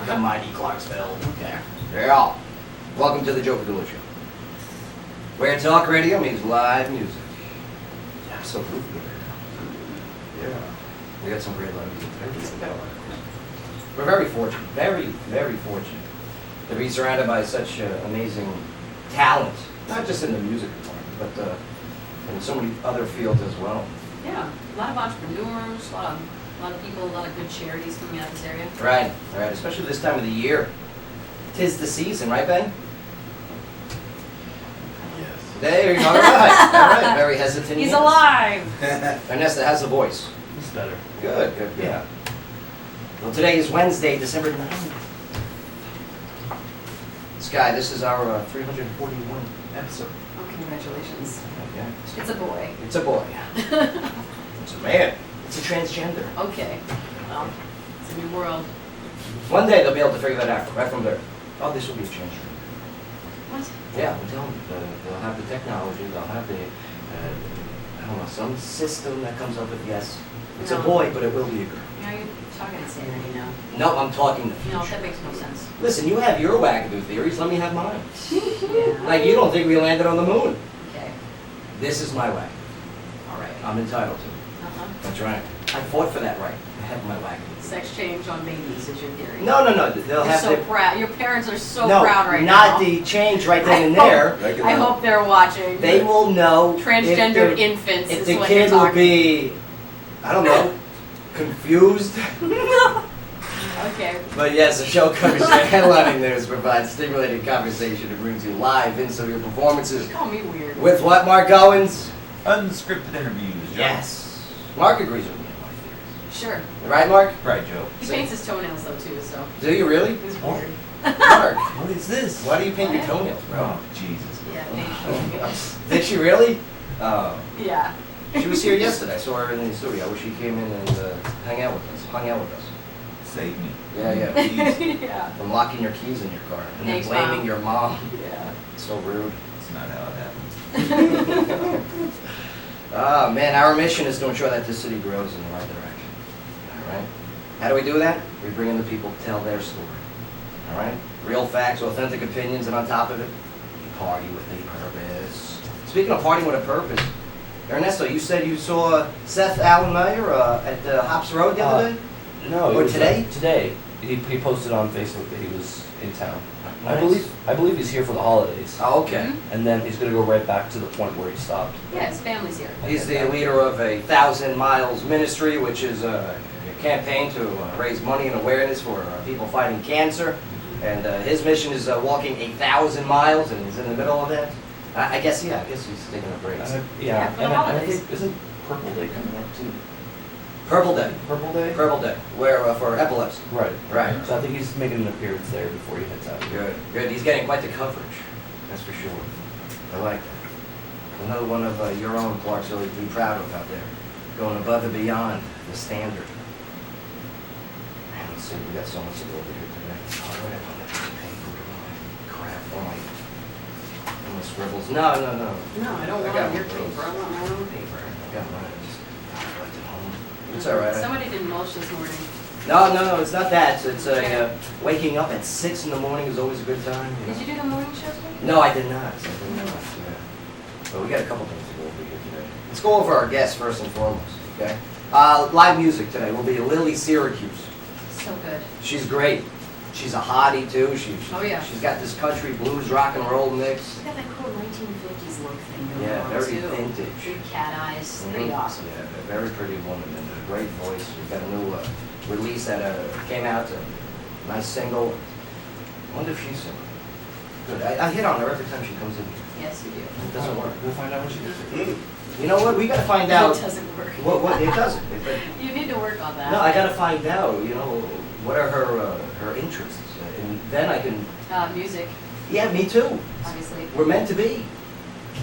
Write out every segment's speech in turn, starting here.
become mighty Clarksville. There. Yeah. Welcome to the Joe Padula Show, where talk radio means live music. Absolutely. Yeah. We got some great live music today. We're very fortunate, very fortunate to be surrounded by such amazing talent, not just in the music department, but in so many other fields as well. Yeah, a lot of entrepreneurs, a lot of people, a lot of good charities coming out of this area. Right, right, especially this time of the year. 'Tis the season, right, Ben? Yes. There you go. All right, very hesitant. He's yes. alive! Ernesto has a voice. It's better. Good, good, yeah. Well, today is Wednesday, December 9th. Sky, this is our 341 episode. Oh, congratulations. Yeah. It's a boy. It's a boy. It's a man. It's a transgender. Okay. Well, it's a new world. One day they'll be able to figure that out right from there. Oh, this will be a transgender. What? Yeah, I'm telling you, they'll have the technology, they'll have the, I don't know, some system that comes up with yes. It's a No. boy, but it will be a girl. You know, you're talking insanity now. No, I'm talking the future. No, that makes no sense. Listen, you have your wackadoo theories, let me have mine. Yeah. Like, you don't think we landed on the moon. Okay. This is my wackadoo. All right. I'm entitled to it. Uh-huh. That's right. I fought for that right. I have my wackadoo. Sex change on babies is your theory. No, they'll You're have so to... proud. Your parents are so no, proud right now. not the change right then and there. I hope they're watching. They will know Transgendered if infants if is the what kid you're will talking. be, I don't know, confused. Okay. But yes, the show covers your headlining news, provides stimulating conversation, and brings you live into your performances. Call me weird. With what, Mark Owens? Unscripted interviews, Joe. Yes. Mark agrees with me on my theories. Sure. Right, Mark? Right, Joe. He paints his toenails though too, so Do you really? he's weird. Mark, What is this? why do you paint your What? toenails, bro? Oh, Jesus. Yeah, paints. Did she really? Oh. Yeah. She was here yesterday. I saw her in the studio. I wish she came in and hung out with us. Save me. Yeah, yeah. Yeah. From locking your keys in your car and then Thanks, blaming Mom. your mom. Yeah. So rude. It's not how it happened. Ah, man, our mission is to ensure that this city grows in the right direction. All right? How do we do that? We bring in the people to tell their story. All right? Real facts, authentic opinions, and on top of it, we party with a purpose. Speaking of partying with a purpose, Ernesto, you said you saw Seth Allen Meyer at Hops Road the other day? No. Or it was, today? Today. He posted on Facebook that he was in town. Nice. I believe he's here for the holidays. Oh, okay. Mhm. And then he's going to go right back to the point where he stopped. Yeah, his family's here. He's the leader of a 1,000 Miles Ministry, which is a campaign to raise money and awareness for people fighting cancer. And his mission is walking 1,000 miles, and he's in the middle of that. I guess he's taking a break. Yeah, for the and I holidays. think, isn't Purple Day coming up too? Purple Day. Purple Day? Purple Day, where for epilepsy. Right. Right. So I think he's making an appearance there before he heads out. Good, good. He's getting quite the coverage. That's for sure. I like that. Another one of your own Clarksville to be proud of out there, going above and beyond the standard. Man, let's see, we got so much to go over here today. Oh, wait, I don't have to pay for it. Crap, all my scribbles. No. No, I don't I got want your one of those. paper. I want my own paper. I got mine. I left it home. It's all right. Somebody didn't mulch this morning. No, it's not that. It's waking up at 6 in the morning is always a good time. Did you do the morning show today? No, I did not. Yeah. But we got a couple things to go over here today. Let's go over our guests first and foremost, okay? Live music today will be Lily Syracuse. So good. She's great. She's a hottie too. Oh, yeah. She's got this country blues rock and roll mix. She's got that cool 1950s look thing going Yeah, on very too. vintage. Big cat eyes. Pretty awesome. Yeah, a very pretty woman and a great voice. We've got a new release that came out, a nice single. I wonder if she's single. Good. I hit on her every time she comes in here. Yes, you do. It doesn't work. We'll find out what she does. You know what? We got to find out. It doesn't work. What? It doesn't. You need to work on that. No, I got to find out. You know, what are her interests, and then I can. Music, Yeah, me too. obviously. We're meant to be.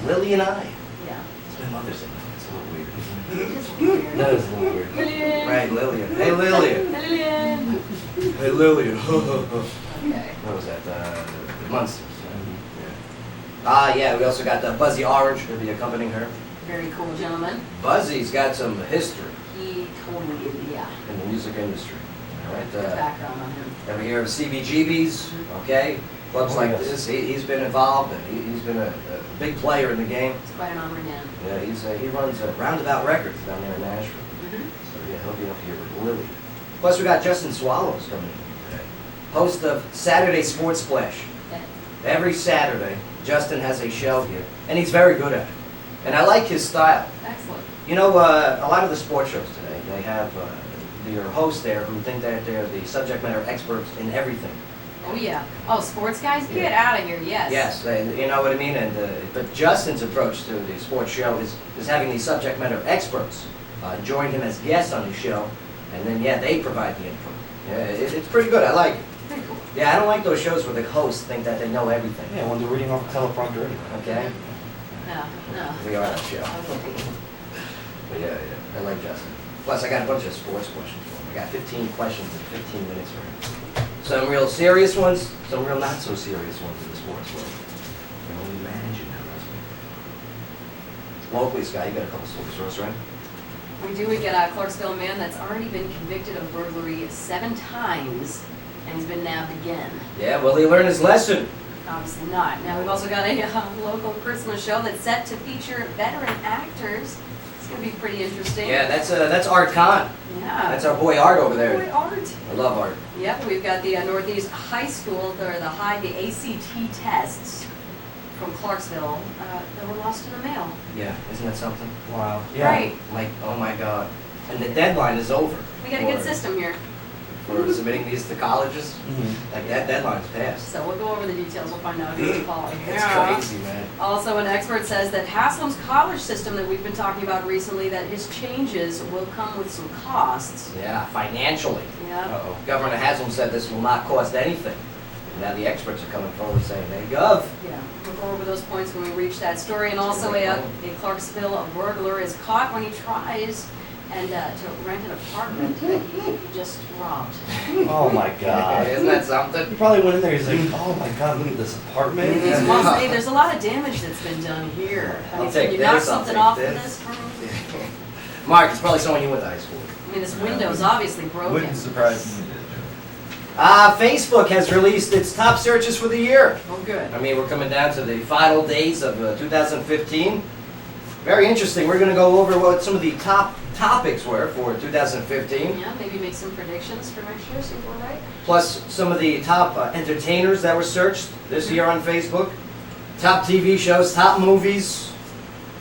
Lily and I. Yeah. It's my mother's name. It's a little weird. It's weird. That is a little weird. Lillian. Right, Lillian. Hey, Lillian. Lillian. Hey, Lillian. Okay. What was that? The Munsters. Yeah. We also got Buzzy Orange who'll be accompanying her. Very cool gentleman. Buzzy's got some history He totally did, yeah. in the music industry. All right. Good background on him. Ever hear of CBGBs? Okay, clubs Oh, like yes. this. He's been involved, and he's been a big player in the game. It's quite an honor, man. Yeah, he runs Roundabout Records down there in Nashville. Mm-hmm. So yeah, he'll be up here with Lily. Plus we got Justin Swallows coming in today. Host of Saturday Sports Splash. Okay. Every Saturday, Justin has a show here, and he's very good at it. And I like his style. Excellent. You know, a lot of the sports shows today, they have your hosts there who think that they're the subject matter experts in everything. Oh, yeah. Oh, sports guys? Get Yeah. out of here, yes. Yes, you know what I mean? And but Justin's approach to the sports show is having these subject matter experts join him as guests on his show, and then, yeah, they provide the input. Yeah, it's pretty good. I like it. Pretty cool. Yeah, I don't like those shows where the hosts think that they know everything. Yeah, when they're reading off a teleprompter anyway. Okay? No, no. We are that show. But yeah, I like Justin. Plus, I got a bunch of sports questions for him. I got 15 questions in 15 minutes for him. Some real serious ones, some real not so serious ones in the sports world. You can only imagine how that's been. Locally, Scott, you got a couple stories for us, right? We do. We get a Clarksville man that's already been convicted of burglary 7 times, and he's been nabbed again. Yeah, will he learn his lesson? Obviously not. Now we've also got a local Christmas show that's set to feature veteran actors. It's going to be pretty interesting. Yeah, that's Art Khan. Yeah. That's our boy Art over Boy, there. Art. I love Art. Yep, we've got the Northeast High School, the ACT tests from Clarksville that were lost in the mail. Yeah, isn't that something? Wow. Right. Like, oh my God. And the deadline is over. We got a good for- system here. For submitting these to colleges. Mm-hmm. Like, that deadline's passed. So we'll go over the details. We'll find out who's following. It's crazy, man. Also, an expert says that Haslam's college system that we've been talking about recently, that his changes will come with some costs. Yeah, financially. Yeah. Uh-oh. Governor Haslam said this will not cost anything. And now the experts are coming forward saying, hey, Gov. Yeah, we'll go over those points when we reach that story. And also, a Clarksville burglar is caught when he tries to rent an apartment that he just robbed. Oh my God. Isn't that something? He probably went in there, he's like, oh my God, look at this apartment. He's well, hey, there's a lot of damage that's been done here. I mean, I'll take can you knock this, I'll something take off this. of this for me? Mark, it's probably someone you went to high school with. I mean, this window's obviously broken. Wouldn't surprise me. Facebook has released its top searches for the year. Oh, good. I mean, we're coming down to the final days of 2015. Very interesting. We're going to go over what some of the top topics were for 2015, Yeah, maybe make some predictions for next year, see if we're right. plus some of the top entertainers that were searched this year on Facebook, top TV shows, top movies.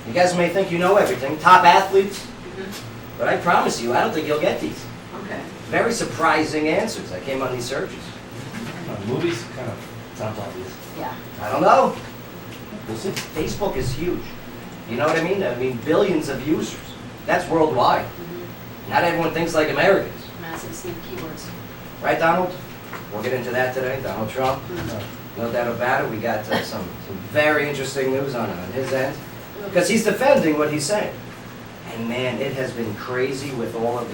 You guys may think you know everything, top athletes, but I promise you, I don't think you'll get these. Okay. Very surprising answers that came on these searches. Movies kind of sounds obvious. Yeah. I don't know. We'll see. Facebook is huge. You know what I mean? I mean, billions of users. That's worldwide. Not everyone thinks like Americans. Massive sleep keywords. Right, Donald? We'll get into that today. Donald Trump. No doubt about it. We got some very interesting news on his end. Because he's defending what he's saying. And man, it has been crazy with all of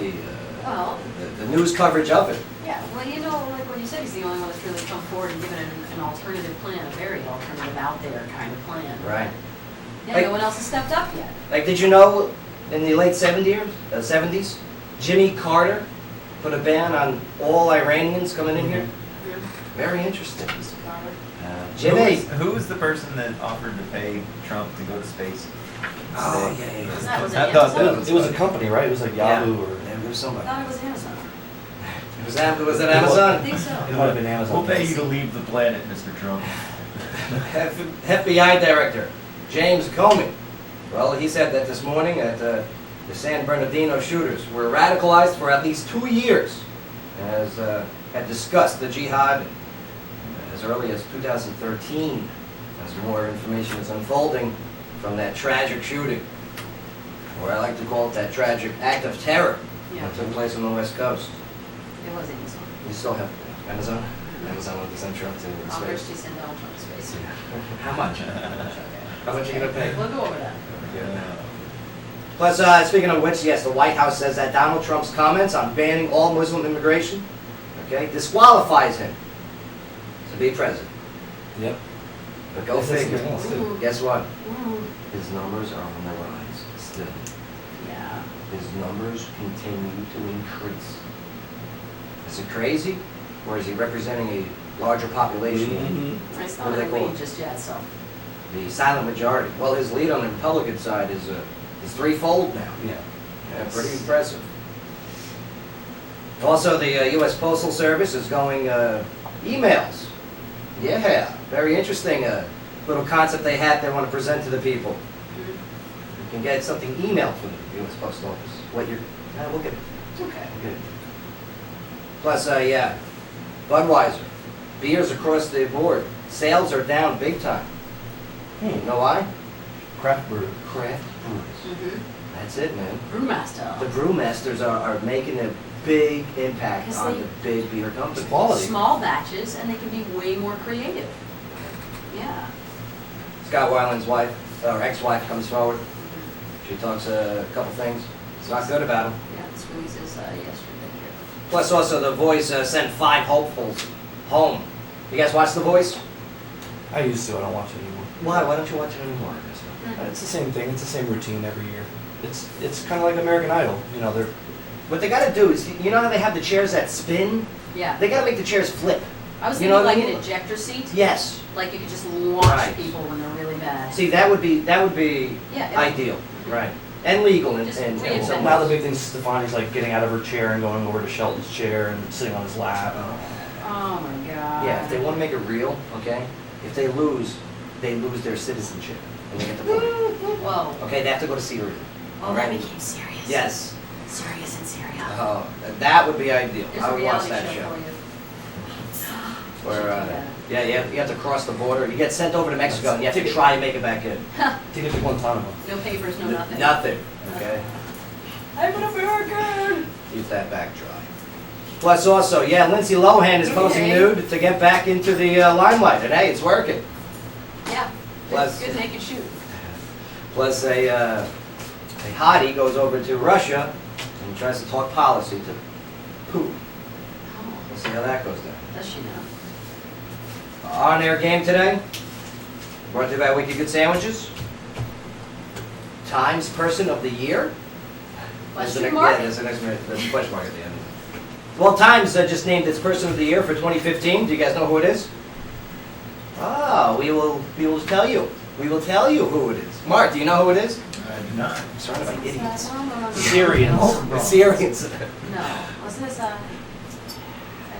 Well, the news coverage of it. yeah, well, you know, like what you said, he's the only one that's really come forward and given an alternative plan, a very alternative out there kind of plan. Right. Yeah, Like- no one else has stepped up yet. Like, did you know in the late 70s, Jimmy Carter put a ban on all Iranians coming in here? Very interesting. Mr. Carter. Jimmy. Who was the person that offered to pay Trump to go to space? Oh, Stay? yeah, yeah. Was that, was it I thought that Amazon? It was a company, right? It was like Yahoo or... Yeah, it was I somebody. thought it was Amazon. Was it I Amazon? think so. It might have been Amazon. We'll pay you to leave the planet, Mr. Trump. FBI Director James Comey. Well, he said that this morning that the San Bernardino shooters were radicalized for at least 2 years, as had discussed the jihad as early as 2013, as more information is unfolding from that tragic shooting, or I like to call it that tragic act of terror Yeah, that took place on the West Coast. it was Amazon. You still have Amazon? Amazon with the send Trump to Offers space. to send Donald Trump to space. How much? How much are you gonna pay? We'll go over that. Plus, speaking of which, yes, the White House says that Donald Trump's comments on banning all Muslim immigration, okay, disqualifies him to be president. Yep. But go This is figure. something else, too. Guess what? Ooh, His numbers are on the rise still. yeah. His numbers continue to increase. Is it crazy? Or is he representing a larger population? Mhm. It's What not do in they the call lead it? just yet, so. The silent majority. Well, his lead on the Republican side is threefold now. Yeah. Yeah, pretty impressive. Also, the U.S. Postal Service is going emails. Yeah, very interesting little concept they have they want to present to the people. You can get something emailed from the U.S. Post Office. What you're, look at it. Okay. Good. Plus, yeah, Budweiser, beers across the board. Sales are down big time. You know why? Craft brew. Craft brews. Mm-hmm. That's it, man. Brewmaster. The brewmasters are making a big impact 'Cause on they- the big beer companies. Quality. Small batches, and they can be way more creative. Yeah. Scott Weiland's wife, or ex-wife, comes forward. She talks a couple things. It's not good about him. Yeah, this releases yesterday here. Plus, also, The Voice sent 5 hopefuls home. You guys watch The Voice? I used to. I don't watch it anymore. Why? Why don't you watch it anymore? It's the same thing. It's the same routine every year. It's kind of like American Idol. You know, they're What they got to do is, you know how they have the chairs that spin? Yeah. They got to make the chairs flip. I was You thinking know what I like mean? an ejector seat. Yes. Like you could just launch Right. people when they're really bad. See, that would be Yeah, it- ideal. Right. And legal and Just and reinvent so it. now the big thing. Stefani's like getting out of her chair and going over to Shelton's chair and sitting on his lap. Oh my god. Yeah, if they want to make it real, okay, if they lose their citizenship and they get the point. Whoa. Okay, they have to go to Syria. Oh, that became serious. Yes. Serious in Syria. Oh, that would be ideal. There's I a would watch reality that show show. for you. Where, Yeah. you have to cross the border. You get sent over to Mexico and you have to try and make it back in. Take it to Guantanamo. No papers, no nothing. Nothing. Okay. I'm an American! Keep that back dry. Plus, also, yeah, Lindsay Lohan is posing Okay. nude to get back into the limelight, and hey, it's working. Yeah. Plus- Good naked shoot. Plus, a hottie goes over to Russia and tries to talk policy to Putin. Oh, We'll see how that goes down. does she know? On-air game today, brought to you by Wicked Good Sandwiches. Times Person of the Year. Question mark? Yeah, there's an question mark at the end. Well, Times just named its Person of the Year for 2015. Do you guys know who it is? Ah, we will tell you. We will tell you who it is. Mark, do you know who it is? I do not. I'm surrounded by idiots. No. Syrians. The Syrians. No. Wasn't this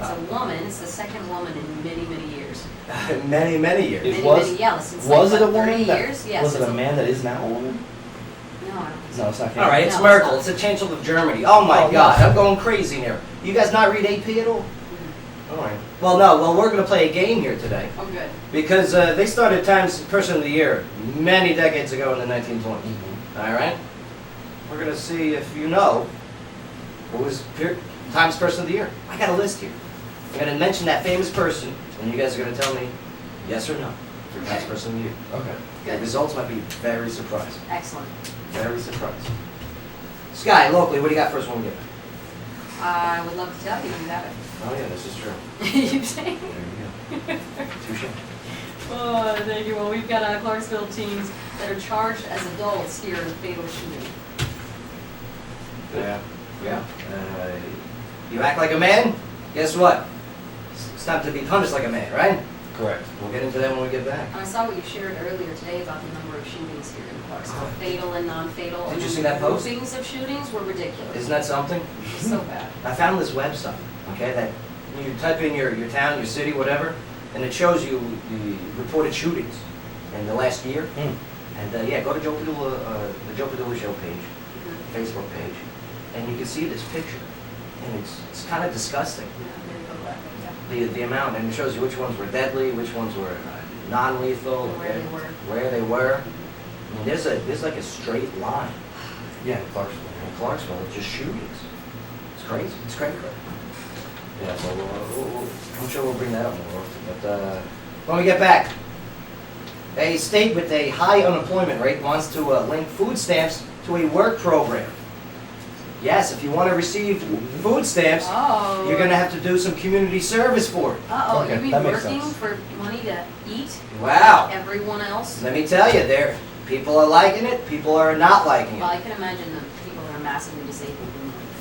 it's a woman. It's the second woman in many, many years. many, many years. It Many, was- many, yeah, since Was like, it a what, 30 woman? That, years? Yes. was it it's a man that is now a woman? No, I don't think No, so. it's not. All right, it's No, Merkel. it's It's the Chancellor of Germany. Oh my Oh, God, no. I'm going crazy here. You guys not read AP at all? Mm. All right. Well, no. Well, we're going to play a game here today Oh, good. because they started Times Person of the Year many decades ago in the 1920s. All right. We're going to see if you know who was Times Person of the Year. I got a list here. I'm going to mention that famous person, and you guys are going to tell me yes or no for Times Person of the Year. Okay. The results might be very surprising. Excellent. Very surprising. Sky, locally, what do you got first one we get? I would love to tell you you have Oh yeah, this is true. it. You say? There you go. Touche. Oh, thank you. Well, we've got Clarksville teens that are charged as adults here in a fatal shooting. Yeah. Yeah. You act like a man? Guess what? It's time to be punished like a man, right? Correct. We'll get into that when we get back. And I saw what you shared earlier today about the number of shootings here in Clarksville, fatal and non-fatal. Did you and see that post? Groupings of shootings were ridiculous. Isn't that something? So bad. I found this website, okay, that you type in your town, your city, whatever, and it shows you the reported shootings in the last year. And yeah, go to Joe Padula, the Joe Padula Show page, Mhm. Facebook page, and you can see this picture. And it's kind of disgusting. Yeah, very good luck, yeah. The amount, and it shows you which ones were deadly, which ones were non-lethal, And where okay, they were. where they were. I mean, there's like a straight line Yeah, Clarksville. in Clarksville, it's just shootings. It's crazy. It's crazy. Yeah, so I'm sure we'll bring that up more often. But when we get back, a state with a high unemployment rate wants to link food stamps to a work program. Yes, if you want to receive food stamps, Oh. you're going to have to do some community service for it. Uh-oh, Okay, you mean that makes working sense. for money to eat Wow. everyone else? Let me tell you, people are liking it, people are not liking Well, it. I can imagine the people that are massively disabled.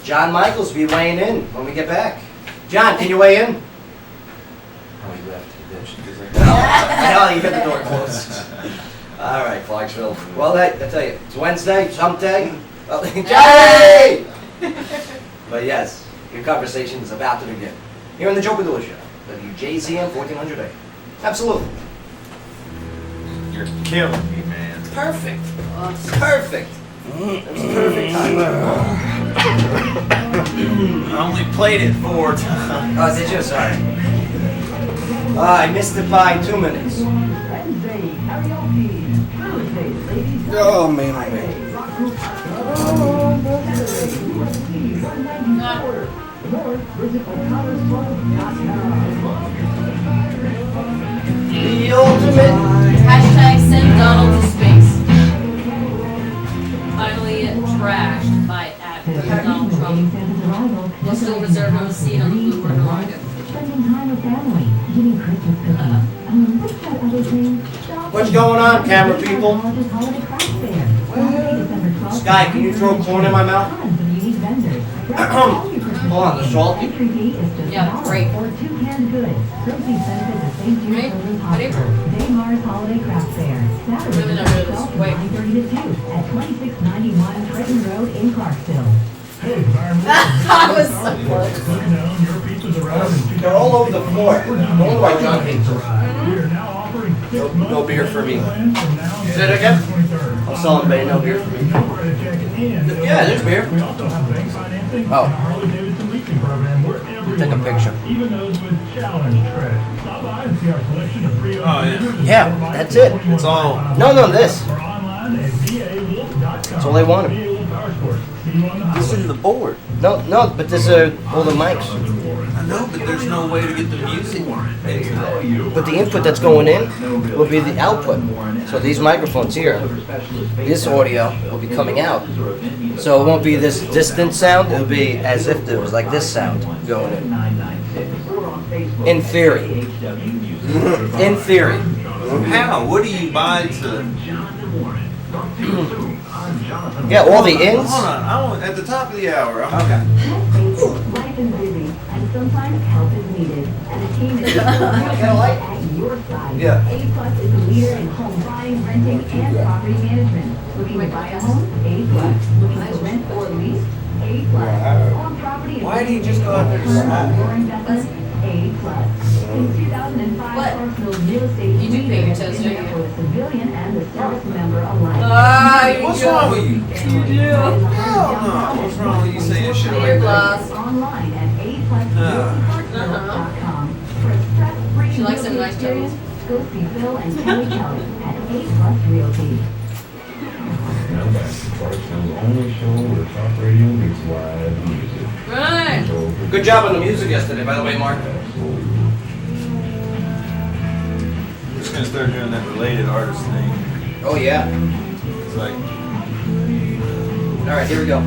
John Michaels will be weighing in when we get back. John, can you weigh in? conversation because I know, you got the door closed. All right, Clarksville. Well, I tell you, it's Wednesday, hump day. Well, Jay! But yes, your conversation is about to begin. Here on the Joe Padula Show, WJZM 1400 AM. Absolutely. You're killing me, man. Perfect. Perfect. That's perfect timing. I only played it 4 times. Oh, did you? Sorry. I missed it by 2 minutes. Oh, man, oh, man. The ultimate. Hashtag send Donald to space. Finally trashed by Donald Trump. We'll still reserve him a seat on the Bloomberg Rocket. Spending time with family, getting Christmas cookies. What's that other thing? What's going on, camera people? Sky, can you throw corn in my mouth? Hold on, the salty? Yeah, great. Or two-canned goods. Proceeds benefit the St. Jude Ready? Children's Ready? Hospital. Damar's Holiday Craft Fair. Saturday, No, December this 12th, way. from 9:30 to 2 at 2691 Trenton Road in Clarksville. Hey, environmental. That was so close. Looking down, your pizzas around in They're all over the floor. I wonder why John hates them. We are now offering 6 No months beer for me. plans from now Say that again? until the 23rd. I'm selling bait, no beer for me. No credit check and Yeah, there's beer. we also have bank financing Oh. and a Harley-Davidson leasing program where everyone Take a picture. even those with challenge tread. Stop by and see our selection of pre-owned Oh, yeah. scooters and Yeah, motorbikes that's at it. 21 It's all- miles No, no, this. or online at vawolf.com. That's all they wanted. VA Wolf Power Sports. See you on the This highway. is the board. No, no, but there's all the mics. I know, but there's no way to get the music into that. But the input that's going in will be the output. So these microphones here, this audio will be coming out. So it won't be this distant sound, it'll be as if there was like this sound going in. In theory. In theory. How? What do you buy to? Yeah, all the ins. Hold on, I want at the top of the hour. Okay. Life is busy, and sometimes help is needed. And a team is at your side. Yeah. A Plus is a leader in home buying, renting, and property management. Looking to buy a home? A Plus. Looking to rent or lease? A Plus. On property. Why do you just go out there and smack? Your investment? A Plus. Since 2005, What? Arsenal's real estate You do pay your leader toes, has been don't there you? for the civilian and the service member alike. What's wrong with you? You do. Hell no. What's wrong with you saying shit Pay your like that? glass. Online at aplusrealtyparksville.com. For a stress-free She likes them realty nice experience, toes. go see Phil and Kelly Kelly at A Plus Realty. Now back to Clarksville's only show where talk radio meets live music. Right. Good job on the music yesterday, by the way, Mark. I'm just gonna start doing that related artist thing. Oh, yeah. It's like, All right, here we go.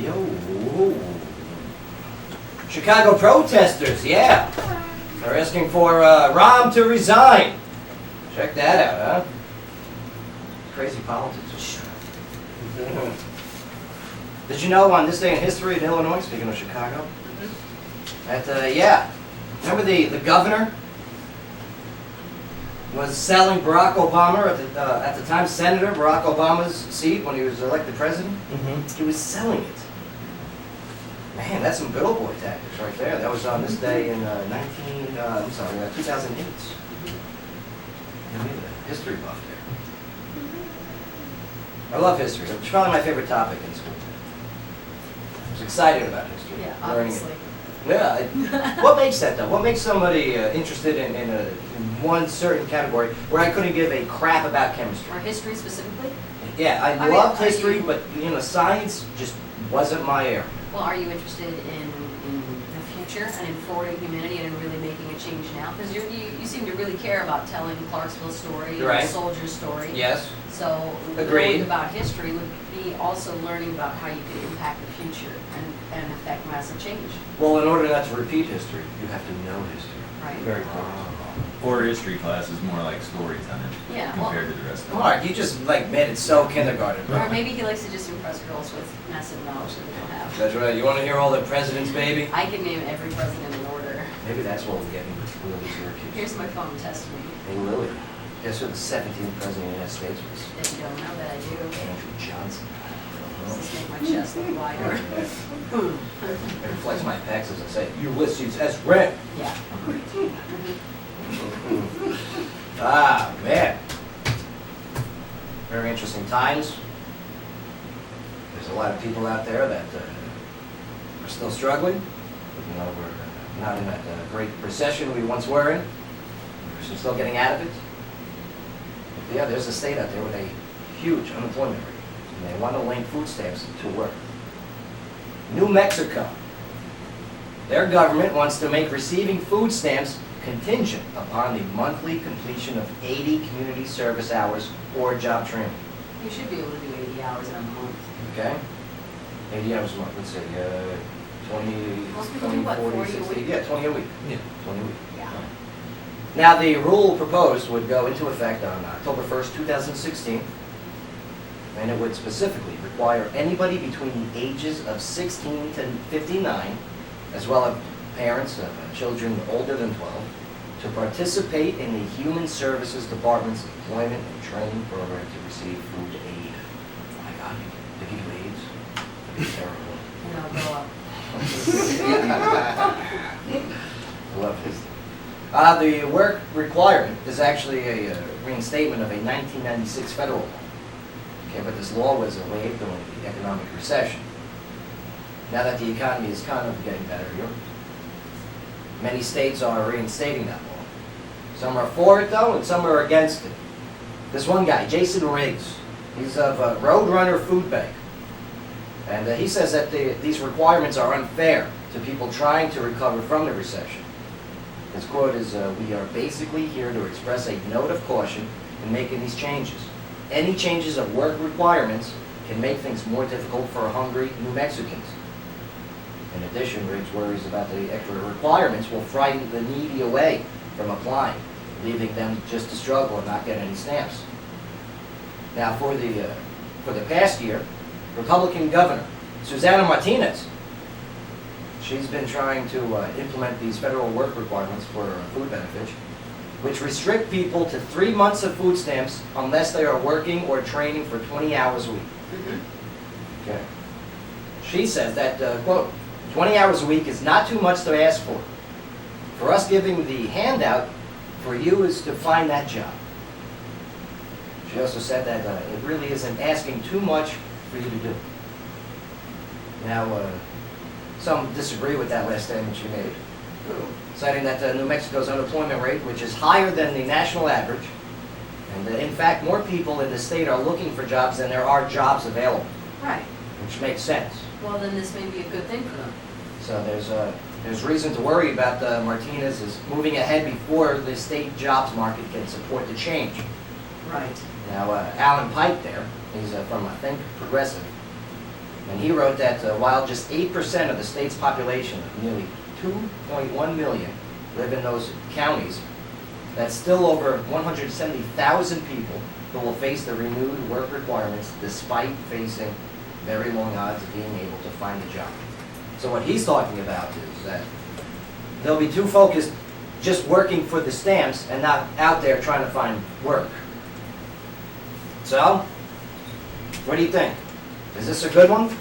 Yo. Chicago protesters, yeah. They're asking for Rahm to resign. Check that out, huh? Crazy politics. Did you know on this day in history in Illinois, speaking of Chicago, that, yeah, remember the governor was selling Barack Obama, at the time Senator Barack Obama's seat when he was elected president? Mm-hmm. He was selling it. Man, that's some good old boy tactics right there. That was on this day in 2008. Yeah, maybe the history buff there. I love history. It's probably my favorite topic in school. I was excited about history. Yeah, learning obviously. it. Yeah. What makes that though? What makes somebody interested in one certain category where I couldn't give a crap about chemistry? Or history specifically? Yeah, I I mean, loved are history, you- but science just wasn't my area. Well, are you interested in the future and in forwarding humanity and in really making a change now? Because you seem to really care about telling Clarksville's story, Right. the soldier's story. Yes. So Agreed. learning about history would be also learning about how you can impact the future and affect massive change. Well, in order not to repeat history, you have to know history. Right. Very clear. Or history class is more like storytelling Yeah, well- compared to the rest of it. Mark, you just like made it so kindergarten, Or bro. maybe he likes to just impress girls with massive knowledge that they don't have. That's right. You want to hear all the presidents, baby? I can name every president in order. Maybe that's what we're getting with Lily Syracuse. Here's my phone, test me. Hey, Lily. Guess who the 17th president of the United States was? If you don't know that I do, Andrew Johnson. does this make my chest look wider? It reflects my pecs as I say, Ulysses S. Grant. Yeah. Ah, man. Very interesting times. There's a lot of people out there that are still struggling. You know, we're not in that great recession we once were in. We're still getting out of it. But yeah, there's a state out there with a huge unemployment rate. And they want to link food stamps to work. New Mexico. Their government wants to make receiving food stamps contingent upon the monthly completion of 80 community service hours or job training. You should be able to do 80 hours in a month. Okay? 80 hours a month, let's say, 20, Most people 20, do what, 40, 40 a 60, week? yeah, 20 a week. Yeah. 20 a week. Yeah. Now, the rule proposed would go into effect on October 1st, 2016, and it would specifically require anybody between the ages of 16 to 59, as well as parents of children older than 12, to participate in the Human Services Department's employment and training program to receive food aid. Oh my God, they give you AIDS? That'd be terrible. And they'll go up. Love this. The work requirement is actually a reinstatement of a 1996 federal law. Okay, but this law was waived during the economic recession. Now that the economy is kind of getting better here, many states are reinstating that law. Some are for it though, and some are against it. This one guy, Jason Riggs, he's of Roadrunner Food Bank. And he says that these requirements are unfair to people trying to recover from the recession. His quote is, "We are basically here to express a note of caution in making these changes. Any changes of work requirements can make things more difficult for hungry New Mexicans." In addition, Riggs worries about the extra requirements will frighten the needy away from applying, leaving them just to struggle and not get any stamps. Now, for the past year, Republican Governor Susana Martinez, she's been trying to implement these federal work requirements for food benefits, which restrict people to 3 months of food stamps unless they are working or training for 20 hours a week. Okay. She says that, quote, 20 hours a week is not too much to ask for. For us giving the handout, for you is to find that job. She also said that it really isn't asking too much for you to do. Now, some disagree with that last statement she made, citing that New Mexico's unemployment rate, which is higher than the national average, and in fact, more people in the state are looking for jobs than there are jobs available, Right. which makes sense. Well, then this may be a good thing for them. So there's reason to worry about Martinez is moving ahead before the state jobs market can support the change. Right. Now, Alan Pike there, he's from, I think, Progressive, and he wrote that while just 8% of the state's population, of nearly 2.1 million, live in those counties, that's still over 170,000 people who will face the renewed work requirements despite facing very long odds of being able to find a job. So what he's talking about is that they'll be too focused just working for the stamps and not out there trying to find work. So, what do you think? Is this a good one?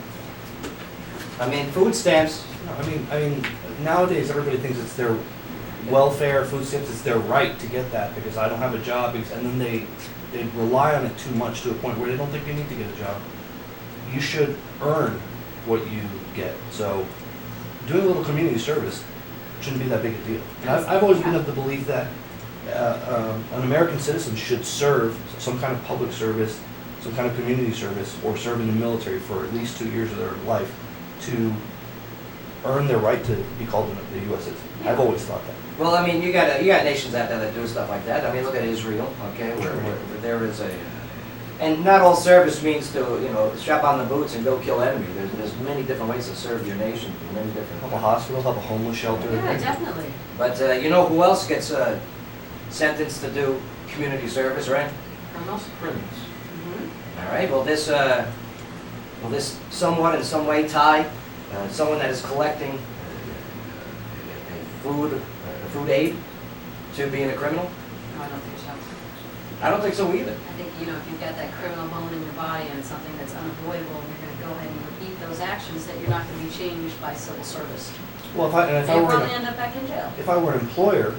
I mean, food stamps, I mean, nowadays everybody thinks it's their welfare, food stamps, it's their right to get that because I don't have a job, and then they rely on it too much to a point where they don't think they need to get a job. You should earn what you get. So, doing a little community service shouldn't be that big a deal. And I've always been of the belief that an American citizen should serve some kind of public service, some kind of community service, or serve in the military for at least 2 years of their life to earn their right to be called a U.S. citizen. I've always thought that. well, I mean, you got nations out there that do stuff like that. I mean, look at Israel, okay, where there is And not all service means to, strap on the boots and go kill enemy. There's many different ways to serve your nation, many different. Help a hospital, help a homeless shelter. Yeah, definitely. But you know who else gets sentenced to do community service, right? Criminals? Criminals. Mhm. All right. Will this somewhat in some way tie someone that is collecting food aid to being a criminal? No, I don't think so. I don't think so either. I think, if you've got that criminal bone in your body and it's something that's unavoidable, and you're going to go ahead and repeat those actions, that you're not going to be changed by civil service. Well, if And you'll I probably end up back in jail. if I were an employer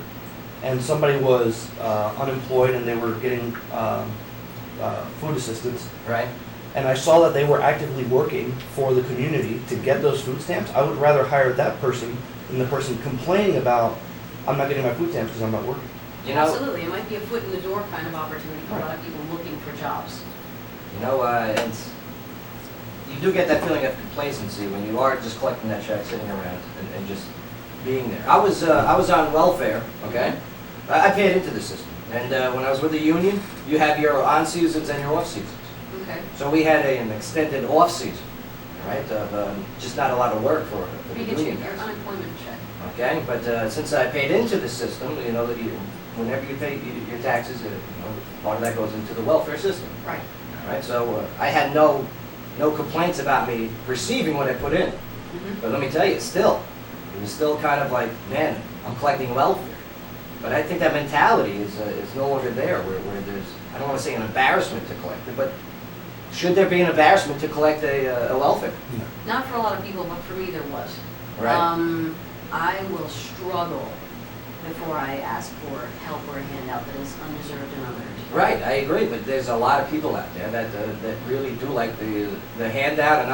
and somebody was unemployed and they were getting food assistance, Right. and I saw that they were actively working for the community to get those food stamps, I would rather hire that person than the person complaining about, I'm not getting my food stamps because I'm not working. You know. Absolutely. It might be a foot in the door kind of opportunity for a lot of people looking for jobs. You do get that feeling of complacency when you are just collecting that check, sitting around, and just being there. I was on welfare, okay? I paid into the system, and when I was with the union, you have your on seasons and your off seasons. Okay. So we had an extended off season, right? Just not a lot of work for the You get your union guys. unemployment check. Okay, but since I paid into the system, that whenever you pay your taxes, part of that goes into the welfare system. Right. All right, so I had no complaints about me receiving what I put in. Mhm. But let me tell you, it was still kind of like, man, I'm collecting welfare. But I think that mentality is no longer there, where there's, I don't want to say an embarrassment to collect it, but should there be an embarrassment to collect a welfare? Not for a lot of people, but for me there was. Right? I will struggle before I ask for help or a handout that is undeserved and unearned. Right, I agree, but there's a lot of people out there that really do like the handout and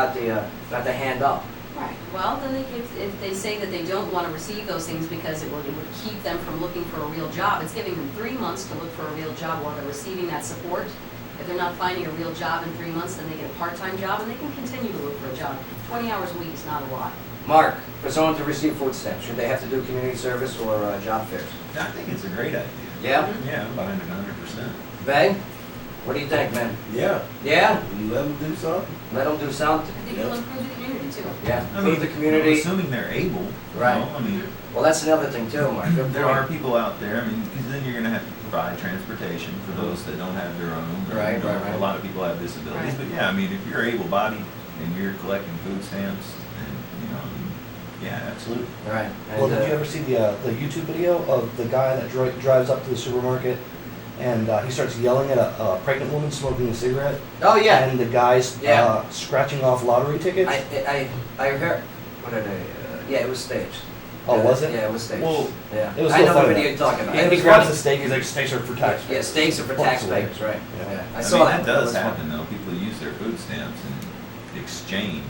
not the hand up. Right. Well, then if they say that they don't want to receive those things because it would keep them from looking for a real job, it's giving them 3 months to look for a real job while they're receiving that support. If they're not finding a real job in 3 months, then they get a part-time job and they can continue to look for a job. 20 hours a week is not a lot. Mark, for someone to receive food stamps, should they have to do community service or job fairs? I think it's a great idea. Yeah? Yeah, I'm behind it 100%. Bay? What do you think, man? Yeah, Yeah? you let them do something. Let them do something. I think it'll improve the community too. Yeah, I improve mean, the community. assuming they're able. Right. I mean, Well, that's another thing too, Mark. Good there point. are people out there, because then you're going to have to provide transportation for those that don't have their own. or, Right, right, right. A lot of people have disabilities, Right. but yeah, if you're able-bodied and you're collecting food stamps, and, yeah, absolutely. Right. Well, And, did you ever see the YouTube video of the guy that drives up to the supermarket and he starts yelling at a pregnant woman smoking a cigarette? Oh, yeah. And the guy's Yeah. scratching off lottery tickets? I heard, what did yeah, it was staged. Oh, was it? Yeah, it was staged. Well, Yeah. it was I so know funny, the video though. you're talking about. And It he was grabs funny. the steak, he's like, steaks are for taxpayers. Yeah, steaks are for Walks away. taxpayers, right. Yeah. Yeah. I I saw mean, that. that does was fun. happen though. People use their food stamps in exchange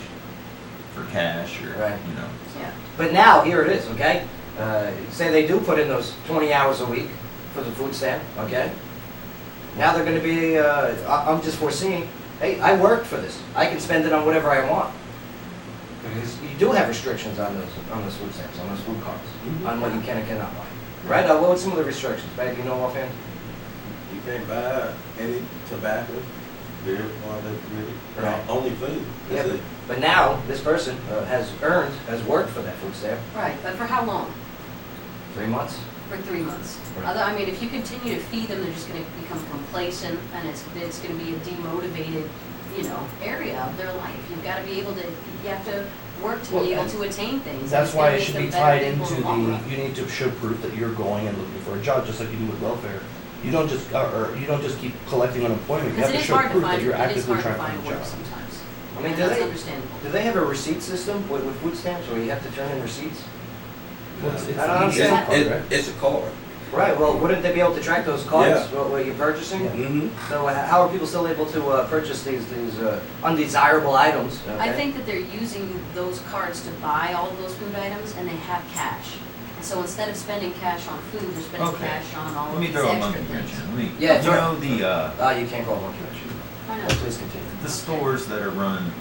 for cash or, Right. Yeah. But now, here it is, okay? Say they do put in those 20 hours a week for the food stamp, okay? Now they're gonna be, I'm just foreseeing, hey, I worked for this. I can spend it on whatever I want. Because you do have restrictions on those food stamps, on those food cards, on what you can and cannot buy. Right? What are some of the restrictions? Maybe you know offhand? You can't buy any tobacco, beer, all that really. Right. Only food. Yeah, That's but, it. but now, this person has worked for that food stamp, Right, but for how long? 3 months. For 3 months. Right. If you continue to feed them, they're just going to become complacent, and it's going to be a demotivated, area of their life. You've got to be able to. You have to work to Well, be able and to attain things. That's It's why gonna it make should them be better tied people into in the long run. you need to show proof that you're going and looking for a job, just like you do with welfare. You don't just keep collecting unemployment. You Because have it to is show hard to proof find. that you're It is actively hard to trying to find find a work job. sometimes. I mean, And do that's they, understandable. do they have a receipt system with food stamps where you have to turn in receipts? Well, it's I don't an easy understand. card, right? It's a card. Right, well, wouldn't they be able to track those cards, Yeah. what you're purchasing? Yeah. Mm-hmm. So how are people still able to purchase these undesirable items? I okay? think that they're using those cards to buy all of those food items, and they have cash. And so instead of spending cash on food, they're spending Okay. cash on all Let of me these throw a extra monkey wrench things. in. Yeah, You sure. know the You can't call it monkey wrench. Why Oh, not? please continue. the stores that are run,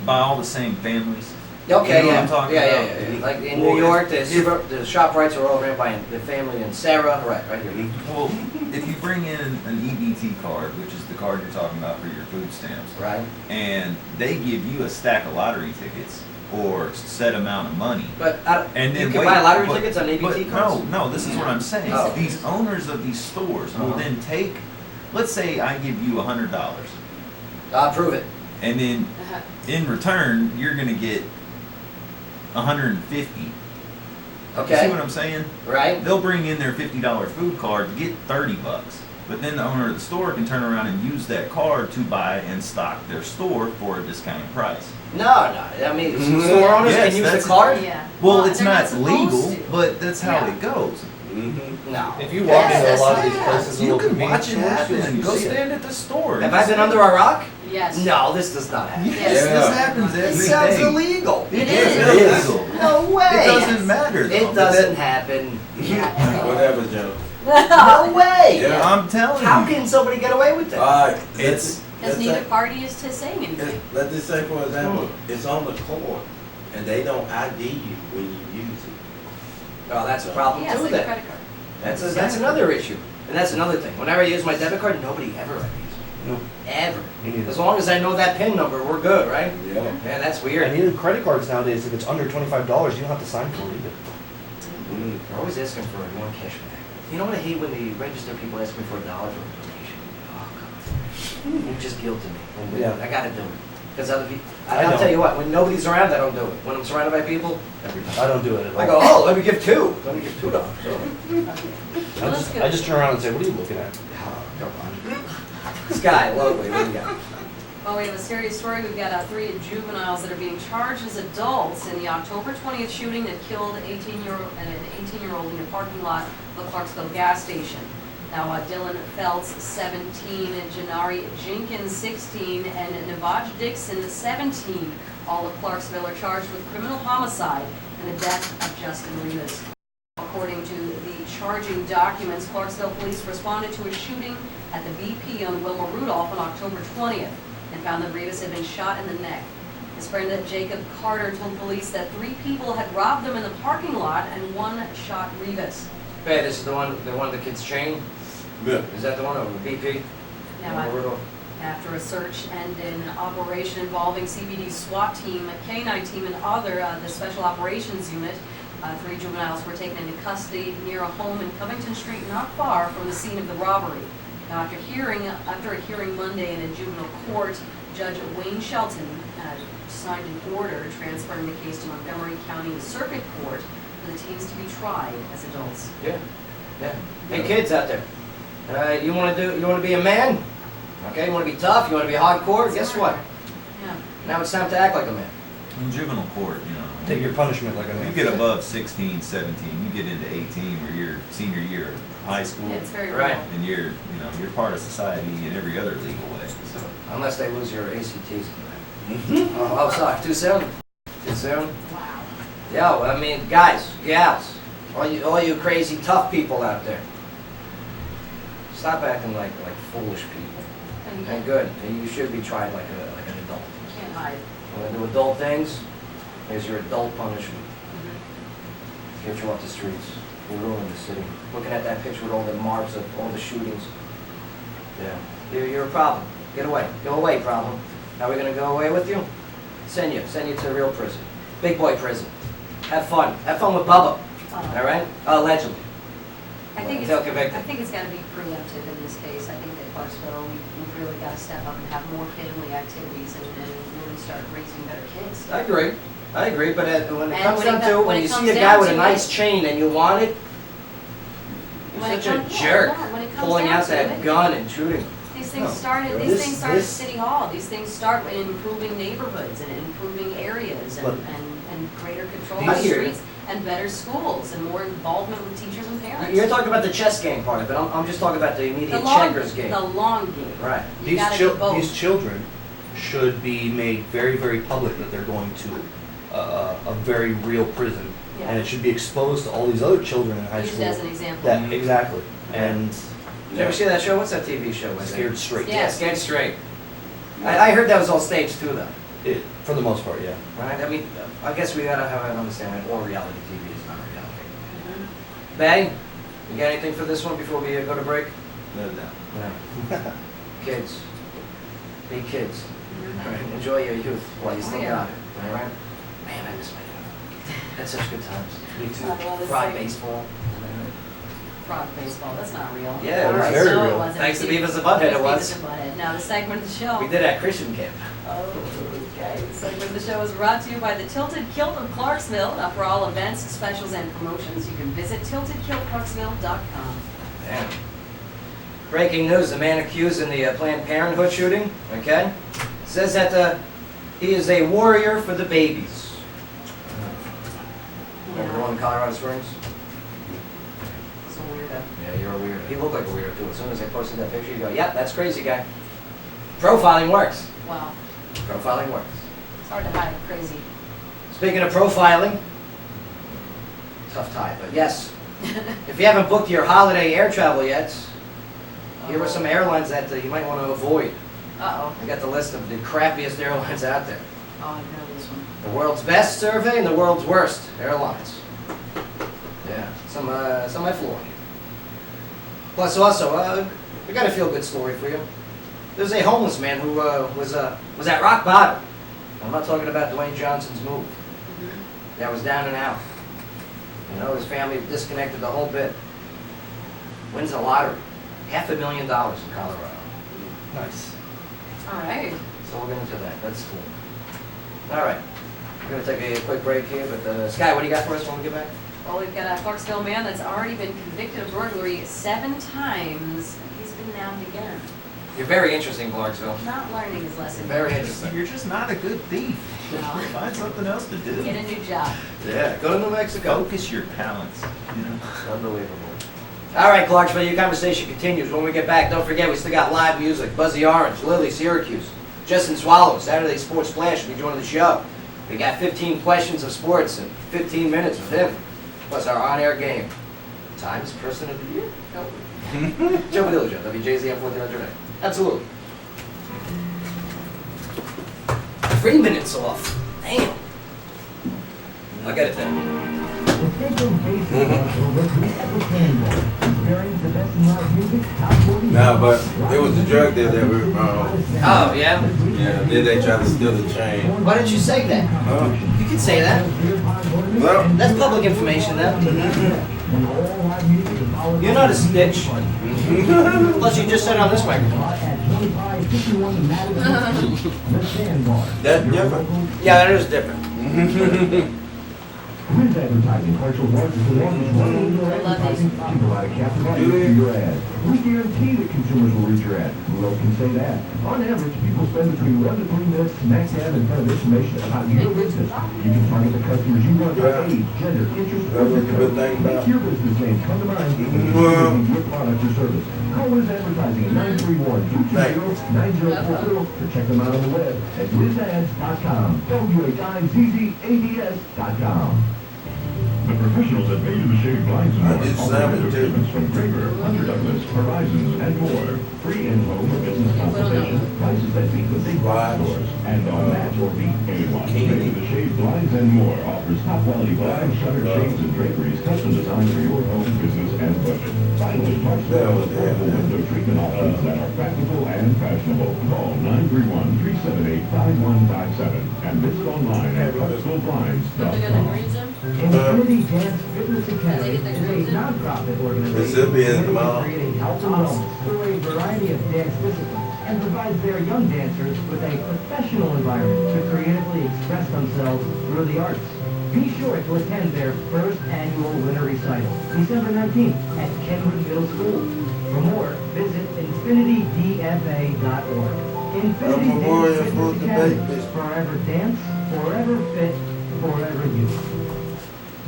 by all the same families. Okay, You know what yeah, I'm talking yeah, about? yeah, yeah. Like in Well, New York, if- the ShopRites are all ran by the family and Sarah, right here. Well, if you bring in an EBT card, which is the card you're talking about for your food stamps, Right? and they give you a stack of lottery tickets or set amount of money. But And then you can wait, buy lottery but- tickets on ABT but cards? No, this is what I'm saying. Oh. These owners of these stores will Uh-huh. then take, let's say I give you $100, Prove it. and then in return, you're gonna get 150. You see Okay, what I'm saying? right? They'll bring in their $50 food card to get $30, but then the owner of the store can turn around and use that card to buy and stock their store for a discounted price. No, I mean, store owners Yes, can use the that's- card? Yeah. Well, it's they're not supposed legal, to. but that's how Yeah. it goes. Mm-hmm. No. If you walk into a lot of these Yeah, places, You little can convenience watch it stores, happen. you Go see it. stand at the store. Have I been under a rock? Yes. No, this does not happen. Yes, Yes. this happens every This sounds day. illegal. It is is. illegal. No way. It doesn't matter. Though, It but doesn't happen. Whatever, Joe. No way. Yeah. I'm telling How you. can somebody get away with that? Alright, It's- Because neither party is to say anything. let's just say, for example, it's on the card, and they don't ID you when you use it. Well, that's a problem Yeah, it's too like a then. credit card. That's another issue. And that's another thing. Whenever I use my debit card, nobody ever IDs me. No. Ever. Me neither. As long as I know that PIN number, we're good, right? Yeah. Yeah, that's And weird. even credit cards nowadays, if it's under $25, you don't have to sign for it either. Mm. They're always asking for one cash back. You know what I hate when the register people ask me for $1 for a donation? Oh, God. It just guilty me. Yeah. I gotta do it. Because other people, I I'll don't. tell you what, when nobody's around, I don't do it. When I'm surrounded by people, every I time. don't do it at all. I go, oh, let me give two. Let me give $2. So, Well, that's good. I just turn around and say, what are you looking at? oh, come on. Sky, lovely, what do you got? Well, we have a serious story. We've got 3 juveniles that are being charged as adults in the October 20th shooting that killed an 18-year-old in a parking lot of the Clarksville gas station. Now, Dylan Feltz, 17, and Janari Jenkins, 16, and Navaj Dixon, 17, all of Clarksville are charged with criminal homicide and the death of Justin Rivas. According to the charging documents, Clarksville police responded to a shooting at the BP on Wilma Rudolph on October 20th and found that Rivas had been shot in the neck. His friend Jacob Carter told police that 3 people had robbed them in the parking lot and 1 shot Rivas. Hey, this is the one the kid's chain? Yeah. Is that the one over BP? Now, Or- after a search and an operation involving CBD's SWAT team, K-9 team, and the Special Operations Unit, 3 juveniles were taken into custody near a home in Covington Street, not far from the scene of the robbery. Now, after a hearing Monday in a juvenile court, Judge Wayne Shelton signed an order transferring the case to Montgomery County Circuit Court for the teens to be tried as adults. Yeah, yeah. Hey, kids out there, you want to be a man? Okay, you want to be tough? You want to be hardcore? Guess what? Yeah. Now it's time to act like a man. In juvenile court, Take your punishment like a man. you get above 16, 17, you get into 18 or your senior year of high school, Yeah, it's very Right. real. and you're part of society in every other legal way. So. Unless they lose your ACTs. Oh, sorry. Too soon? Too soon? Wow. Yo, I mean, guys, gals, all you crazy tough people out there, stop acting like foolish people. And you And good. And you should be tried like an adult. can't hide. You want to do adult things? Here's your adult punishment. Mhm. Get you off the streets. You're ruining the city. Looking at that picture with all the marks of all the shootings. Yeah. You're a problem. Get away. Go away, problem. How are we going to go away with you? Send you to real prison. Big boy prison. Have fun. Have fun with Bubba. All right? Allegedly. I think Until convicted. I think it's got to be preemptive in this case. I think that Clarksville, we've really got to step up and have more family activities and really start raising better kids. I agree, but when it And comes when it down co- to when when it you comes see a down guy with a to nice it- chain and you want it, you're When it such a comes- yeah, jerk yeah, when it comes pulling down out to that it. gun and shooting. These things No. started. This- These things started at this- City Hall. These things start in improving neighborhoods and improving areas and, But- and greater control I of hear you. streets and better schools and more involvement with teachers and parents. You're talking about the chess game part of it. I'm just talking about the immediate checkers game. The long game. Right. You gotta do both. These children should be made very, very public that they're going to a very real prison. Yeah. And it should be exposed to all these other children in high Used school. as an example. That, exactly. And Did you ever see that show? What's that TV show? Scared Straight. Yeah. Yeah, Scared Straight. I heard that was all staged too, though. For the most part, yeah. Right? I mean, I guess we gotta have an understanding that all reality TV is not reality. Bay, you got anything for this one before we go to break? No doubt. No. Kids. Be kids. All right? Enjoy your youth while you still got it. All right? Man, I miss my youth. Had such good times. Me too. I love this Fried thing. baseball. Frog baseball, that's not real. Yeah, it was Alright, very so real. wasn't. Thanks to Beavis and Butthead, it was. Beavis and Butthead. Now, the segment of the show. We did at Christian camp. Okay, the segment of the show is brought to you by the Tilted Kilt of Clarksville. Now, for all events, specials, and promotions, you can visit tiltedkiltclarksville.com. Damn. Breaking news, the man accused in the Planned Parenthood shooting, okay, says that he is a warrior for the babies. Remember the one in Colorado Springs? It's a weirdo. Yeah, you're a weirdo. He looked like a weirdo too. As soon as I posted that picture, you go, yeah, that's crazy guy. Profiling works. Wow, Profiling works. it's hard to hide crazy. Speaking of profiling, tough tie, but yes, if you haven't booked your holiday air travel yet, here are some airlines that you might want to avoid. Uh-oh. I got the list of the crappiest airlines out there. Oh, I know this one. The world's best survey and the world's worst airlines. Yeah, some I flew on. Plus also, we got a feel-good story for you. There's a homeless man who was at rock bottom. I'm not talking about Dwayne Johnson's move. That was down and out. You know, his family disconnected the whole bit. Wins the lottery. $500,000 in Colorado. Nice. All right. So we'll get into that. That's cool. All right. We're going to take a quick break here, but Sky, what do you got for us when we get back? Well, we've got a Clarksville man that's already been convicted of burglary 7 times. He's been nabbed again. You're very interesting, Clarksville. Not learning his lesson. Very interesting. You're just not a good thief. No. Find something else to do. Get a new job. Yeah, go to New Mexico. Focus your talents. You know. Unbelievable. All right, Clarksville, your conversation continues. When we get back, don't forget we still got live music. Buzzy Orange, Lily, Syracuse, Justin Swallow, Saturday Sports Splash will be joining the show. We got 15 questions of sports and 15 minutes with him, plus our on-air game. Times Person of the Year? Nope. Joe Padula Show, WJZM 1400. Absolutely. 3 minutes off. Damn. I'll get it then. No, but it was the drug dealer that we Oh, yeah? yeah, then they tried to steal the chain. Why didn't you say that? You can say that. Well, That's public information then. You're not a snitch. Plus you just said it on this microphone. that's different. Yeah, that is different. Print advertising commercials largest the longest running indoor advertising to provide a captivating look to your ad. We guarantee that consumers will read your ad. Who else can say that? On average, people spend between 1 to 3 minutes to max ad and kind of information about your business. You can target the customers you want by age, gender, interest, or That's a good thing about make your business name come to mind when your product or service. Call Wiz Advertising at 931-220-9040 or check them out on the web at wizads.com. WHIZZADS.com. The professionals at Made in the Shade Blinds and I More did offer salmon, advertisements too. from Kramer, Hunter Douglas, Horizons, and more. Free info for business consultation, prices that beat the big box stores, and on match or beat anyone. Made in the Shade Blinds and More offers top quality blinds, shutter shades, and draperies custom designed for your home, business, and budget. Finally, Clarksville has affordable window treatment options that are practical and fashionable. Call 931-378-5157 and visit online at ClarksvilleBlinds.com. Infinity Dance Fitness Academy is a nonprofit organization Recipients, Mom. creating health and wellness through a variety of dance disciplines and provides their young dancers with a professional environment to creatively express themselves through the arts. Be sure to attend their first annual winter recital, December 19th at Kenwood Middle School. For more, visit infinitydfa.org. Infinity Memorial Dance for Fitness the Academy. babies. Forever dance, forever fit, forever you.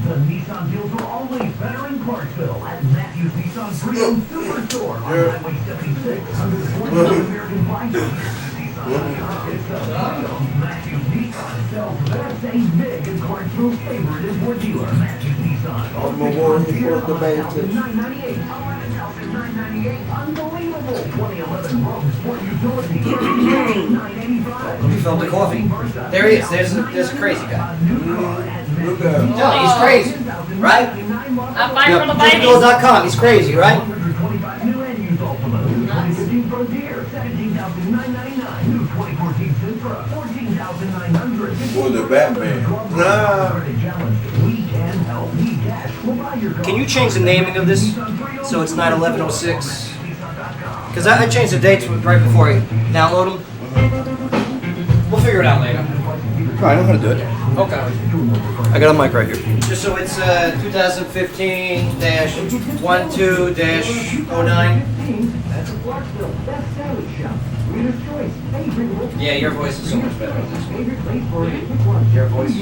The Nissan deals are always better in Clarksville at Matthews Nissan Pre-Owned Superstore on Highway 76, 120 American Bike. It's the pre-owned Matthews Nissan sells there. Save big in Clarksville's favorite import dealer, Matthews Nissan. On Memorial for the babies. $11,998. $11,998. Unbelievable. 2011 Rogue Sport Let me fill up the coffee. There he is. There's a crazy guy. Look at him. Tell he's crazy, right? I'm fine for the babies. JokeDulo.com. He's crazy, right? Or the Batman. Nah. Can you change the naming of this so it's not 1106? Because I changed the dates right before I download them. We'll figure it out later. No, I know how to do it. Okay. I got a mic right here. Just so it's 2015-12-09. Yeah, your voice is so much better than this one. Your voice.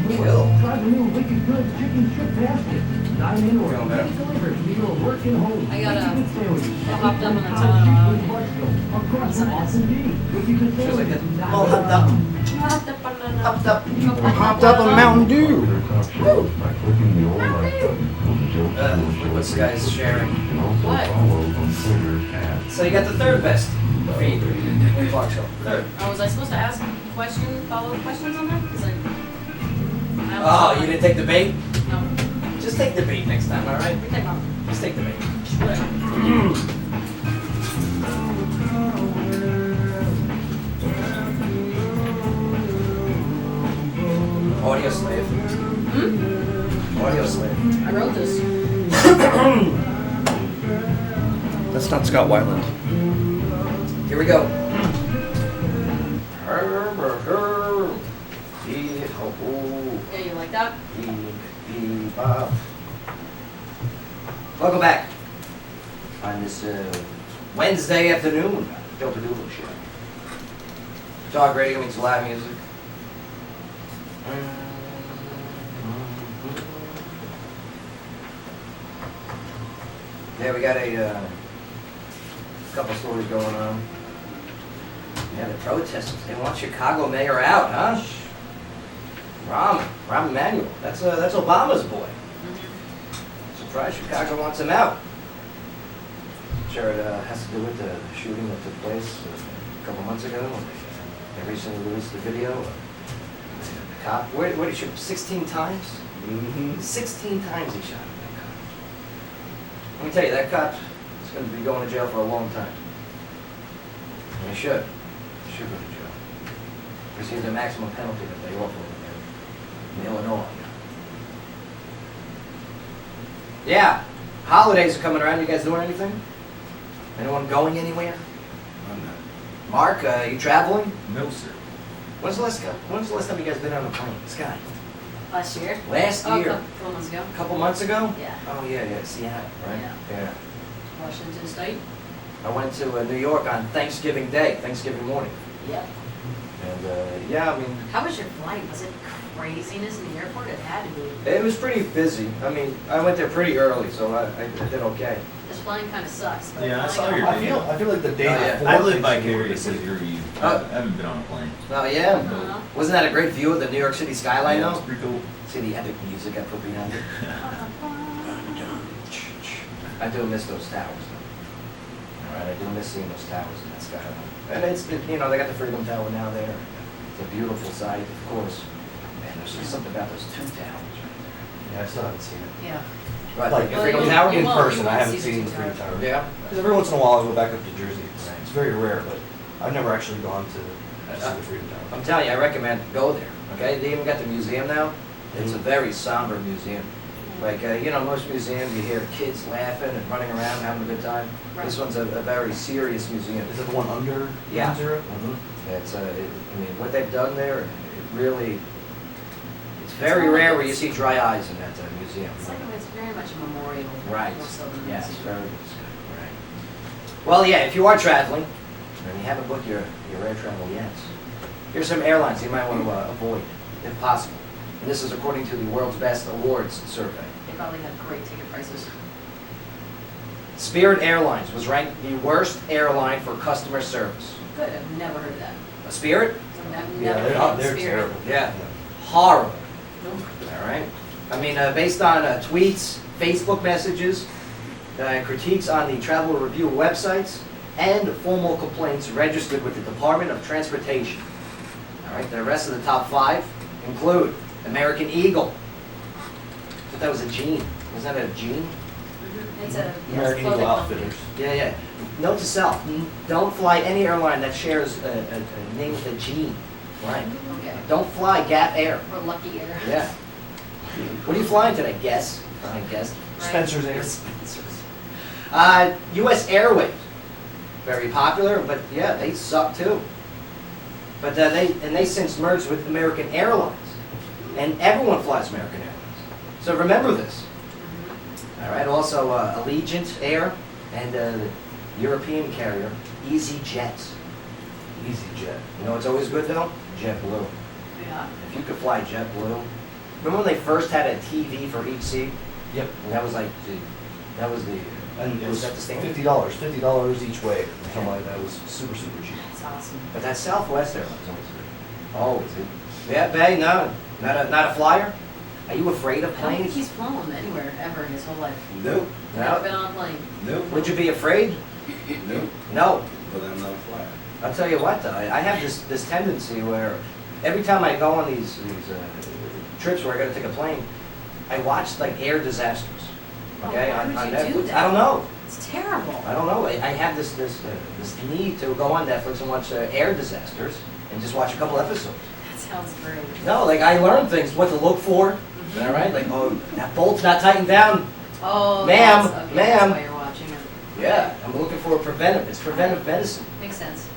Kill. I got hopped up on the ton. All hopped up. Hopped up on Mountain Dew. Look what this guy's sharing. What? So you got the third best feed in the Clark Show. Third. Oh, was I supposed to ask follow-up questions on that? 'Cause I Oh, you didn't take the bait? No. Just take the bait next time, all right? We take one. Just take the bait. Audio slave. Audio slave. I wrote this. That's not Scott Weiland. Here we go. Yeah, you like that? Welcome back on this Wednesday afternoon. Joe Padula Show. Talk radio means live music. Yeah, we got a couple stories going on. Yeah, the protesters, they want Chicago mayor out, huh? Rahm Emanuel. That's Obama's boy. Surprised Chicago wants him out. Sure, it has to do with the shooting that took place a couple months ago. They recently released the video. The cop, where did he shoot? 16 times? 16 times he shot that cop. Let me tell you, that cop is going to be going to jail for a long time. And he should. He should go to jail. Receive the maximum penalty that they offer in Illinois. Yeah, holidays are coming around. You guys doing anything? Anyone going anywhere? I'm not. Mark, you traveling? No, sir. When's the last time you guys been on a plane? Sky. Last year? Last Oh, year. a couple months ago. A couple months ago? Yeah. Oh yeah, Seattle, right? Yeah. Washington State? I went to New York on Thanksgiving Day, Thanksgiving morning. Yeah. And yeah, I mean, How was your flight? Was it craziness in the airport? It had to be. it was pretty busy. I mean, I went there pretty early, so I did okay. This flying kind of sucks. But Yeah, I flying saw your on- I feel like the day Oh, yeah. before. I live vicariously through you. I Oh. haven't been on a plane. Oh yeah? Uh-huh. Wasn't that a great view of the New York City skyline Yeah, though? it's pretty cool. See the epic music I put behind it? I do miss those towers though. Alright, I do miss seeing those towers in that skyline. And it's, you know, they got the Freedom Tower now there. It's a beautiful sight, of course. Man, there's just something about those two towers right Yeah, I still haven't seen it. Yeah. there. Like the Well, Freedom you- Tower? you in won't- person, you I won't haven't see seen the the two Freedom towers. Tower. Yeah. Because every once in a while I go back up to Jersey. It's very rare, but I've never actually gone to see the Freedom Tower. I'm telling you, I recommend go there. Okay, they even got the museum now. It's a very somber museum. Like you know, most museums you hear kids laughing and running around having a good time. Right. This one's a very serious museum. Is it the one under Yeah. Zero? It's I mean, what they've done there, it really, it's very rare where you see dry eyes in that museum. It's very much a memorial. Right. More so than a Yes, museum. very good. Right. Well, yeah, if you are traveling and you haven't booked your air travel yet, here's some airlines you might want to avoid, if possible. And this is according to the World's Best Awards survey. They probably have great ticket prices. Spirit Airlines was ranked the worst airline for customer service. Good, I've never heard of that. A Spirit? I've Yeah, never they're, heard of they're Spirit. terrible. Yeah. Horrible. Nope. All right. I mean, based on tweets, Facebook messages, critiques on the travel review websites, and formal complaints registered with the Department of Transportation. All right, the rest of the top 5 include American Eagle. I thought that was a jean. Was that a jean? It's a American clothing Eagle company. Outfitters. Yeah. Note to self, don't fly any airline that shares a name with a jean. Right. Okay. Don't fly Gap Air. Or Lucky Air. Yeah. What are you flying today? Guess. I guess. Spencer's Air. U.S. Airways. Very popular, but yeah, they suck too. But they since merged with American Airlines, and everyone flies American Airlines. So remember this. All right. Also, Allegiant Air and European carrier EasyJet. EasyJet. You know what's always good though? JetBlue. Yeah. If you could fly JetBlue. Remember when they first had a TV for each seat? Yep. And that was like that was the. And it was that the standard? $50 each way. Something like that. It was super cheap. That's awesome. But that Southwest Airlines always good. Always good. Yeah, Bay, no, not a flyer. Are you afraid of I don't think planes? he's flown anywhere ever in his whole life. Nope, Never No. been on a plane. nope, Would you be afraid? nope, No. but I'm not flying. I'll tell you what though, I have this tendency where every time I go on these trips where I got to take a plane, I watch like air disasters. Okay, Oh, why would on you Netflix. do that? I don't know. It's terrible. I don't know. I have this need to go on Netflix and watch air disasters and just watch a couple episodes. That sounds great. No, like I learn things, what to look for. All right, like oh that bolt's not tightened down. Oh, Ma'am, that's, okay, ma'am. That's why you're watching it. Yeah, I'm looking for a preventive. It's preventive medicine. Makes sense.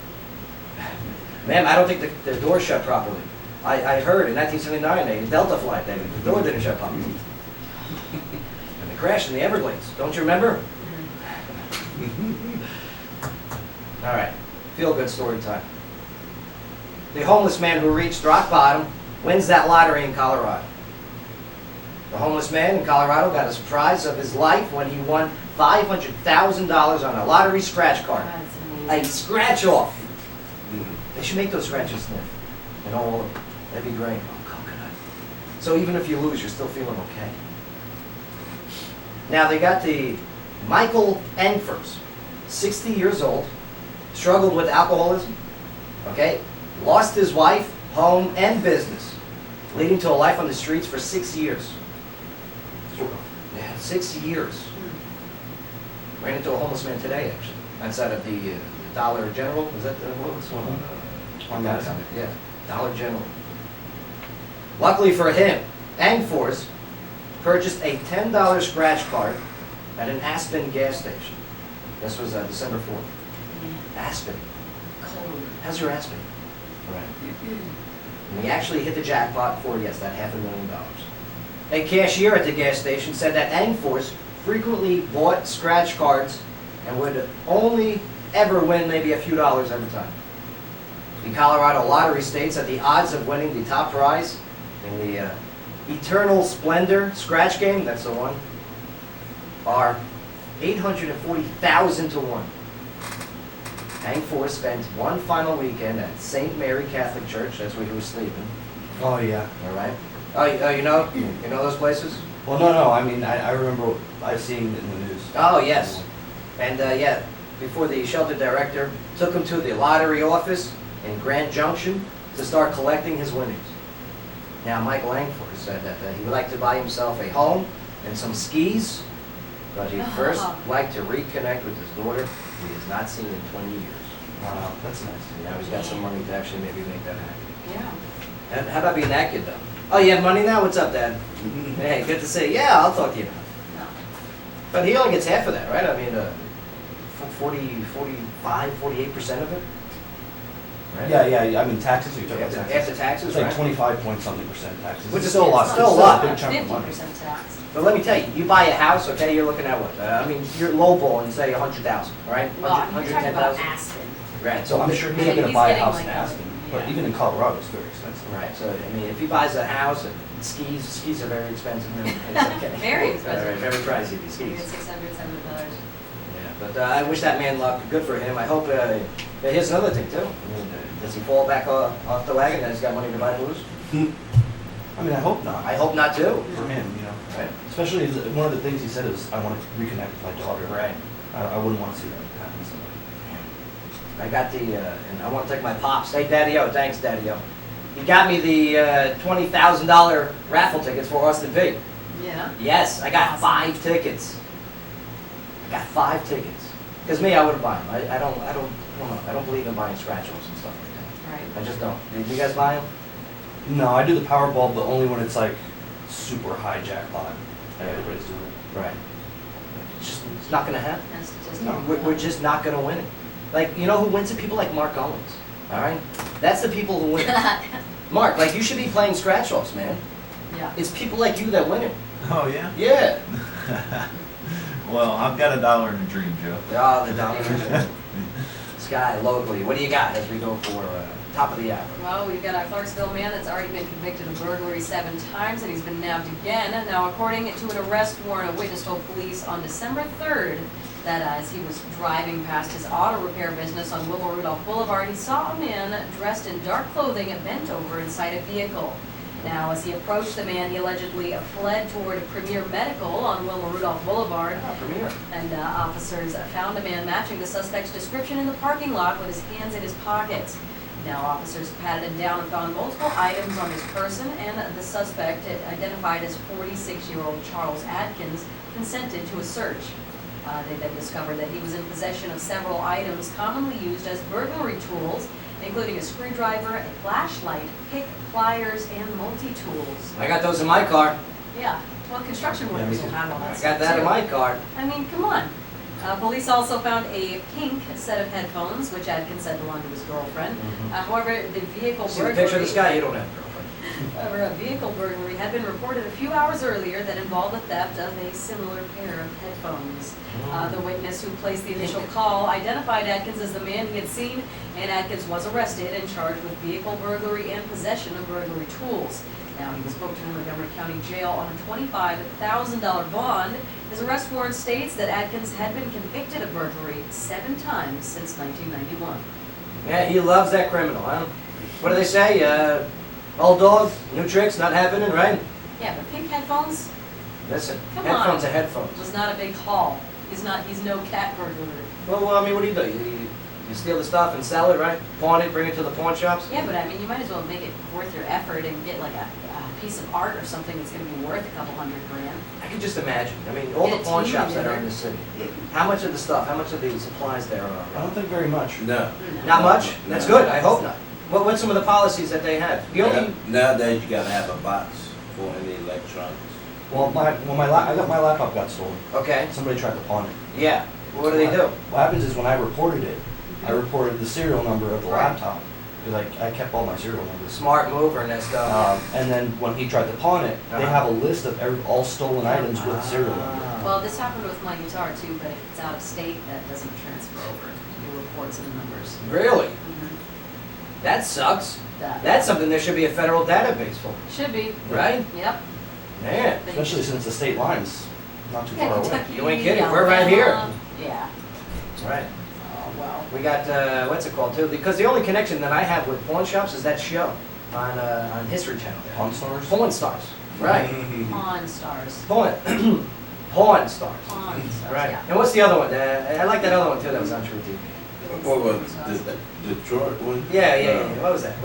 Ma'am, I don't think the door shut properly. I heard in 1979 a Delta flight that the door didn't shut properly. And they crashed in the Everglades. Don't you remember? All right, feel good story time. The homeless man who reached rock bottom wins that lottery in Colorado. The homeless man in Colorado got a surprise of his life when he won $500,000 on a lottery scratch card. That's A amazing. scratch off. They should make those scratches sniff. You know, that'd be great. Oh, coconut. So even if you lose, you're still feeling okay. Now they got the Michael Enfers, 60 years old, struggled with alcoholism, okay? Lost his wife, home, and business, leading to a life on the streets for 6 years. Yeah, 6 years. Ran into a homeless man today, actually, outside of the Dollar General. Is that what's the one? On Madison. Yeah, Dollar General. Luckily for him, Angfors purchased a $10 scratch card at an Aspen gas station. This was December 4th. Aspen. Cold. How's your Aspen? Right. And he actually hit the jackpot for, yes, that $500,000. A cashier at the gas station said that Angfors frequently bought scratch cards and would only ever win maybe a few dollars every time. The Colorado lottery states that the odds of winning the top prize in the Eternal Splendor scratch game, that's the one, are 840,000 to 1. Angfors spent one final weekend at St. Mary Catholic Church, that's where he was sleeping, Oh, yeah. all right? Oh, you know those places? Well, no. I mean, I remember I've seen it in the news. Oh, yes. And yeah, before the shelter director took him to the lottery office in Grand Junction to start collecting his winnings. Now, Michael Angfors said that he would like to buy himself a home and some skis, but he'd first like to reconnect with his daughter, who he has not seen in 20 years. Wow, that's nice. Now he's got some money to actually maybe make that happen. Yeah. And how about being that kid, though? Oh, you have money now? What's up, Dad? Hey, good to see you. Yeah, I'll talk to you now. No. But he only gets half of that, right? I mean, 48% of it? Right? Yeah. I mean, taxes. You're talking about taxes. After taxes, It's like right? 25-point-something% taxes. Which is still a lot. It's still a not- lot. Big chunk of money. 50% tax. But let me tell you, you buy a house, okay, you're looking at what? I mean, you're lowballing, say 100,000, right? Well, you're talking about 110,000? Aspen. Right, So I'm sure he's Yeah, going to he's buy a getting house like in a- Aspen, but yeah. even in Colorado, it's very expensive. Right, so I mean, if he buys a house and skis are very expensive. It's okay. Very expensive. Very pricey, these You get skis. $600, $700. Yeah, but I wish that man luck. Good for him. I hope. Here's another thing too. I mean, does he fall back off the wagon? That he's got money to buy booze? I mean, I hope not. I hope not too. For him, you know. Right. Especially, one of the things he said is, I want to reconnect with my daughter. Right. I wouldn't want to see that happen to somebody. I got the, and I want to thank my pops. Hey, Daddy-O, thanks, Daddy-O. He got me the $20,000 raffle tickets for Austin Peay. Yeah. Yes, I got Awesome. 5 tickets. I got 5 tickets. Because me, I wouldn't buy them. I don't believe in buying scratch-offs and stuff like Right. that. I just don't. Did you guys buy them? No, I do the Powerball, but only when it's like super high jackpot. And everybody's doing it. Right. It's not going to happen. That's just. No, We're just not going to win it. Like, you know who wins it? People like Mark Owens. All right? That's the people who win it. Mark, like, you should be playing scratch-offs, man. Yeah. It's people like you that win it. Oh yeah. Yeah. Well, I've got $1 in a dream, Joe. Ah, the domination. Sky, locally, what do you got as we go for top of the hour? Well, we've got a Clarksville man that's already been convicted of burglary 7 times, and he's been nabbed again. Now, according to an arrest warrant, a witness told police on December 3rd that as he was driving past his auto repair business on Willow Rudolph Boulevard, he saw a man dressed in dark clothing bent over inside a vehicle. Now, as he approached the man, he allegedly fled toward Premier Medical on Willow Rudolph Boulevard. Ah, Premier. And officers found a man matching the suspect's description in the parking lot with his hands in his pockets. Now, officers patted him down and found multiple items on his person, and the suspect, identified as 46-year-old Charles Adkins, consented to a search. They then discovered that he was in possession of several items commonly used as burglary tools, including a screwdriver, a flashlight, pick, pliers, and multi-tools. I got those in my car. Yeah, well, construction me workers too. will have all that I stuff got that too. in my car. I mean, come on. Police also found a pink set of headphones, which Adkins said belonged to his girlfriend. However, the vehicle See the picture of burglary. this guy? You don't have a girlfriend. However, a vehicle burglary had been reported a few hours earlier that involved the theft of a similar pair of headphones. The witness who placed the initial call identified Adkins as the man he had seen, and Adkins was arrested and charged with vehicle burglary and possession of burglary tools. Now, he was booked in Montgomery County Jail on a $25,000 bond. His arrest warrant states that Adkins had been convicted of burglary 7 times since 1991. Yeah, he loves that criminal, huh? What do they say? Old dog, new tricks, not happening, right? Yeah, but pink headphones Listen, Come headphones on. are headphones. was not a big haul. He's no cat burglar. Well, I mean, what do? You steal the stuff and sell it, right? Pawn it, bring it to the pawn shops? Yeah, but I mean, you might as well make it worth your effort and get like a piece of art or something that's going to be worth a couple $100 grand. I can just imagine. I mean, all Get the a pawn team shops that are together. in the city. How much of the stuff, how much of the supplies there I are? don't think very much. No. Not much? That's No. good, I hope not. What's some of the policies that they have? The only, Nowadays, you gotta have a box for any electronics. Well, I got my laptop got stolen. okay, Somebody tried to pawn it. yeah. What do they do? What happens is when I reported it, I reported the serial number of the Right. laptop because I kept all my serial numbers. Smart move or that stuff? And then when he tried to pawn it, they have a list of all stolen items with serial number. Well, this happened with my guitar too, but if it's out of state, that doesn't transfer over. Your reports and numbers. Really? Mhm. That sucks. That That's something there should be a federal database for, should be. right? Yep. Man. Especially since the state line's not too Yeah, far away. Kentucky, You ain't kidding, we're right here. Alabama. Yeah. Right. Oh well. We got, what's it called too? Because the only connection that I have with pawn shops is that show on History Channel. Pawn stores? Pawn Stars. Right. Pawn stars. Pawn. Pawn Stars. Pawn stars. Right. Yeah. And what's the other one? I like that other one too that was on True TV. What was the Detroit one? Yeah. What was that?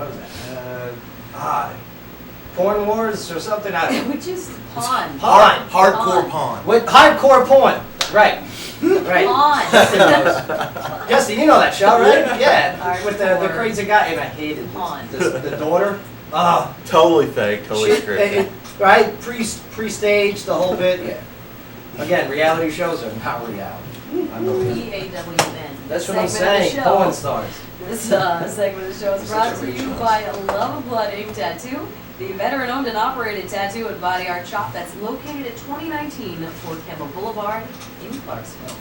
Porn Wars or something? I don't know. Which is pawn. Pawn. Hardcore pawn. What? Hardcore porn. Right. Right. Pawn. Jesse, you know that show, right? Yeah. With the Hardcore. crazy guy, and I hated Pawn. the daughter. Oh. Totally fake, totally scripted. Right? Pre-staged, the whole bit. Yeah. Again, reality shows are not reality. PAWN. That's what I'm Segment of the saying. show. Porn stars. This segment of the show is It's brought such a to you reach. by Love of Blood Ink Tattoo, the veteran-owned and operated tattoo and body art shop that's located at 2019 Fort Campbell Boulevard in Clarksville.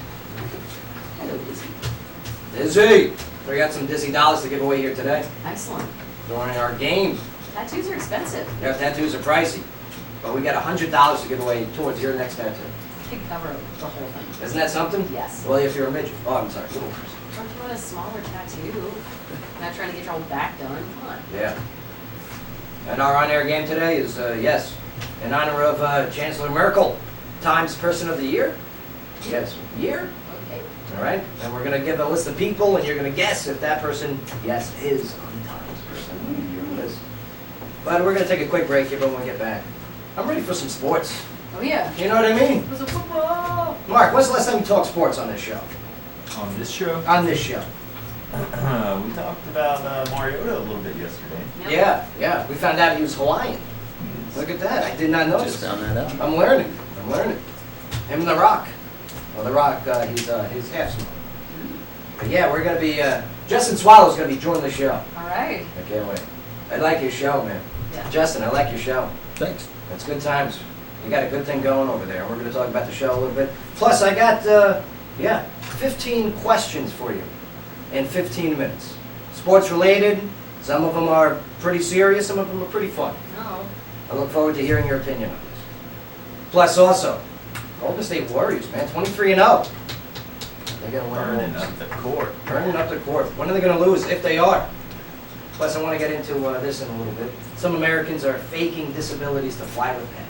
Hello, Dizzy. Dizzy. We got some Dizzy dollars to give away here today Excellent. during our game. Tattoos are expensive. Their tattoos are pricey, but we got $100 to give away towards your next tattoo. You can cover the whole thing. Isn't that something? Yes. Well, if you're a midget. Oh, I'm sorry. Don't you want a smaller tattoo? Not trying to get your whole back done. Come on. Yeah. And our on-air game today is, yes, in honor of Chancellor Merkel. Times Person of the Year. Yes, year. Okay. All right, and we're going to give a list of people, and you're going to guess if that person, yes, is on Times Person of the Year list. But we're going to take a quick break here, but when we get back, I'm ready for some sports. Oh, yeah. You know what I mean? It was a football. Mark, when's the last time you talked sports on this show? On this show, On this show. we talked about Mariota a little bit yesterday. Yep. Yeah. We found out he was Hawaiian. Look at that. I did not know Just this. found that out. I'm learning. Him and The Rock. Well, The Rock, he's half smart. But yeah, we're going to be, Justin Swallow's going to be joining the show. All right. I can't wait. I like your show, man. Yeah. Justin, I like your show. Thanks. It's good times. You got a good thing going over there. We're going to talk about the show a little bit. Plus, I got, 15 questions for you in 15 minutes. Sports related. Some of them are pretty serious. Some of them are pretty fun. Oh. I look forward to hearing your opinion on this. Plus, also, Golden State Warriors, man, 23-0. They're going to win. Burning up the court. Burning up the court. When are they going to lose, if they are? Plus, I want to get into this in a little bit. Some Americans are faking disabilities to fly with pets.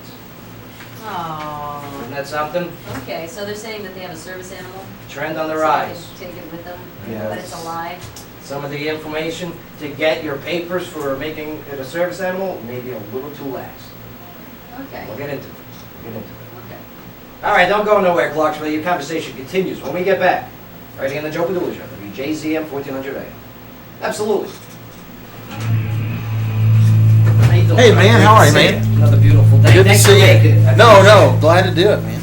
Oh. Isn't that something? Okay, so they're saying that they have a service animal? Trend on the So rise. they can take it with them, Yes. but it's alive? Some of the information to get your papers for making it a service animal may be a little too lax. Okay. We'll get into it. Okay. All right, don't go nowhere, Clarksville. Your conversation continues when we get back. Right here on the Joe Padula Show, WJZM 1400 AM. Absolutely. How you doing? Hey, man, how are you, Great to see man? Another beautiful day. Good to Thanks for see making you. it. No, glad to do it, man.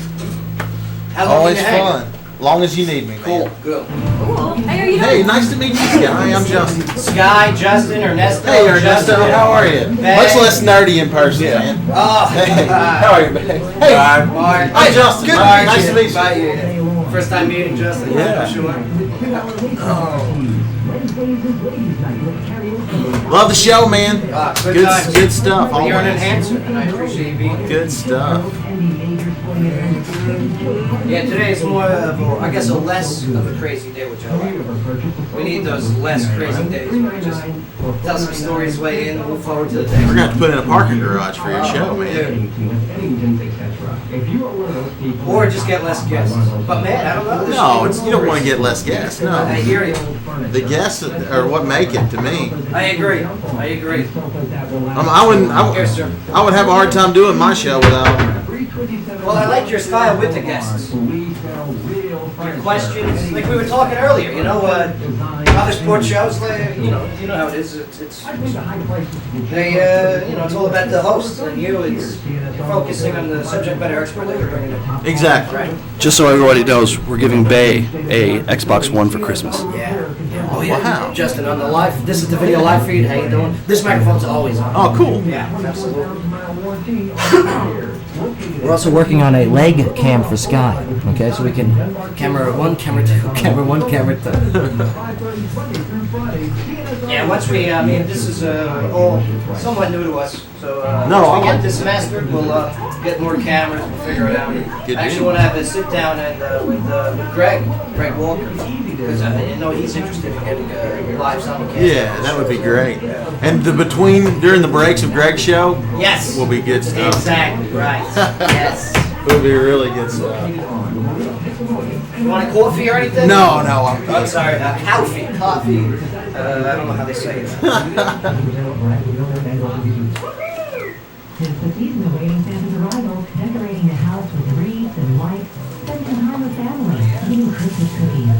How long Always you hang? fun. Long as you need me, Cool, man. good. Cool. Hey, how are you doing? Hey, nice to meet you, Sky. I'm Justin. Sky, Justin, Ernesto. Hey, Ernesto, Justin. how are you? Hey. Much less nerdy in person, man. Oh, Hey, how are you, man? Hey, Mark. hi, Justin. Good. Mark. Nice to meet you. Bye, you. First time meeting Justin. Yeah. For sure. Love the show, man. Good times. Good stuff. Well, you're an Always. enhancer, and I appreciate you being here. Good stuff. Yeah, today is more of, I guess, a less of a crazy day, which I like. We need those less crazy days where we just tell some stories way in and move forward to the day. We're going to have to put in a parking garage for your show, man. Or just get less guests. But man, I don't know. This No, should be you don't want to more get less guests. crazy. I No. hear you. The guests are what make it to me. I agree. Here, sir. I would have a hard time doing my show without them. Well, I like your style with the guests. Your questions, like we were talking earlier, other sports shows, like, you know how it is. It's all about the host, and you're focusing on the subject matter expert that you're bringing in. Exactly. Right. Just so everybody knows, we're giving Bay a Xbox One for Christmas. Yeah. Oh yeah. Wow. Justin, on the live. This is the video live feed. How you doing? This microphone's always on. Oh, cool. Yeah, absolutely. We're also working on a leg cam for Sky, okay? So we can camera 1, camera 2, camera 1, camera 2. Yeah, once we, this is all somewhat new to us. So No, once we I'm- get this mastered, we'll get more cameras. We'll figure it out. Good I actually deal. want to have a sit down and with Greg Walker, because I know he's interested in getting a live simulcast. Yeah, that would be great. And during the breaks of Greg's show, Yes. will be good stuff. Exactly right. Yes. Will be really good stuff. You want a coffee or anything? No, I'm sorry. Coffee. I don't know how they say it. Tis the season awaiting Santa's arrival, decorating the house with wreaths and lights, spend some time with family, eating Christmas cookies.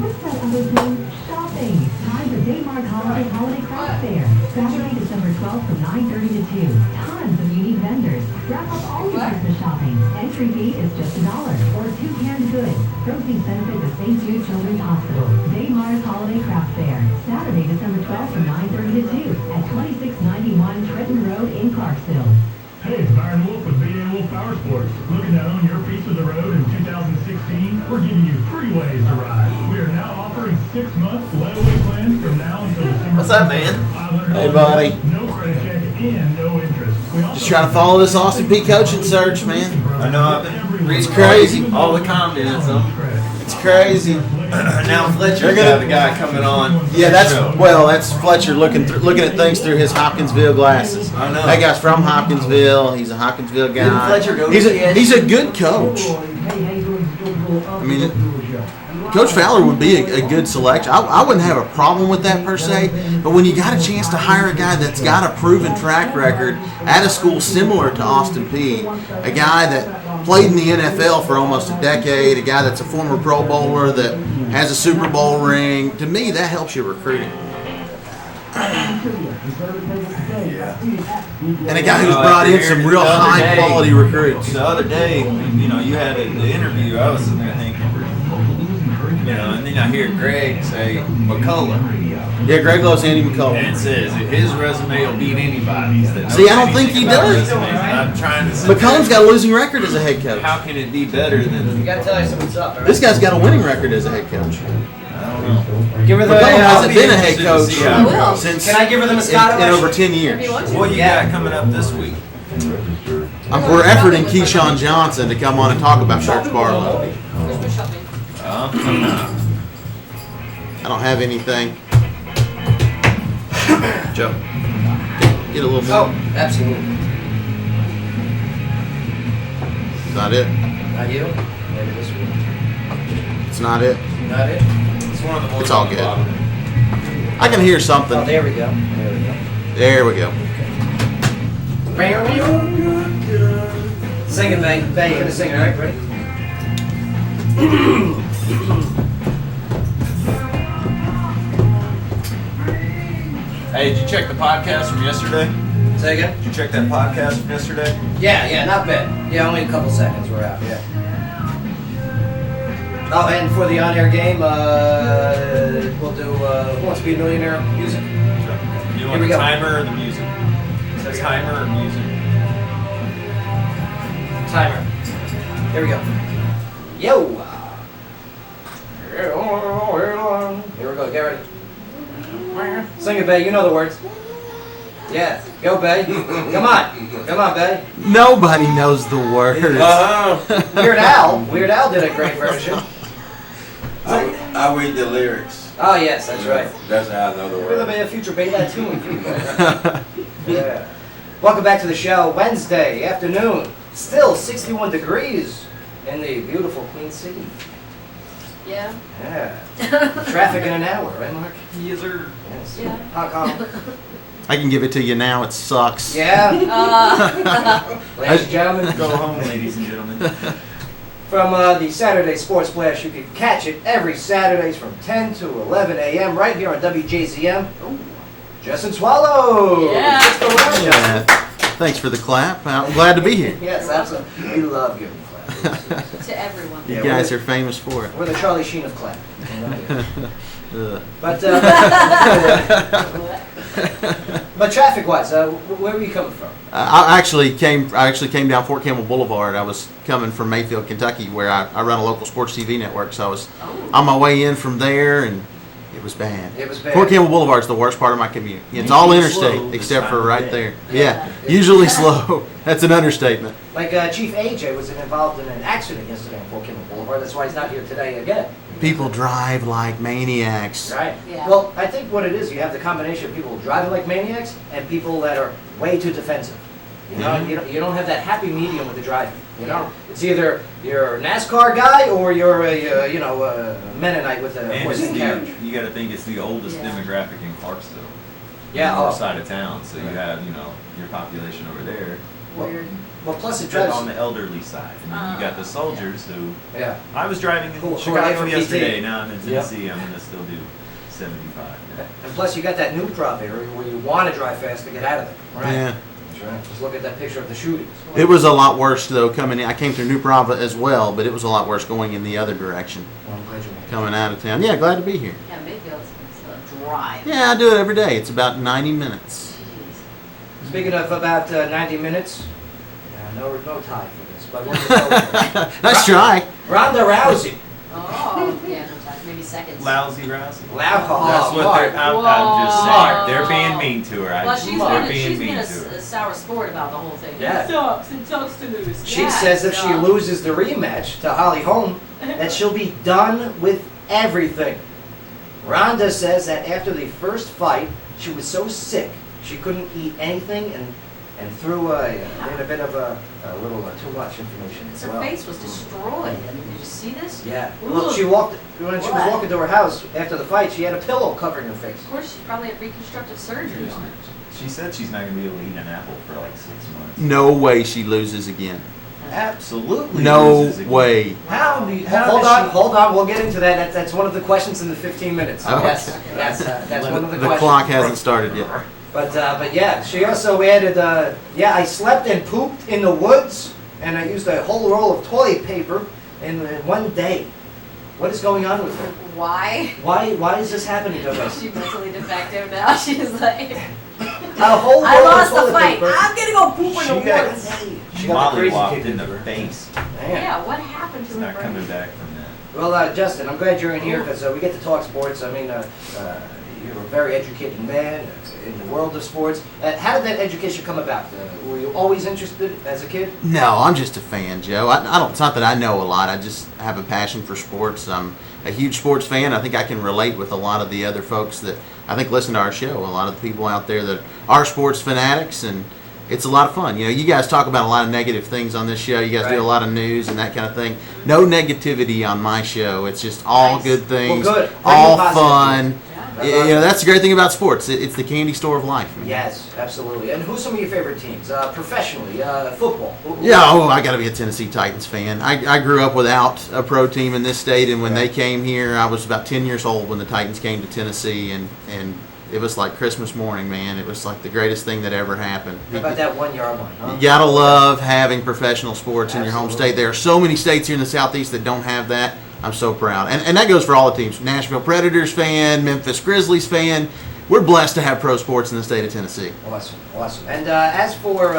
What's that other thing? Shopping! Time for Daymark Holiday Craft Fair, Saturday, December 12th from 9:30 to 2. Tons of unique vendors. Wrap up all your Christmas shopping. Entry fee is just $1 or 2 canned goods. Proceeds benefit the St. Jude Children's Hospital. Daymark Holiday Craft Fair, Saturday, December 12th from 9:30 to 2 at 2691 Trenton Road in Clarksville. Hey, it's Byron Wolf with BA Wolf Power Sports. Looking to own your piece of the road in 2016? We're giving you 3 ways to ride. We are now offering 6-month layaway plans from now until December. What's up, man? $500 Hey, buddy. No credit check and no interest. We also Just trying to follow this Austin P coaching search, man. I know I've been It's crazy. All the comments. It's crazy. Now Fletcher's got the guy coming on. Yeah, that's Fletcher looking at things through his Hopkinsville glasses. I know. That guy's from Hopkinsville. He's a Hopkinsville guy. Didn't Fletcher go to He's a good coach. I mean, Coach Fowler would be a good selection. I wouldn't have a problem with that per se, but when you got a chance to hire a guy that's got a proven track record at a school similar to Austin Peay, a guy that played in the NFL for almost a decade, a guy that's a former Pro Bowler that has a Super Bowl ring, to me that helps you recruiting. And a guy who's brought in some real high quality recruits. The other day, you had the interview. I was sitting there thinking, and then I hear Greg say McCullough. Yeah, Greg loves Andy McCullough. And it says his resume will beat anybody's. See, I don't think he does. I'm trying to. McCullough's got a losing record as a head coach. How can it be better than? You gotta tell you something's up, right? This guy's got a winning record as a head coach. I don't know. Give her the. McCullough hasn't been a head coach I will. since. Can I give her the Moscato? In over 10 years. If you want to. What you got coming up this week? We're efforting Keyshawn Johnson to come on and talk about Coach Barlow. Christmas shopping. I don't have anything. Joe, get a little more. Oh, absolutely. It's not it. Not you? Maybe this week. It's not it. Not it? It's one of the ones It's all on the good. bottom. I can hear something. Oh, there we go. There we go. There we go. Sing it, Bay. Bay, you're gonna sing it, right? Ready? Hey, did you check the podcast from yesterday? Say again? Did you check that podcast from yesterday? Yeah, not bad. Yeah, only a couple seconds. We're out. Yeah. Oh, and for the on-air game, we'll do Who Wants to Be a Millionaire music. You Here want we the go. timer or the music? It says timer or music? Timer. Here we go. Yo. Here we go. Get ready. Sing it, Bay. You know the words. Yeah. Go, Bay. Come on. Come on, Bay. Nobody knows the words. Weird Al. Weird Al did a great version. I read the lyrics. Oh, yes, that's right. That's how I know the We're word. going to be a future Bay Latino. Yeah. Welcome back to the show. Wednesday afternoon. Still 61 degrees in the beautiful Queen City. Yeah. Yeah. Traffic in an hour, right, Mark? Yes, sir. Yes. Yeah. Hong Kong. I can give it to you now. It sucks. Yeah. Ladies and gentlemen, Go home, ladies and gentlemen. from the Saturday Sports Blast, you can catch it every Saturdays from 10 to 11 a.m. right here on WJZM. Justin Swallow. Yeah. Just the word, Yeah. Thanks for the clap. I'm glad to be here. Yes, absolutely. We love giving claps. To everyone. You Yeah, guys we're- are famous for it. We're the Charlie Sheen of clap. But but traffic-wise, where were you coming from? I actually came down Fort Campbell Boulevard. I was coming from Mayfield, Kentucky, where I run a local sports TV network. So I was on my way in from there, and it was bad. It was bad. Fort Campbell Boulevard is the worst part of my commute. It's Usually all slow interstate this except time for of right day. there. Yeah, usually slow. That's an understatement. Like Chief AJ was involved in an accident yesterday on Fort Campbell Boulevard. That's why he's not here today again. People drive like maniacs. Right. Yeah. Well, I think what it is, you have the combination of people driving like maniacs and people that are way too defensive. You know, Mm-hmm. you don't have that happy medium with the driving. You know, it's either you're a NASCAR guy or you're a Mennonite with a And horse it's and carriage. you got to think it's the oldest Yeah. demographic in Clarksville. Yeah. The north Oh. side of town. So you have, your population over there. Weird. Well, plus it But drives. on the elderly side. And then you got the soldiers who. Yeah. I was driving Who are in Chicago from PT. yesterday. Now I'm in Yep. Tennessee. I'm going to still do 75. Yeah. And plus you got that new prop area where you want to drive fast to get out of there. Right. Yeah. That's right. Just look at that picture of the shootings. It was a lot worse though coming in. I came through New Prava as well, but it was a lot worse going in the other direction, Well, I'm glad you made it. coming out of town. Yeah, glad to be here. Yeah, Mayfield's it's a drive. Yeah, I do it every day. It's about 90 minutes. Jeez. Speaking of about 90 minutes, no tie for this, but we're Nice try. Ronda Rousey. Oh, yeah, no time. maybe seconds. Lousy Rousey. That's That's what they're. I'm just saying. They're being mean to her. Well, They're being she's mean been to a her. sour sport about the whole thing. Yeah. It sucks to lose. She Yeah, says if she so- loses the rematch to Holly Holm, that she'll be done with everything. Rhonda says that after the first fight, she was so sick she couldn't eat anything and threw in a bit of a little too much information as Her well. face was destroyed. I mean, did you see this? Yeah. Ooh. Well, when she was What? walking to her house after the fight, she had a pillow covering her face. Of course, she probably had reconstructive surgery on it. She said she's not gonna be able to eat an apple for like 6 months. No way she loses again. Absolutely. No loses again. way. How do you? How Hold does on, hold on. We'll get into that. That's one of the questions in the 15 minutes. Oh. Yes, that's one of the The questions. clock hasn't started yet. But yeah, she also added, I slept and pooped in the woods, and I used a whole roll of toilet paper in one day. What is going on with her? Why? Why is this happening to us? She's mentally defective now. She's like, A whole roll I lost of the toilet fight. paper. I'm gonna go poop in She the got- woods. She got the Molly crazy walked kick in into the her. face. Man. Yeah, what happened to It's her not coming brain? back from that. Well, Justin, I'm glad you're in here because we get to talk sports. I mean, you're a very educated man in the world of sports. How did that education come about? Were you always interested as a kid? No, I'm just a fan, Joe. I don't. It's not that I know a lot. I just have a passion for sports. I'm a huge sports fan. I think I can relate with a lot of the other folks that I think listen to our show. A lot of the people out there that are sports fanatics, and it's a lot of fun. You know, you guys talk about a lot of negative things on this show. You guys do a Right. lot of news and that kind of thing. No negativity on my show. It's just all Nice. good things, Well, good. all Bring the positive. fun. Yeah. You know, that's the great thing about sports. It's the candy store of life. Man. Yes, absolutely. And who's some of your favorite teams? Professionally, football. Yeah, I got to be a Tennessee Titans fan. I grew up without a pro team in this state, and when they came here, I was about 10 years old when the Titans came to Tennessee, and it was like Christmas morning, man. It was like the greatest thing that ever happened. How about that 1 yard line, huh? You gotta love having professional sports in your home Absolutely. state. There are so many states here in the Southeast that don't have that. I'm so proud. And that goes for all the teams. Nashville Predators fan, Memphis Grizzlies fan. We're blessed to have pro sports in the state of Tennessee. Awesome. And as for,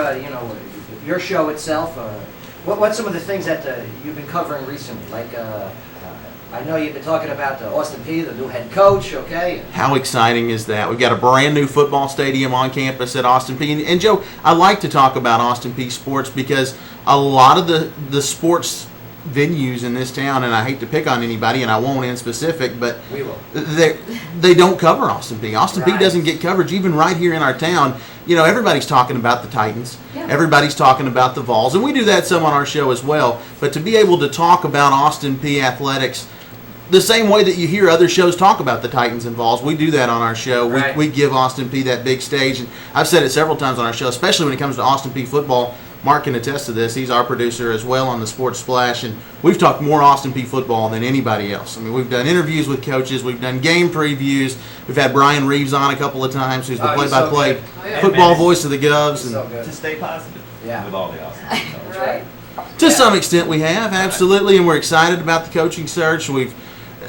your show itself, what's some of the things that you've been covering recently? Like, I know you've been talking about Austin Peay, the new head coach, okay? How exciting is that? We've got a brand new football stadium on campus at Austin Peay. And Joe, I like to talk about Austin Peay sports because a lot of the sports venues in this town, and I hate to pick on anybody, and I won't in specific, but We will. they don't cover Austin Peay. Austin Peay Right. doesn't get coverage even right here in our town. You know, everybody's talking about the Titans. Yeah. Everybody's talking about the Vols, and we do that some on our show as well. But to be able to talk about Austin Peay athletics the same way that you hear other shows talk about the Titans and Vols, we do that on our show. Right. We give Austin Peay that big stage, and I've said it several times on our show, especially when it comes to Austin Peay football. Mark can attest to this. He's our producer as well on the Sports Splash, and we've talked more Austin Peay football than anybody else. I mean, we've done interviews with coaches, we've done game previews, we've had Brian Reeves on a couple of times, who's the Oh, he's so play-by-play good. Oh, yeah. football voice of the Govs. So And good. To stay positive. Yeah. With all the awesome. Right? to some extent we have, absolutely, and we're excited about the coaching search. We've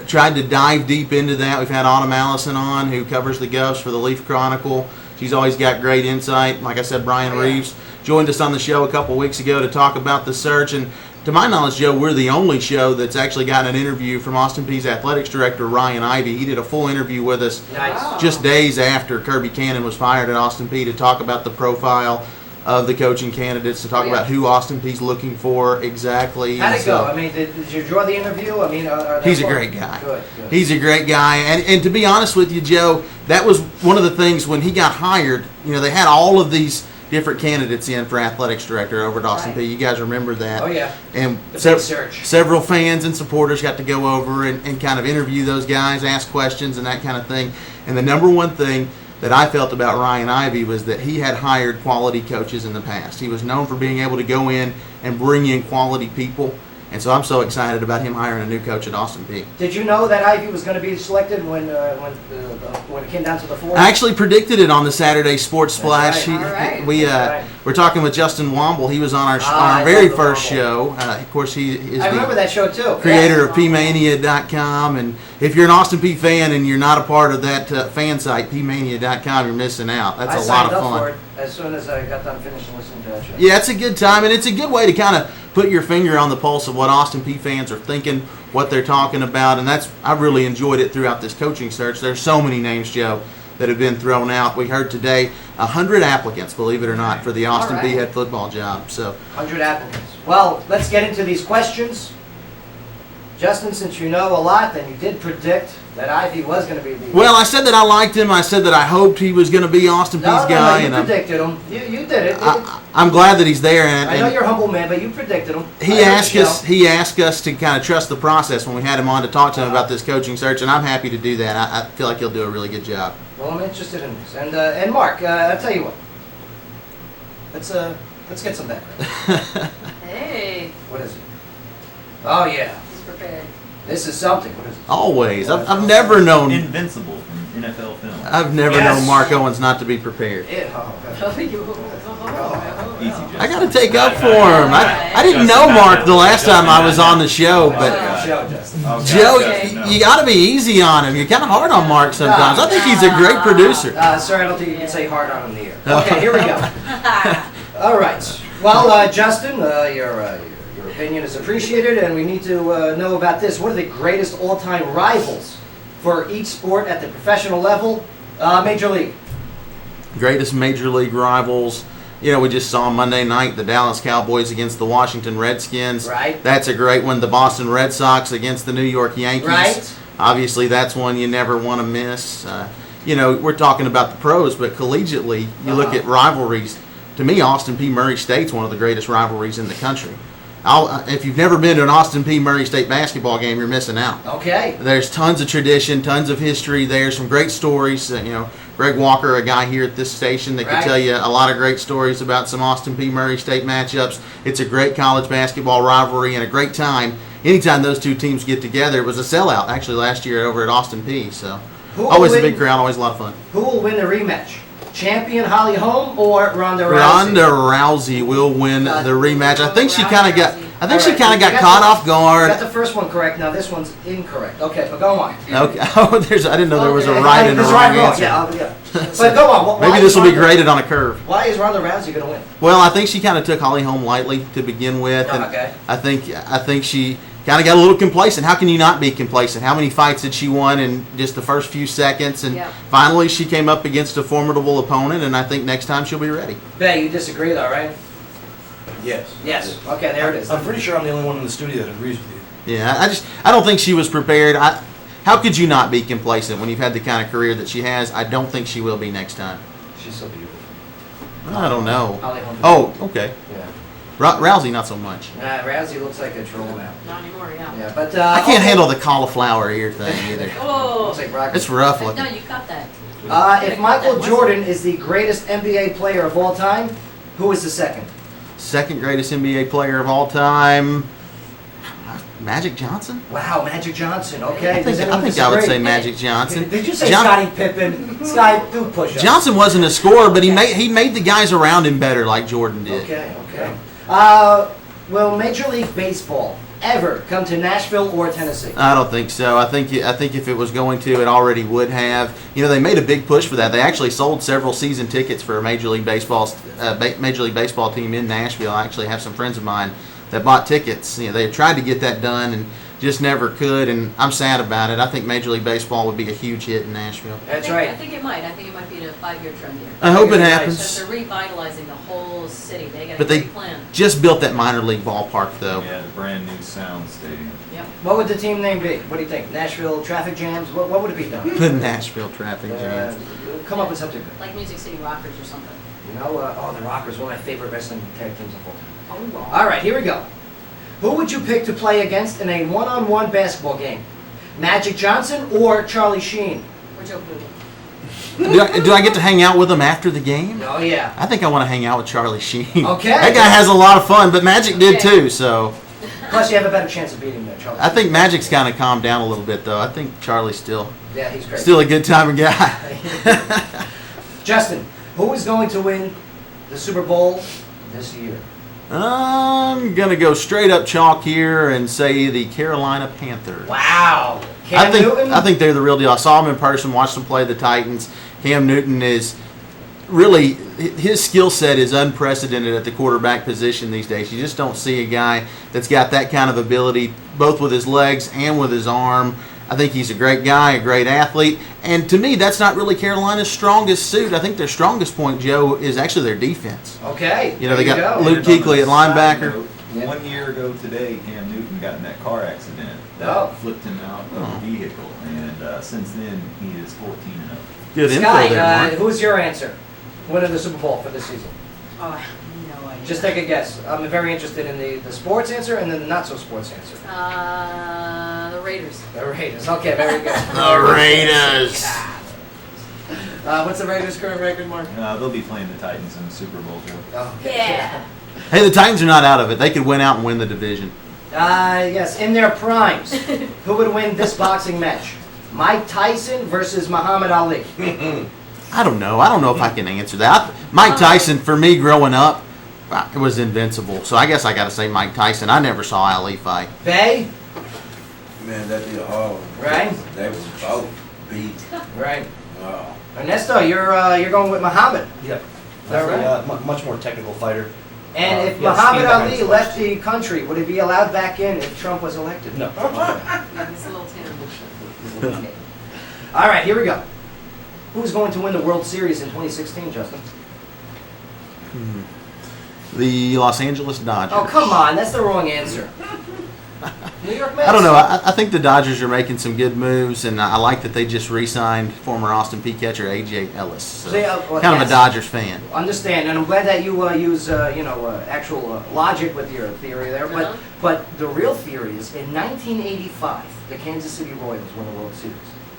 tried to dive deep into that. We've had Autumn Allison on, who covers the Govs for the Leaf Chronicle. She's always got great insight. Like I said, Brian Reeves joined us on the show a couple weeks ago to talk about the search. And to my knowledge, Joe, we're the only show that's actually gotten an interview from Austin Peay's athletics director, Ryan Ivey. He did a full interview with us Nice. just days after Kirby Cannon was fired at Austin Peay to talk about the profile of the coaching candidates, to talk about who Austin Peay's looking for exactly. How'd And it go? so- I mean, did you draw the interview? I mean, He's a great guy. Good. He's a great guy. And to be honest with you, Joe, that was one of the things when he got hired. You know, they had all of these different candidates in for athletics director over at Austin Right. Peay. You guys remember that. Oh, yeah. And The big search. several fans and supporters got to go over and kind of interview those guys, ask questions and that kind of thing. And the number one thing that I felt about Ryan Ivey was that he had hired quality coaches in the past. He was known for being able to go in and bring in quality people. And so I'm so excited about him hiring a new coach at Austin Peay. Did you know that Ivy was going to be selected when it came down to the fourth? I actually predicted it on the Saturday Sports Splash. right. All right. We're talking with Justin Womble. He was on our I very love the first Womble. show. Of course, he is I remember the that show too. creator Yeah. of PMania.com. And if you're an Austin Peay fan and you're not a part of that fan site, PMania.com, you're missing out. That's I a lot signed of up fun. for it as soon as I got done finishing listening to that show. Yeah, it's a good time, and it's a good way to kind of put your finger on the pulse of what Austin Peay fans are thinking, what they're talking about, and I've really enjoyed it throughout this coaching search. There's so many names, Joe, that have been thrown out. We heard today 100 applicants, believe it or not, for the Austin All Peay right. head football job. So 100 applicants. Well, let's get into these questions. Justin, since you know a lot, then you did predict that Ivy was going to be the... well, I said that I liked him. I said that I hoped he was going to be Austin Peay's guy. you and predicted him. You did it. I'm glad that he's there. And, I know you're a humble man, but you predicted him. he asked us to kind of trust the process when we had him on to talk to him about this coaching search, and I'm happy to do that. I feel like he'll do a really good job. Well, I'm interested in this. And Mark, I'll tell you what. Let's get some background. Hey, What is it? Oh, yeah. he's prepared. This is something. What is it? Always. I've never known. Invincible from NFL film. I've never Yes. known Mark Owens not to be prepared. Easy, Justin. I got to take up for him. I didn't know Mark the last time I was on the show, but Show, Justin. Oh, Joe, Justin, no. you got to be easy on him. You're kind of hard on Mark sometimes. I think he's a great producer. Sir, I don't think you can say hard on him in the air. Okay, here we go. All right. Well, Justin, your opinion is appreciated, and we need to know about this. What are the greatest all-time rivals for each sport at the professional level? Major League. Greatest major league rivals. You know, we just saw Monday night the Dallas Cowboys against the Washington Redskins. Right. That's a great one. The Boston Red Sox against the New York Yankees. Right. Obviously, that's one you never want to miss. You know, we're talking about the pros, but collegiately, you look at rivalries. To me, Austin Peay Murray State's one of the greatest rivalries in the country. If you've never been to an Austin Peay Murray State basketball game, you're missing out. Okay. There's tons of tradition, tons of history. There's some great stories. You know, Greg Walker, a guy here at this station that Right. could tell you a lot of great stories about some Austin Peay Murray State matchups. It's a great college basketball rivalry and a great time. Anytime those two teams get together, it was a sellout actually last year over at Austin Peay. So Who will always a win- big crowd, always a lot of fun. Who will win the rematch? Champion Holly Holm or Ronda Rousey? Ronda Rousey will win the rematch. I think she kind of got. I think she All right, kind of you got got caught the- off guard. You got the first one correct. Now this one's incorrect. Okay, but go on. Okay. Oh, I didn't know there was a Okay. right and a There's wrong wrong. answer. Yeah. But go on. Why Maybe is this will be Ronda- graded on a curve. Why is Ronda Rousey going to win? Well, I think she kind of took Holly Holm lightly to begin with, and Okay. I think she kind of got a little complacent. How can you not be complacent? How many fights did she won in just the first few seconds? And Yeah. finally, she came up against a formidable opponent, and I think next time she'll be ready. Bay, you disagree though, right? Yes. Yes. Okay, there it is. I'm pretty sure I'm the only one in the studio that agrees with you. Yeah, I don't think she was prepared. How could you not be complacent when you've had the kind of career that she has? I don't think she will be next time. She's so beautiful. I don't know. Holly Holm. Oh, okay. Yeah. Rousey, not so much. Rousey looks like a troll now. Not anymore, yeah. Yeah, but I can't okay. handle the cauliflower ear thing either. Oh, Looks like broccoli. It's rough looking. no, you got that. If Michael Jordan is the greatest NBA player of all time, who is the second? Second greatest NBA player of all time, Magic Johnson. Wow, Magic Johnson. Okay. I Does think anyone I would disagree? say Magic Johnson. Did you say John- Scottie Pippen? Scotty, do push-ups. Johnson wasn't a scorer, but he made the guys around him better, like Jordan did. Okay. Will Major League Baseball ever come to Nashville or Tennessee? I don't think so. I think if it was going to, it already would have. You know, they made a big push for that. They actually sold several season tickets for a Major League Baseball team in Nashville. I actually have some friends of mine that bought tickets. You know, they tried to get that done and just never could, and I'm sad about it. I think Major League Baseball would be a huge hit in Nashville. That's I right. think it might. I think it might be a 5-year trend here. I hope it Nice. happens. Because they're revitalizing the whole city. They got a But they great plan. just built that minor league ballpark, though. Yeah, the brand new sound stadium. Yep. What would the team name be? What do you think? Nashville Traffic Jams? What would it be done? The Nashville Traffic Jams. Come up with something good. Like Music City Rockers or something. You know, the Rockers, one of my favorite wrestling tag teams of all time. Oh, wow. All right, here we go. Who would you pick to play against in a one-on-one basketball game? Magic Johnson or Charlie Sheen? We're joking. Do I get to hang out with him after the game? Oh, yeah. I think I want to hang out with Charlie Sheen. Okay. That guy has a lot of fun, but Magic did Okay. too, so. Plus, you have a better chance of beating Charlie I Sheen. think Magic's kind of calmed down a little bit, though. I think Charlie's still Yeah, he's great. a good time guy. Justin, who is going to win the Super Bowl this year? I'm going to go straight up chalk here and say the Carolina Panthers. Wow. Cam Newton? I think they're the real deal. I saw them in person, watched them play the Titans. Cam Newton is really, his skill set is unprecedented at the quarterback position these days. You just don't see a guy that's got that kind of ability, both with his legs and with his arm. I think he's a great guy, a great athlete. And to me, that's not really Carolina's strongest suit. I think their strongest point, Joe, is actually their defense. Okay. You know, they there got you go. Luke Kuechly at linebacker. Note, 1 year ago today, Cam Newton got in that car accident that Oh. flipped him out of a vehicle. And since then, he is 14-0. Good info Sky, there, Mark. who's your answer? Winning the Super Bowl for this season? Oh, I have no idea. Just take a guess. I'm very interested in the sports answer and then the not so sports answer. The Raiders. The Raiders. Okay, very good. The Raiders. What's the Raiders' current record, Mark? They'll be playing the Titans in the Super Bowl, Joe. Oh, Yeah. Hey, the Titans are not out of it. They could win out and win the division. Yes, in their primes, who would win this boxing match? Mike Tyson versus Muhammad Ali. I don't know. I don't know if I can answer that. Mike Tyson, for me growing up, was invincible. So I guess I got to say Mike Tyson. I never saw Ali fight. Bay? Man, that'd be a hard one. Right. They was both beat. Right. Wow. Ernesto, you're going with Muhammad. Yep. that right? Much more technical fighter. And if yeah, Muhammad speed Ali behind left the country, would he be allowed back in if Trump was elected? No. Yeah, he's a little tan. All right, here we go. Who's going to win the World Series in 2016, Justin? The Los Angeles Dodgers. Oh, come on. That's the wrong answer. New York Mets. I don't know. I think the Dodgers are making some good moves, and I like that they just re-signed former Austin Peay catcher A.J. Ellis. So See, kind of yes. a Dodgers fan. Understand, and I'm glad that you use actual logic with your theory there. But the real theory is in 1985, the Kansas City Royals won the World Series.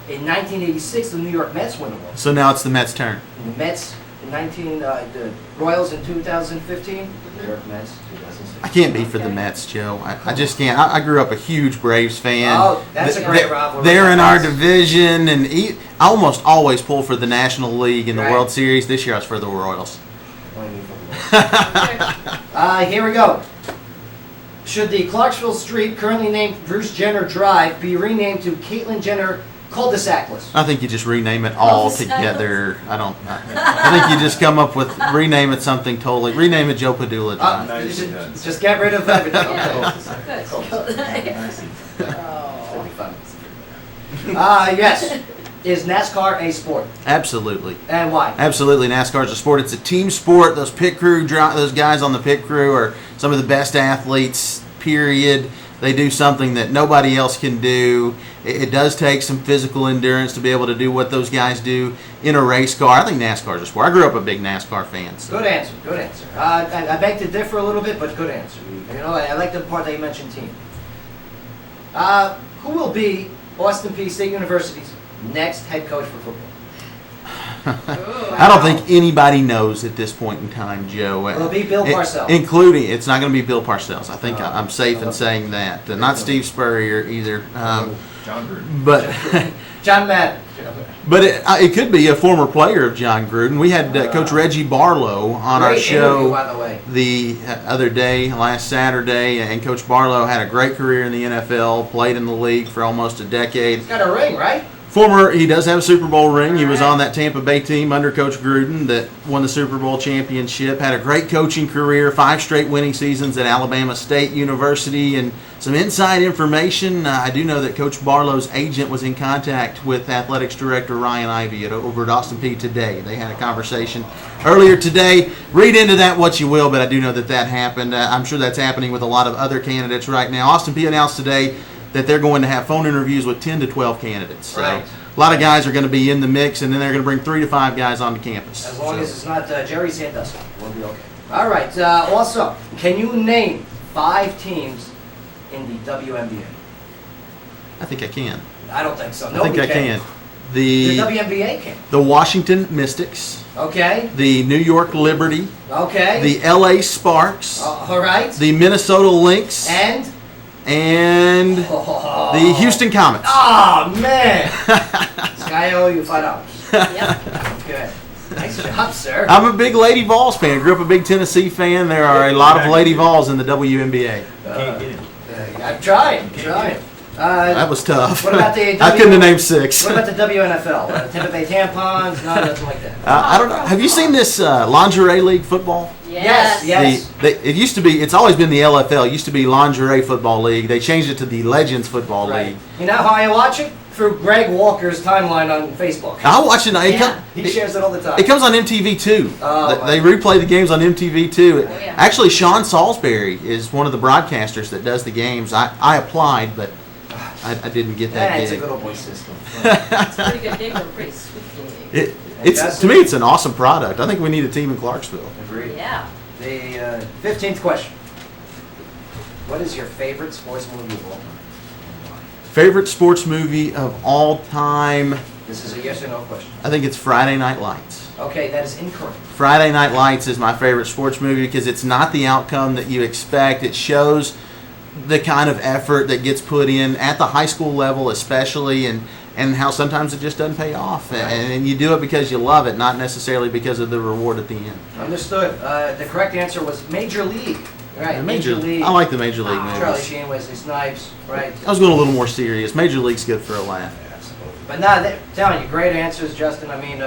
In 1986, the New York Mets won the World Series. So now it's the Mets' turn. And the Mets in the Royals in 2015, the New York Mets 2016. I can't be for the Mets, Joe. I just can't. I grew up a huge Braves fan. Oh, that's a great rivalry. They're in our division, and I almost always pull for the National League in the Right. World Series. This year I was for the Royals. Here we go. Should the Clarksville Street, currently named Bruce Jenner Drive, be renamed to Caitlyn Jenner Cul-de-Sacless? I think you just rename it all together. I think you just come up with rename it something totally. Rename it Joe Padula Drive. Just get rid of everything. Yeah, good. Yes. Is NASCAR a sport? Absolutely. And why? Absolutely, NASCAR is a sport. It's a team sport. Those pit crew, those guys on the pit crew are some of the best athletes. Period. They do something that nobody else can do. It does take some physical endurance to be able to do what those guys do in a race car. I think NASCAR is a sport. I grew up a big NASCAR fan. So. Good answer. Good answer. I beg to differ a little bit, but good answer. You know, I like the part that you mentioned team. Who will be Austin Peay State University's next head coach for football? I don't think anybody knows at this point in time, Joe. It'll be Bill Parcells. Including, it's not going to be Bill Parcells. I think I'm safe in saying that. Not Steve Spurrier either. John Gruden. But John Madden. But it could be a former player of John Gruden. We had Coach Reggie Barlow on our show by the way. the other day, last Saturday, and Coach Barlow had a great career in the NFL, played in the league for almost a decade. He's got a ring, right? He does have a Super Bowl ring. He was on that Tampa Bay team under Coach Gruden that won the Super Bowl championship. Had a great coaching career, 5 straight winning seasons at Alabama State University. And some inside information, I do know that Coach Barlow's agent was in contact with Athletics Director Ryan Ivey over at Austin Peay today. They had a conversation earlier today. Read into that what you will, but I do know that happened. I'm sure that's happening with a lot of other candidates right now. Austin Peay announced today that they're going to have phone interviews with 10 to 12 candidates. So right. A lot of guys are going to be in the mix, and then they're going to bring 3 to 5 guys onto campus. As long as it's not Jerry Sandusky, we'll be okay. All right. Also, can you name 5 teams in the WNBA? I think I can. I don't think so. I think I can. The WNBA can. The Washington Mystics. Okay. The New York Liberty. Okay. The LA Sparks. All right. The Minnesota Lynx. And the Houston Comets. Oh, man. Sky, I owe you $5. Yep. Okay. Nice job, sir. I'm a big Lady Vols fan. Grew up a big Tennessee fan. There are a lot of Lady Vols in the WNBA. Can't get him. I'm trying. That was tough. What about the I couldn't have named 6. What about the WNFL? Tampa Bay Tampons? No, nothing like that. I don't know. Have you seen this lingerie league football? Yes. It used to be. It's always been the LFL. It used to be Lingerie Football League. They changed it to the Legends Football League. You know how I watch it? Through Greg Walker's timeline on Facebook. I watch it. He shares it all the time. It comes on MTV too. Oh, They replay the games on MTV too. Oh, yeah. Actually, Sean Salisbury is one of the broadcasters that does the games. I applied, but I didn't get that It's a gig. good old boy system. It's a pretty good game, but a pretty sweet game. It's to me, it's an awesome product. I think we need a team in Clarksville. Agreed. Yeah. The 15th question. What is your favorite sports movie of all time? Favorite sports movie of all time? This is a yes or no question. I think it's Friday Night Lights. Okay, that is incorrect. Friday Night Lights is my favorite sports movie because it's not the outcome that you expect. It shows the kind of effort that gets put in at the high school level especially, and how sometimes it just doesn't pay off. Right. And you do it because you love it, not necessarily because of the reward at the end. Understood. The correct answer was Major League. Right, Yeah, Major League. I like the Major League movies. Charlie Sheen, Wesley Snipes, right? I was going a little more serious. Major League's good for a laugh. But no, telling you, great answers, Justin. I mean,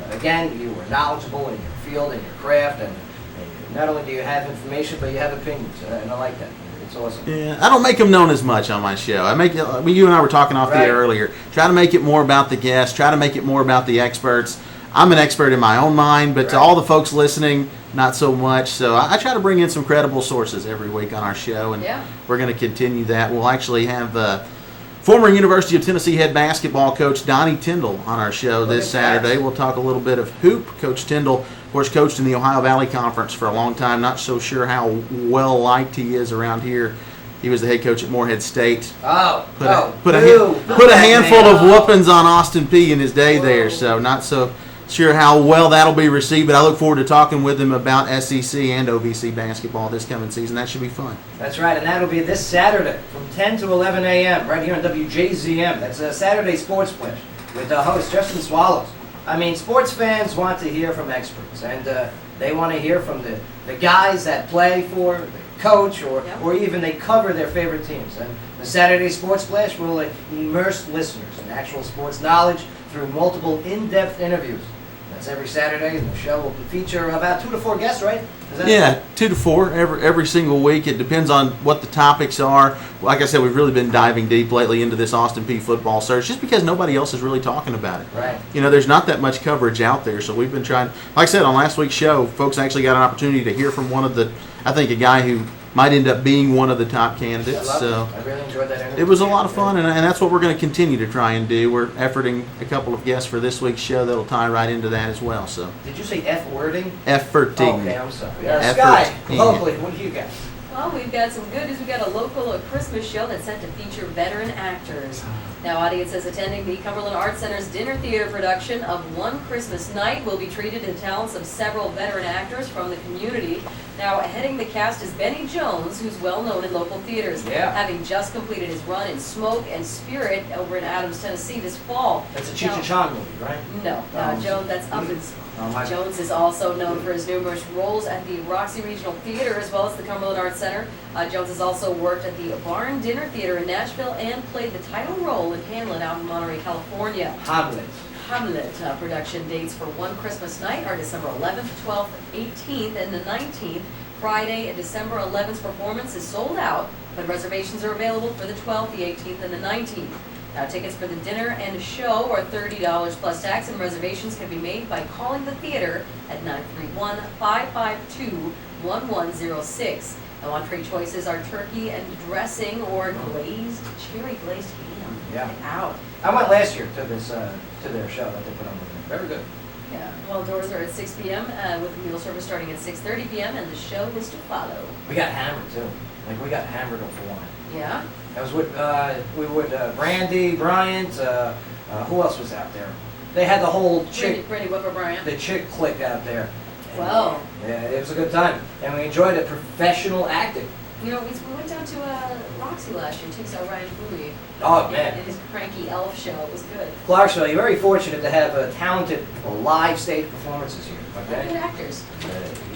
again, you were knowledgeable in your field and your craft, and not only do you have information, but you have opinions, and I like that. It's awesome. Yeah, I don't make them known as much on my show. You and I were talking off the air earlier. Try to make it more about the guests. Try to make it more about the experts. I'm an expert in my own mind, but to all the folks listening, not so much. So I try to bring in some credible sources every week on our show, and we're going to continue that. We'll actually have former University of Tennessee head basketball coach Donnie Tyndall on our show this Saturday. We'll talk a little bit of hoop. Coach Tyndall, of course, coached in the Ohio Valley Conference for a long time. Not so sure how well liked he is around here. He was the head coach at Morehead State. Put a handful of whoopings on Austin Peay in his day there, so not so sure how well that'll be received, but I look forward to talking with him about SEC and OVC basketball this coming season. That should be fun. That's right, and that'll be this Saturday from 10 to 11 a.m. right here on WJZM. That's a Saturday Sports Flash with the host, Justin Swallows. I mean, sports fans want to hear from experts, and they want to hear from the guys that play for, the coach, or even they cover their favorite teams. And the Saturday Sports Flash will immerse listeners in actual sports knowledge through multiple in-depth interviews. That's every Saturday, and the show will feature about 2 to 4 guests, right? Yeah, 2 to 4 every single week. It depends on what the topics are. Like I said, we've really been diving deep lately into this Austin Peay football search just because nobody else is really talking about it. Right. You know, there's not that much coverage out there, so we've been trying. Like I said, on last week's show, folks actually got an opportunity to hear from one of the, I think, a guy who might end up being one of the top candidates. I really enjoyed that interview. It was a lot of fun, and that's what we're going to continue to try and do. We're efforting a couple of guests for this week's show that'll tie right into that as well. So. Did you say F-wording? Efforting. Okay, I'm sorry. Sky, locally, what do you got? Well, we've got some good news. We've got a local Christmas show that's set to feature veteran actors. Now, audiences attending the Cumberland Arts Center's dinner theater production of One Christmas Night will be treated to the talents of several veteran actors from the community. Now, heading the cast is Benny Jones, who's well known in local theaters, having just completed his run in Smoke and Spirit over in Adams, Tennessee this fall. That's a Cheech and Chong movie, right? No, Jones, that's up in Jones is also known for his numerous roles at the Roxy Regional Theater as well as the Cumberland Arts Center. Jones has also worked at the Barn Dinner Theater in Nashville and played the title role in Hamlet out in Monterey, California. Hamlet production dates for One Christmas Night are December 11th, 12th, 18th, and the 19th. Friday, December 11th performance is sold out, but reservations are available for the 12th, the 18th, and the 19th. Now, tickets for the dinner and show are $30 plus tax, and reservations can be made by calling the theater at 931-552-1106. Now, entree choices are turkey and dressing or cherry glazed ham. Yeah. Get out. I went last year to this to their show that they put on. Very good. Yeah. Well, doors are at 6 p.m. With meal service starting at 6:30 p.m. and the show is to follow. We got hammered too. We got hammered for one. Yeah. That was with Brandy Bryant. Who else was out there? They had the whole chick. Brandy Whipper Bryant. The chick clique out there. Wow. Yeah, it was a good time, and we enjoyed it. Professional acting. You know, we went down to Roxy last year too, saw Ryan Bowie. Oh, man. And his cranky elf show. It was good. Clarksville, you're very fortunate to have talented live stage performances here. Okay. Good actors.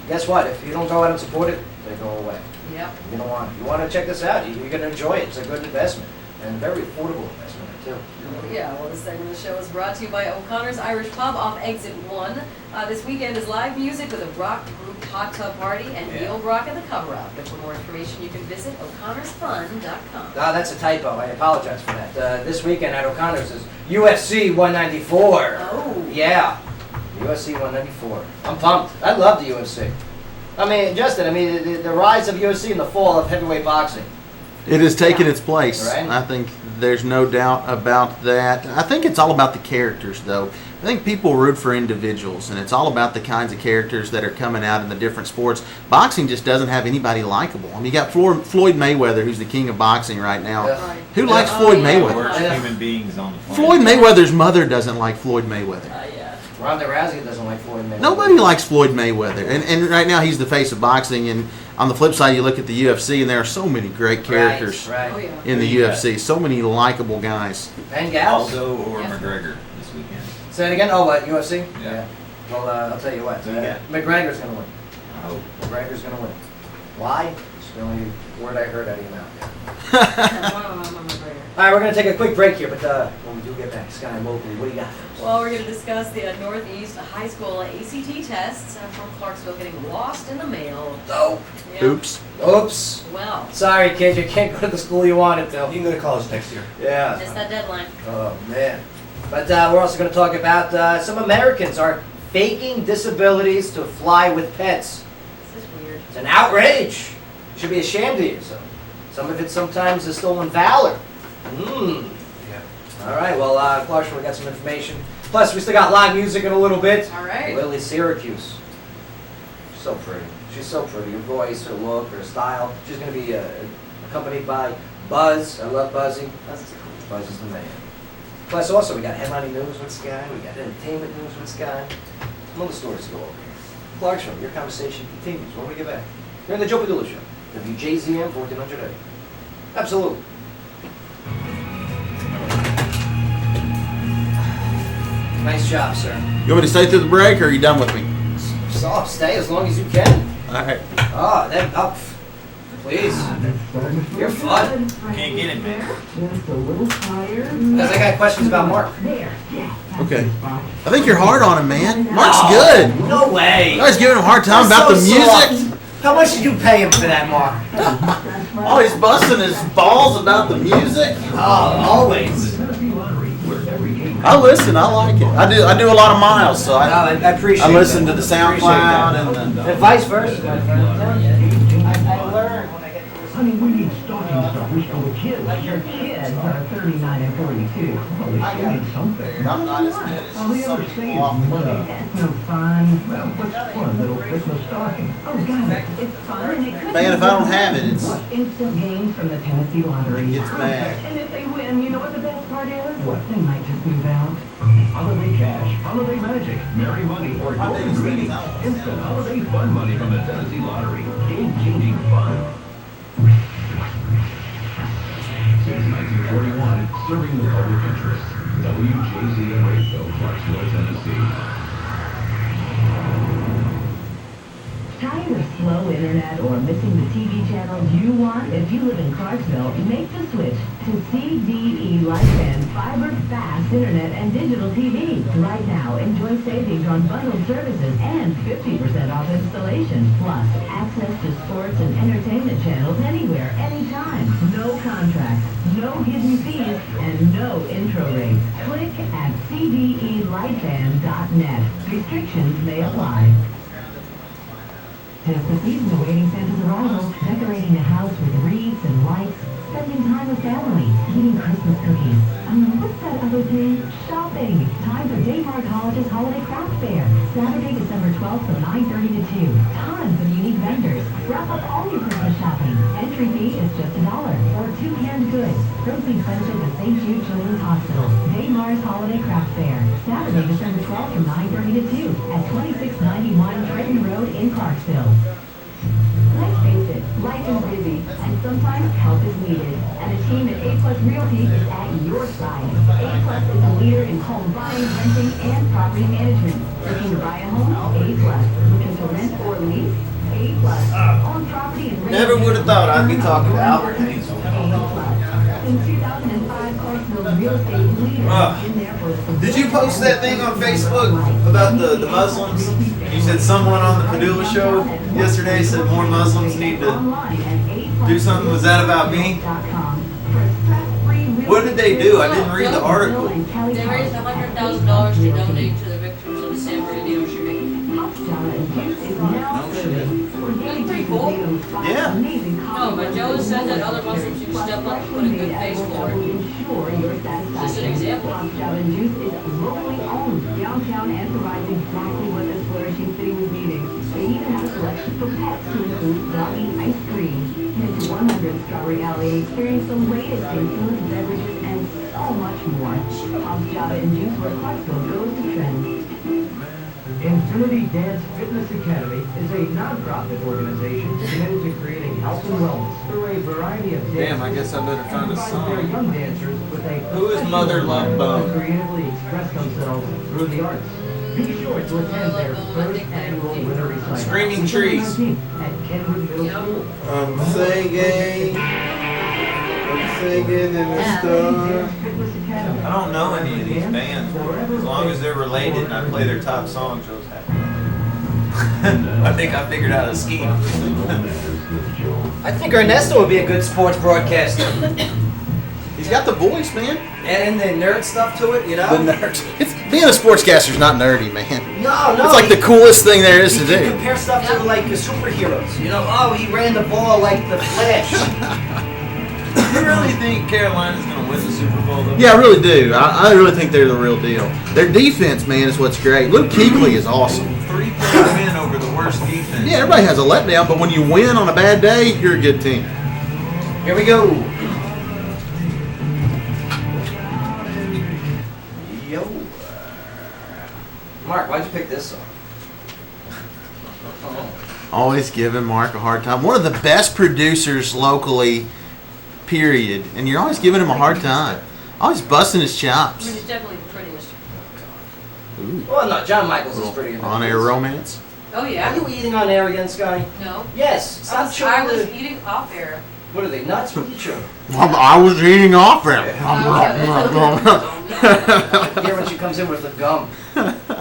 Guess what? If you don't go out and support it, they go away. Yep. You don't want it. You want to check this out. You're going to enjoy it. It's a good investment. and very affordable investment too. Yeah, well, this segment of the show is brought to you by O'Connor's Irish Pub off Exit 1. This weekend is live music with a rock group hot tub party and the old rock and the cover-up. And for more information, you can visit o'connorsfun.com. Ah, that's a typo. I apologize for that. This weekend at O'Connor's is UFC 194. Oh. Yeah, UFC 194. I'm pumped. I love the UFC. I mean, Justin, the rise of UFC and the fall of heavyweight boxing. It has taken its place. Right. I think there's no doubt about that. I think it's all about the characters, though. I think people root for individuals, and it's all about the kinds of characters that are coming out in the different sports. Boxing just doesn't have anybody likable. I mean, you got Floyd Mayweather, who's the king of boxing right now. Yeah. Who likes Floyd Mayweather? Worst human beings on the planet. Floyd Mayweather's mother doesn't like Floyd Mayweather. Yeah. Ronda Rousey doesn't like Floyd Mayweather. Nobody likes Floyd Mayweather. And right now he's the face of boxing. And on the flip side, you look at the UFC, and there are so many great characters Right. Oh, yeah. in the Yeah. UFC. So many likable guys. And gals. Aldo or Yeah. McGregor this weekend. Say it again. Oh, what, UFC? Yeah. Well, I'll tell you what. So you got- McGregor's going to win. I hope. McGregor's going to win. Why? It's the only word I heard out of your mouth. All right, we're going to take a quick break here, but when we do get back, Sky and Mobley, what do you got for us? Well, we're going to discuss the Northeast High School ACT tests from Clarksville getting lost in the mail. Oh, Yeah. Oops. oops. Well, Sorry, kid, you can't go to the school you wanted to. You can go to college next year. Yeah. missed that deadline. Oh, man. But we're also going to talk about some Americans are faking disabilities to fly with pets. This is weird. It's an outrage. You should be ashamed of yourself. Some of it sometimes is stolen valor. Yeah. All right, well, Clarkson, we got some information. Plus, we still got live music in a little bit. All right. Lily Syracuse. So pretty. She's so pretty. Her voice, her look, her style. She's going to be accompanied by Buzz. I love Buzzy. Buzz is cool. Buzz is the man. Plus, also, we got headlining news with Sky. We got entertainment news with Sky. Some other stories to go over here. Clarkson, your conversation continues when we get back. You're in the Joe Padula Show. WJZM 1400 AM. Absolutely. Nice job, sir. You want me to stay through the break, or are you done with me? So stay as long as you can. All right. Oh, then up. Please. You're fun. Can't get it, man. Just a little tired. Because I got questions about Mark. There, yeah. Okay. I think you're hard on him, man. Mark's good. No way. You guys giving him a hard time about the So music? soft. How much did you pay him for that, Mark? Oh, he's busting his balls about the music. Oh, always. I listen. I like it. I do a lot of miles, so No, I appreciate I listen to that. the Appreciate SoundCloud that. and the. And vice versa, my friend. I learn when I get to Honey, we need stocking stuffers for the kids. Your kids are 39 and 42. Well, they still need something. I'm not as good as All they ever some say off is the money. cuff. That's no fun. Well, what's fun? Little Christmas stocking. Oh, God, it's fun and it could Man, if I don't have it, it's instant gains from the Tennessee Lottery. It's bad. And if they win, you know what the best part is? What? They might just move out. Holiday cash, holiday magic, merry money, or golden greetings. Instant holiday fun money from the Tennessee Lottery. Game-changing fun. Since 1941, serving the public interest. WJZM Radio, Clarksville, Tennessee. Tired of slow internet or missing the TV channels you want? If you live in Clarksville, make the switch to CDE Lightband Fiber Fast Internet and Digital TV. Right now, enjoy savings on bundled services and 50% off installation. Plus, access to sports and entertainment channels anywhere, anytime. No contracts, no hidden fees, and no intro rates. Click at cdelightband.net. Restrictions may apply. Tis the season awaiting Santa's arrival, decorating the house with wreaths and lights, spending time with family, eating Christmas cookies. What's that other thing? Shopping. Time for Daymar College's Holiday Craft Fair. Saturday, December 12th from 9:30 to 2. Tons of unique vendors. Wrap up all your Christmas shopping. Entry fee is just $1 or 2 canned goods. Proceeds benefit the St. Jude Children's Hospital. Daymar's Holiday Craft Fair. Saturday, December 12th from 9:30 to 2 at 2691 Trenton Road in Clarksville. Let's face it, life is busy, and sometimes help is needed. And a team at A-Plus Realty is at your side. A-Plus is a leader in home buying, renting, and property management. Looking to buy a home? A-Plus. Looking to rent or lease? A-Plus. Own property and rent. Never would have thought I'd be talking to Albert A-Plus. Since 2006. Did you post that thing on Facebook about the Muslims? You said someone on the Padula show yesterday said more Muslims need to do something. Was that about me? What did they do? I didn't read the article. They raised $100,000 to donate to the victims of the San Bernardino shooting. That's pretty cool. Yeah. No, but Joe said that other Muslims should step up and put a good face forward. Just an example. locally owned downtown and provides exactly what this flourishing city was needing. They even have a selection for pets to include doggy ice cream. Head to 100 Strawberry Alley and experience the latest in food, beverages, and so much more. Hobbs Java and Juice, where Clarksville goes to trend. Infinity Dance Fitness Academy is a non-profit organization committed to creating health and wellness through a variety of dances. Damn, I guess I better find a Their song. young dancers with a Who is Mother Love Bone? to creatively express themselves through the arts. Be sure to attend their first annual winter recital. Screaming Trees. At Kenwood Middle School. I'm singing in the storm. I don't know any of these bands. As long as they're related and I play their top song, Joe's happy. I think I figured out a scheme. I think Ernesto would be a good sports broadcaster. He's got the voice, man. And the nerd stuff to it, you know? The nerds. Being a sportscaster's not nerdy, man. No. It's like the coolest thing there is You to can do. compare stuff to like the superheroes. You know, oh, he ran the ball like the Flash. You really think Carolina's going to win the Super Bowl, though? Yeah, I really do. I really think they're the real deal. Their defense, man, is what's great. Luke Kuechly is awesome. 3-point win over the worst defense. Yeah, everybody has a letdown, but when you win on a bad day, you're a good team. Here we go. Yo. Mark, why'd you pick this song? Always giving Mark a hard time. One of the best producers locally, period. And you're always giving him a hard time. Always busting his I mean, chops. he's definitely the prettiest. Ooh. Well, no, John Michaels is pretty good. On-air romance. Oh, Are yeah? you eating on air again, Scotty? No. Yes. Stop I was chewing the... eating off air. What are they, nuts? What are you chewing? I was eating off him. Here when she comes in with the gum.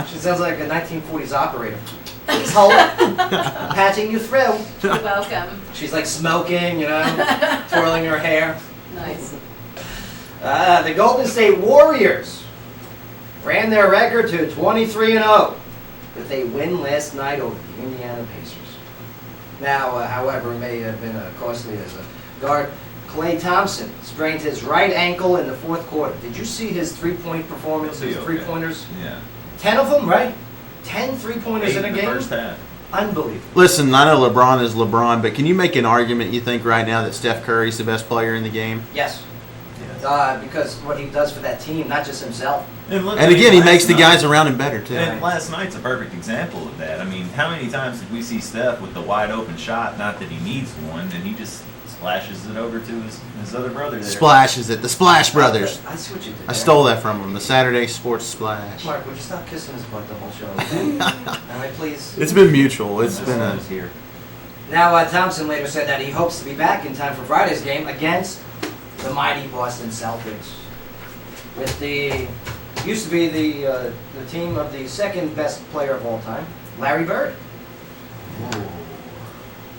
She sounds like a 1940s operator. Please hold. Patching you through. You're welcome. She's like smoking, you know, twirling her hair. Nice. The Golden State Warriors ran their record to 23-0 with a win last night over the Indiana Pacers. Now, however, it may have been costly as a guard. Klay Thompson sprained his right ankle in the fourth quarter. Did you see his three-point performance, his three-pointers? Yeah. 10 of them, right? 10 three-pointers in a game? First half. Unbelievable. Listen, I know LeBron is LeBron, but can you make an argument, you think, right now that Steph Curry's the best player in the game? Yes. Because what he does for that team, not just himself. And again, he makes the guys around him better, too. And last night's a perfect example of that. I mean, how many times did we see Steph with the wide open shot? Not that he needs one, and he just splashes it over to his other brother there. Splashes it. The Splash Brothers. I see what you did I there. stole that from him. The Saturday Sports Splash. Mark, would you stop kissing his butt the whole show? All right, please. It's been mutual. It's been a... here. Now, Thompson later said that he hopes to be back in time for Friday's game against the mighty Boston Celtics. With the used to be the team of the second best player of all time, Larry Bird.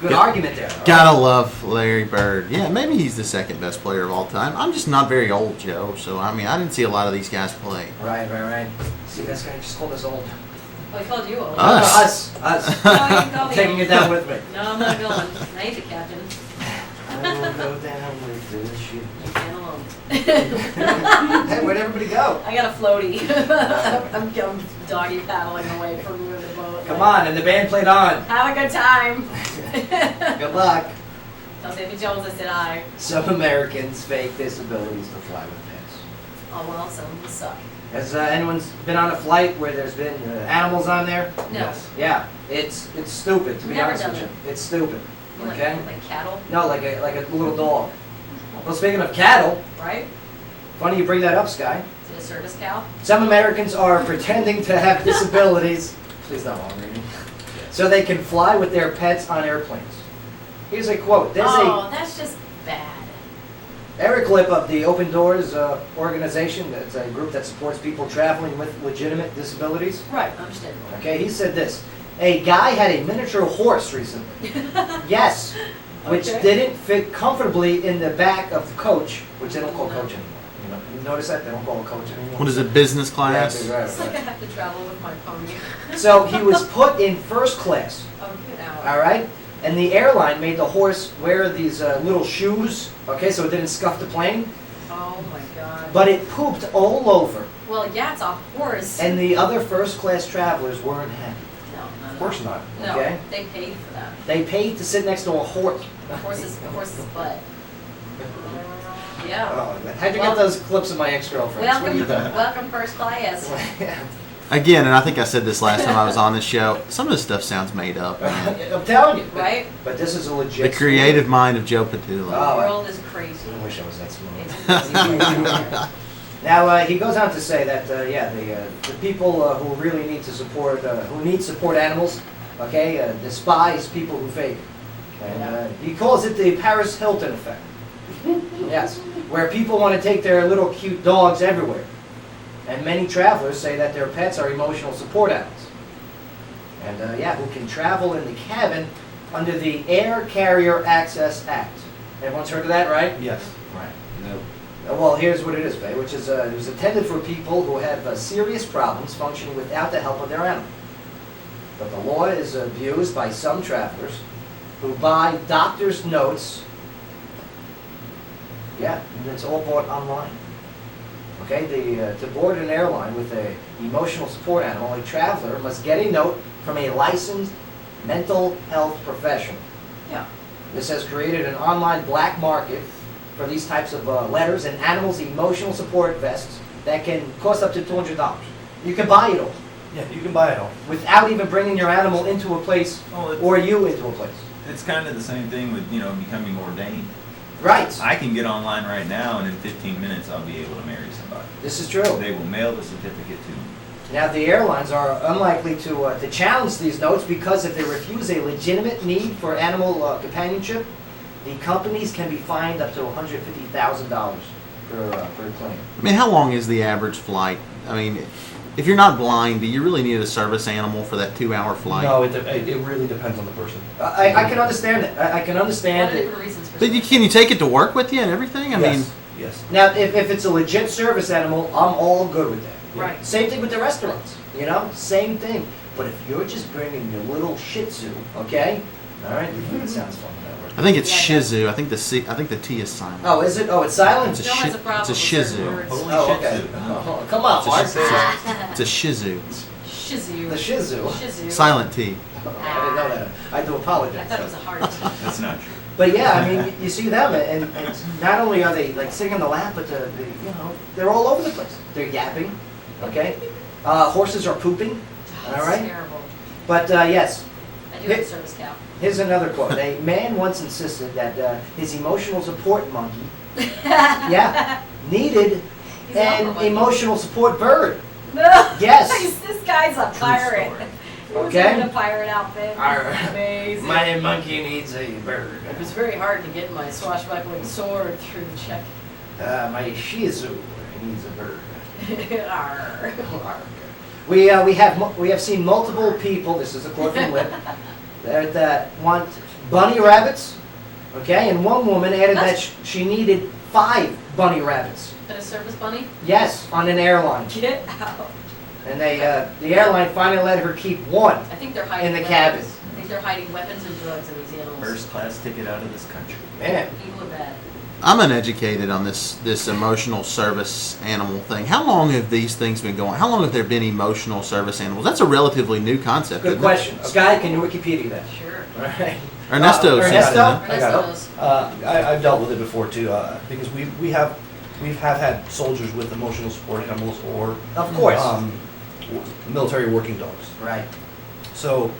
Good argument there. Gotta love Larry Bird. Yeah, maybe he's the second best player of all time. I'm just not very old, Joe. So, I mean, I didn't see a lot of these guys play. Right. See, this guy just called us old. I called you old. Us. Us. No, you can call me Taking old. it down with me. No, I'm not going. I hate the captain. I will go down with this shit. You can't alone. Hey, where'd everybody go? I got a floaty. I'm doggy paddling away from you in the boat. Come on, and the band played on. Have a good time. Good luck. Don't say if Jones, I said I. Some Americans fake disabilities to fly with pets. Oh well, some suck. Has anyone's been on a flight where there's been animals on there? No. Yeah, it's stupid to be Never honest done with it. you. It's stupid. Okay. Like cattle, No, like a little dog. Well, speaking of cattle, right? funny you bring that up, Sky. Is it a service cow? Some Americans are pretending to have disabilities. Please don't long reading. So they can fly with their pets on airplanes. Here's a quote. Oh, that's just bad. Eric Lip of the Open Doors organization, it's a group that supports people traveling with legitimate disabilities. Right, understandable. Okay, he said this. A guy had a miniature horse recently. Yes, which Okay. didn't fit comfortably in the back of the coach, which they don't call coach anymore. You notice that? They don't call it coach anymore. What is it, business class? Yeah, It's like I have to travel with my pony. So he was put in first class, Oh, get out. all right? And the airline made the horse wear these little shoes, okay, so it didn't scuff the plane. Oh my god. But it pooped all over, Well, yeah, it's a horse. and the other first class travelers weren't happy. No, no, Of course not. no. Okay. No, they paid for that. They paid to sit next to a horse. A horse's butt. Yeah. Oh, how'd you Well- get those clips of my ex-girlfriends? What are you doing? Welcome first class. Again, and I think I said this last time I was on this show, some of this stuff sounds made up. Man. I'm telling you. Right? But this is a legit The creative mind of Joe Padula. The Oh, world is crazy. I wish I was that smart. It's crazy. Now he goes on to say that the people who really need to support who need support animals, okay, despise people who fake it, and he calls it the Paris Hilton effect. Yes, where people want to take their little cute dogs everywhere, and many travelers say that their pets are emotional support animals, and who can travel in the cabin under the Air Carrier Access Act. Everyone's heard of that, right? Yes. Right. No. Well, here's what it is, Faye, which is it was intended for people who have serious problems functioning without the help of their animal. But the law is abused by some travelers who buy doctor's notes. Yeah, and it's all bought online. Okay, to board an airline with a emotional support animal, a traveler must get a note from a licensed mental health professional. Yeah. This has created an online black market for these types of letters and animals' emotional support vests that can cost up to $200. You can buy it all Yeah, you can buy it all. without even bringing your animal into a place or you into a place. It's kind of the same thing with, becoming ordained. Right. I can get online right now, and in 15 minutes, I'll be able to marry somebody. This is true. They will mail the certificate to me. Now, the airlines are unlikely to challenge these notes because if they refuse a legitimate need for animal companionship, the companies can be fined up to $150,000 per claim. I mean, how long is the average flight? I mean, if you're not blind, do you really need a service animal for that 2-hour flight? No, it really depends on the person. I can understand it. I can A lot understand of it. different reasons for But can you take it to work with you and everything? I mean, Yes. Now, if it's a legit service animal, I'm all good with that. Right. Same thing with the restaurants, same thing. But if you're just bringing your little Shih Tzu, okay? All right, it sounds fun. I think it's Yeah, Shih Tzu. I think the T is silent. Oh, is it? Oh, it's silent? It's a Joe has a problem it's a with Shih certain Tzu. words. Holy Oh, Shih okay. Tzu. Oh, come on, Mark. It's a Shih Tzu. Shizu. The Shih Tzu. Shizu. Silent T. I didn't know that. I do I apologize. thought it was a hard T. That's not true. But yeah, I mean, you see them, and not only are they like sitting on the lap, but they're all over the place. They're yapping, okay? Horses are pooping, all That's right? terrible. But yes, I do have a service cow. here's another quote. A man once insisted that his emotional support monkey, needed He's an an monkey. emotional support bird. No. Yes. This guy's a pirate. story. He was Okay. in a pirate outfit. Arr. Amazing. My monkey needs a bird. It was very hard to get my swashbuckling sword through the check. My Shih Tzu needs a bird. Arr. We have seen multiple people. This is a quote from Lip that want bunny rabbits. Okay, and one woman added that she needed 5 bunny rabbits. And a service bunny? Yes, on an airline, Get out. and the airline finally let her keep 1. I think they're hiding In the weapons. cabin. I think they're hiding weapons and drugs in these animals. First class ticket out of this country. Man, People are bad. I'm uneducated on this emotional service animal thing. How long have these things been going? How long have there been emotional service animals? That's a relatively new concept. good isn't it? question. Sky, can you Wikipedia that? Sure. All right. Ernesto. Ernesto? I got it. Ernesto's. I've dealt with it before too, because we have had soldiers with emotional support animals or Of course. military working dogs. Right. So,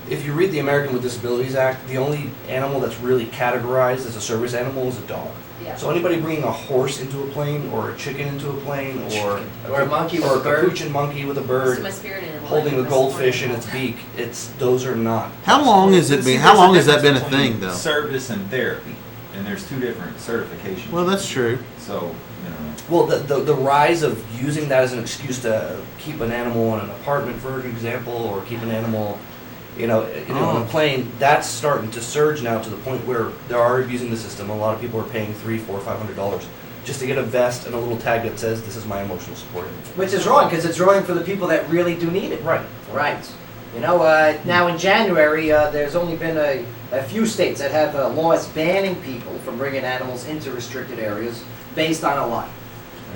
if you read the American with Disabilities Act, the only animal that's really categorized as a service animal is a dog. Yeah. So anybody bringing a horse into a plane, or a chicken into a plane, or Or a monkey with or a bird. capuchin monkey with a This bird, is my spirit animal. holding a My goldfish support in its animal. beak, those are not. How long has it See, been? How there's a long has that been a difference between thing, though? Service and therapy. and there's two different certifications. Well, that's true. So, you know. Well, the rise of using that as an excuse to keep an animal in an apartment, for example, or keep an animal, on a plane, that's starting to surge now to the point where they are abusing the system. A lot of people are paying $300, $400, $500 just to get a vest and a little tag that says this is my emotional support. Which is wrong, because it's wrong for the people that really do need it. Right. Right. Now in January, there's only been a few states that have laws banning people from bringing animals into restricted areas based on a lie.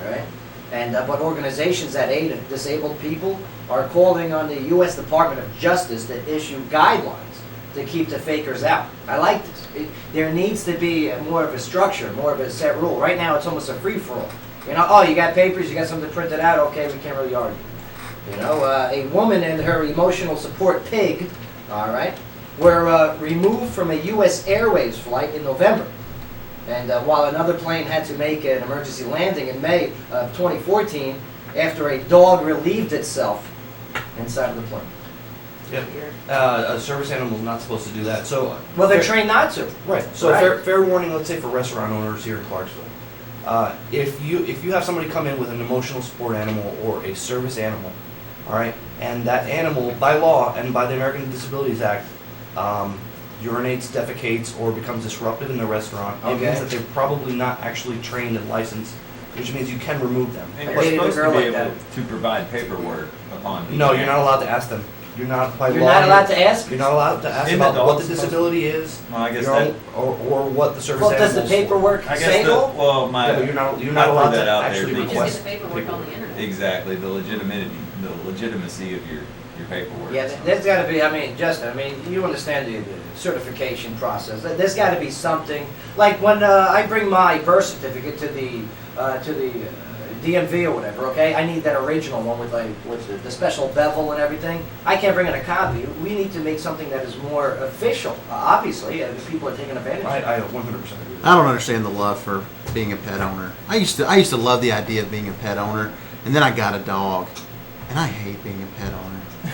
All right? And but organizations that aid disabled people are calling on the U.S. Department of Justice to issue guidelines to keep the fakers out. I like this. There needs to be more of a structure, more of a set rule. Right now, it's almost a free-for-all. You got papers, you got something printed out, okay, we can't really argue. A woman and her emotional support pig, all right, were removed from a U.S. Airways flight in November. And while another plane had to make an emergency landing in May of 2014 after a dog relieved itself inside of the plane. Yeah. A service animal is not supposed to do that. So, well, they're trained not to. Right. So Right. fair warning, let's say for restaurant owners here in Clarksville. If you have somebody come in with an emotional support animal or a service animal, all right, and that animal, by law and by the American Disabilities Act, urinates, defecates, or becomes disruptive in the restaurant, it means that they're probably not actually trained and licensed, which means you can remove them. And you're supposed to be able to provide paperwork upon. No, you're not allowed to ask them. You're not by law. You're not allowed to ask? You're not allowed to ask about what the disability is, Well, I guess or what the service Well, animal does the is paperwork I guess say though? well, my Yeah, but you're not allowed to actually You just request get the paperwork on the internet. Exactly, the legitimacy of your paperwork. Yeah, there's got to be. Justin. You understand the certification process. There's got to be something like when I bring my birth certificate to the DMV or whatever. Okay, I need that original one with the special bevel and everything. I can't bring in a copy. We need to make something that is more official. Obviously, people are taking advantage. I 100% agree. I don't understand the love for being a pet owner. I used to love the idea of being a pet owner, and then I got a dog, and I hate being a pet owner.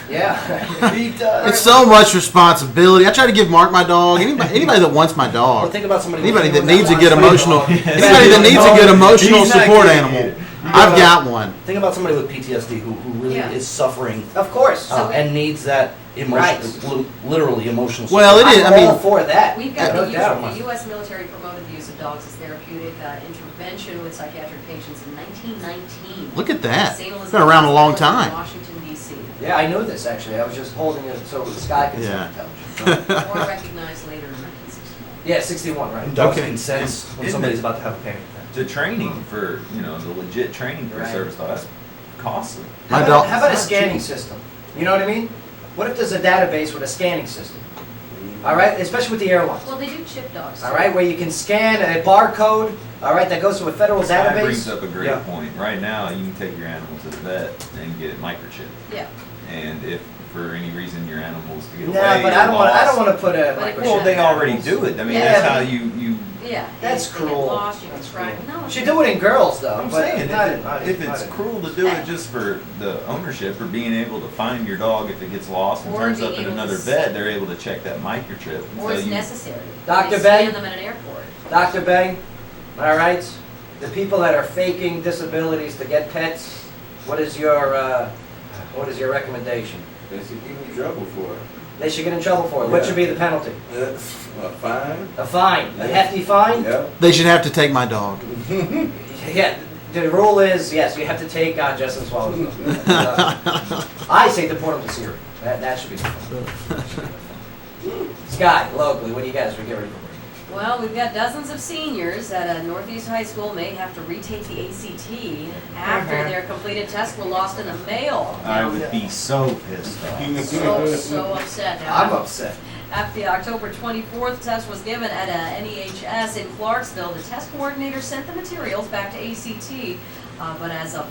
Yeah, He does. It's so much responsibility. I try to give Mark my dog. Anybody that wants my Well, dog. think about somebody. Anybody that with needs a good somebody- emotional. Yes. Anybody that needs a good emotional He's not support kidding animal. you. I've got one. Think about somebody with PTSD who really Yeah. is suffering of course. and needs that literally emotional support. Well, it is. I'm I all mean, for that. We've got no the doubt. U.S. military promoted the use of dogs as therapeutic intervention with psychiatric patients in 1919. look at that. St. It's Elizabeth been around a long Hospital in time. Washington, D.C. Yeah, I knew this actually. I was just holding it so the sky could see Yeah. intelligence. Or recognized later in 1961. Yeah, 61, right? Dogs Okay. can sense when Isn't somebody's it- about to have a panic attack. The training for, the legit training for Right. service dog, that's costly. My How dog. about a scanning system? You know what I mean? What if there's a database with a scanning system? All right, especially with the airlines. Well, they do chip dogs. All right, where you can scan a barcode. All right, that goes to a federal That brings database. up a great Yeah. point. Right now, you can take your animal to the vet and get it microchipped. Yeah. And if for any reason your animal's to get No, away but or I don't want. I lost- don't want to put a. But it- Well, they microchip already animals. do it. I mean, Yeah, that's but- how you. Yeah. That's If they get cruel. lost, you can That's track. cruel. No, Should do it in girls though. I'm but saying not if, in- not in- if not it's in- cruel to do it just for the ownership or being able to find your dog if it gets lost and Or turns being up in able to another see. vet, they're able to check that microchip. and Or tell it's you- necessary. Dr. They Bang? scan them at an airport. Dr. Bang, all right, the people that are faking disabilities to get pets, what is your recommendation? They should get in trouble for it. They should get in trouble for it. What Yeah. should be the penalty? That's a fine. A fine, a Yeah. hefty fine? Yep. They should have to take my dog. Yeah, the rule is, yes, you have to take Justin Swallow's dog. I say deport him to Syria. That should be the Scott, locally, what do you guys, we get ready for? Well, we've got dozens of seniors at a Northeast High School may have to retake the ACT after their completed tests were lost in the mail. I would be so pissed off. So upset. Now, I'm upset. After the October 24th test was given at a NEHS in Clarksville, the test coordinator sent the materials back to ACT, but as of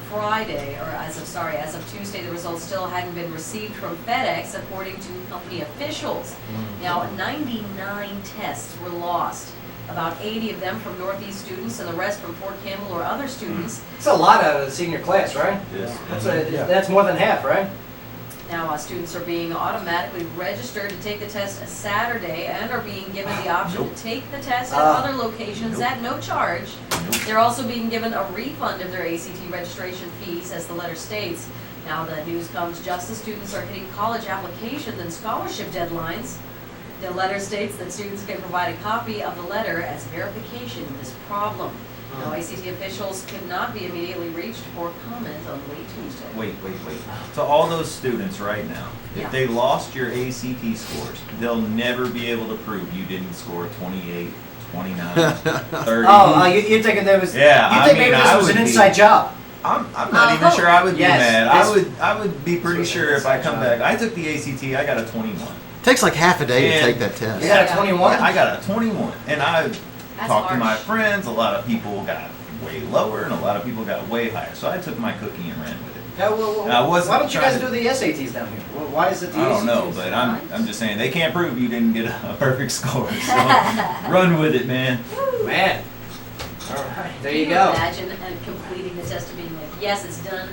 Tuesday, the results still hadn't been received from FedEx, according to company officials. Now, 99 tests were lost. About 80 of them from Northeast students and the rest from Fort Campbell or other students. It's a lot out of the senior class, right? Yes. That's more than half, right? Now, students are being automatically registered to take the test Saturday and are being given the option to take the test at other locations at no charge. They're also being given a refund of their ACT registration fees, as the letter states. Now, the news comes just as students are hitting college applications and scholarship deadlines. The letter states that students can provide a copy of the letter as verification of this problem. Now, ACT officials could not be immediately reached for comment on late Tuesday. Wait. To all those students right now, Yeah. if they lost your ACT scores, they'll never be able to prove you didn't score 28, 29, 30. Oh, you're thinking there was? Yeah, You think maybe I this was would an be- inside job? I'm not even sure I would be Yes, mad. this- I would be pretty sure if I come back. I took the ACT, I got a 21. Takes like half a day to And- take that test. You got a 21? I got a 21, and I That's talked to my harsh. friends. A lot of people got way lower, and a lot of people got way higher. So I took my cookie and ran with it. Yeah, well, I wasn't why don't you guys trying do to- the SATs down here? Well, why is it the I ACTs? don't know, but I'm just saying they can't prove you didn't get a perfect score. So run with it, man. Man. All right, there you Can go. imagine completing the test and being like, yes, it's done.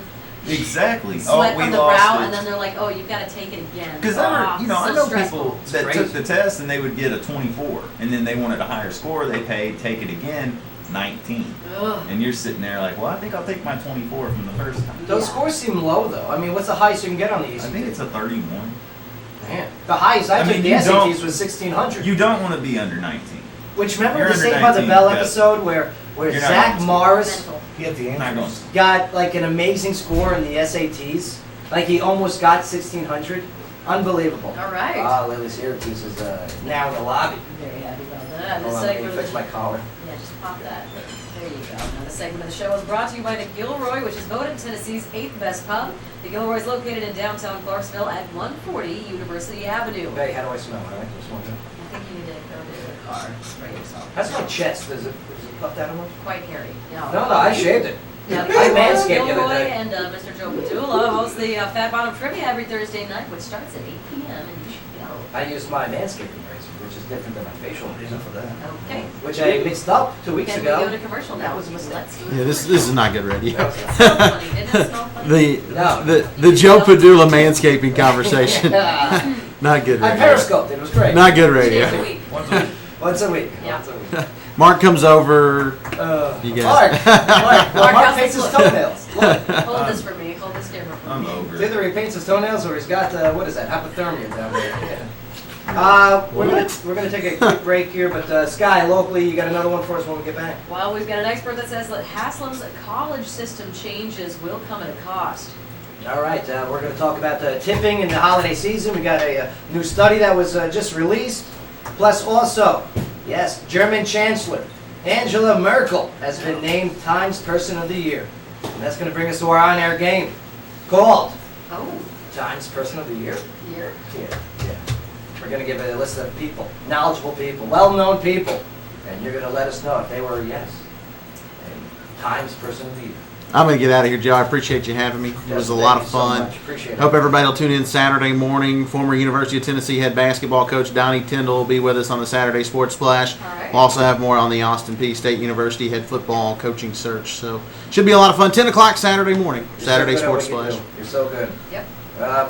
Exactly. Sweat we from the lost brow, it. and then they're like, oh, you've got to take it again. Because Ah, I so know stressful. people that crazy. took the test and they would get a 24, and then they wanted a higher score. They paid, take it again, 19. Ugh. And you're sitting there like, well, I think I'll take my 24 from the first time. Those Yeah. scores seem low, though. I mean, what's the highest you can get on the I ACTs? think it's a 31. Man, the highest I I took mean, the you SATs don't- was 1600. You don't want to be under 19. Which remember You're the under Saved by the 19, Bell yeah. episode where You're not Zach going to. Morris Mental. He had the Not going answers. to. got like an amazing score in the SATs? Like he almost got 1600. Unbelievable. All right. Lily Syracuse is now in the lobby. Very happy about that. Hold This on, let me segment fix my collar. Yeah, just pop that. There you go. Now, the segment of the show is brought to you by the Gilroy, which is voted Tennessee's 8th best pub. The Gilroy is located in downtown Clarksville at 140 University Avenue. Okay, how do I smell? All right, just one thing. I think you need to go to the car, spray yourself. That's my chest. Is it puffed out of much? Quite hairy. No, I shaved it. Now, I manscaped the other Gilroy day. and Mr. Joe Padula host the Fat Bottom Trivia every Thursday night, which starts at 8 p.m. and you should go. I used my manscaping razor, which is different than my facial razor, Enough of that. Okay. which I mixed up 2 weeks Then we ago. go to commercial now. That was a mistake. Let's do Yeah, it. this is not good radio. It's so funny. Didn't it smell funny? the Joe Padula manscaping conversation. Not good I radio. periscoped it. It was great. Not good Days a radio. week. Once a week. Yeah. Once a week. Mark comes over. You Mark, guys. Mark how's paints this his look? toenails. Look. Hold this for me. Hold this camera for I'm me. over It's it. either he paints his toenails or he's got what is that? Hypothermia down there. We're gonna take a quick break here, but Sky, locally, you got another one for us when we get back. Well, we've got an expert that says that Haslam's college system changes will come at a cost. All right, we're going to talk about tipping in the holiday season. We got a new study that was just released. Plus also, yes, German Chancellor Angela Merkel has been named Times Person of the Year. And that's going to bring us to our on-air game called Oh, Times Person of the Year. here. Yeah. We're going to give a list of people, knowledgeable people, well-known people, and you're going to let us know if they were, yes, a Times Person of the Year. I'm going to get out of here, Joe. I appreciate you having me. It was a lot of fun. Appreciate it. Hope everybody will tune in Saturday morning. Former University of Tennessee head basketball coach Donnie Tyndall will be with us on the Saturday Sports Splash. All right. We'll also have more on the Austin Peay State University head football coaching search. So should be a lot of fun. 10 o'clock Saturday morning. You're Saturday so good at Sports what you Splash. do. You're so good. Yep.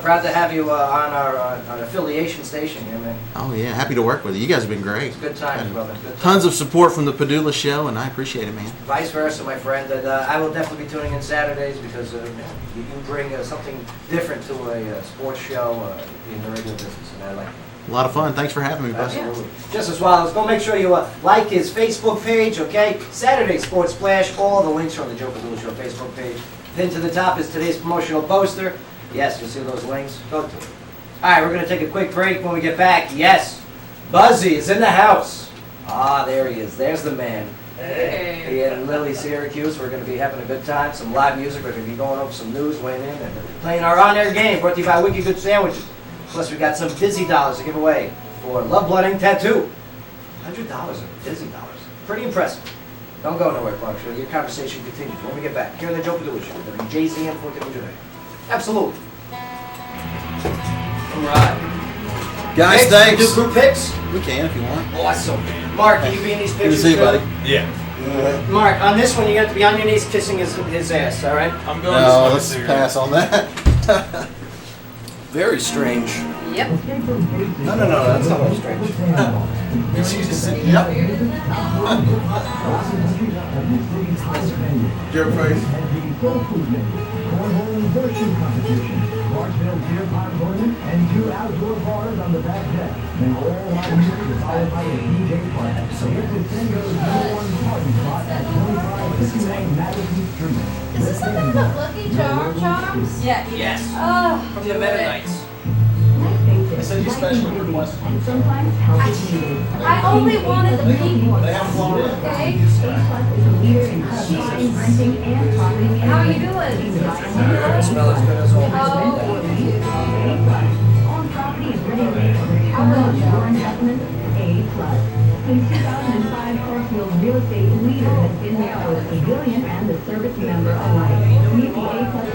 Proud to have you on our affiliation station here, man. Oh, yeah. Happy to work with you. You guys have been great. It's good times, brother. Good times. Tons of support from the Padula show, and I appreciate it, man. Vice versa, my friend. And I will definitely be tuning in Saturdays because you bring something different to a sports show in the radio business, and I like it. A lot of fun. Thanks for having me, bud. Absolutely. Just as well, let's go make sure you like his Facebook page, okay? Saturday Sports Splash. All the links are on the Joe Padula Show Facebook page. Pinned to the top is today's promotional poster. Yes, you'll see those links. Go to it. All right, we're going to take a quick break. When we get back, yes, Buzzy is in the house. Ah, there he is. There's the man. Hey. He and Lily Syracuse. We're going to be having a good time. Some live music. We're going to be going over some news, weighing in, and playing our on-air game brought to you by Wicked Good Sandwiches. Plus, we got some Dizzy dollars to give away for Love Blooding Tattoo. $100 of Dizzy dollars. Pretty impressive. Don't go nowhere, Clark. Your conversation continues when we get back. Here on the Joe Padula Show, WJZM 14 today. Absolutely. All right. Guys, Picks? thanks. Do group picks? We can if you want. Awesome. Mark, can you be in these Good to pictures see you, too? buddy. Yeah. Mark, on this one, you have to be on your knees kissing his ass, all right? I'm going No, to let's smoke a pass on that. Very strange. Yep. No, that's not what's strange. She just said, yep. Your face. Clarksville beer pong tournament, and 2 outdoor bars on the back deck. And all volunteers followed by a DJ play. So here's the San Diego's #1 party spot at 2559 Madison Street. Is this the thing about Lucky Charms? Yeah. Yes. Oh. From the Mennonites. I sent you special request. And sometimes healthy meals. I only wanted the pink one. They have flown in. Okay. A+ is a leader in customizing, renting, and property management. How are you doing? Smell as good as always. Oh. On property and ready for your investment, A+. Since 2005, Clarksville's real estate leader has been there for the civilian and the service member alike. Meet the A+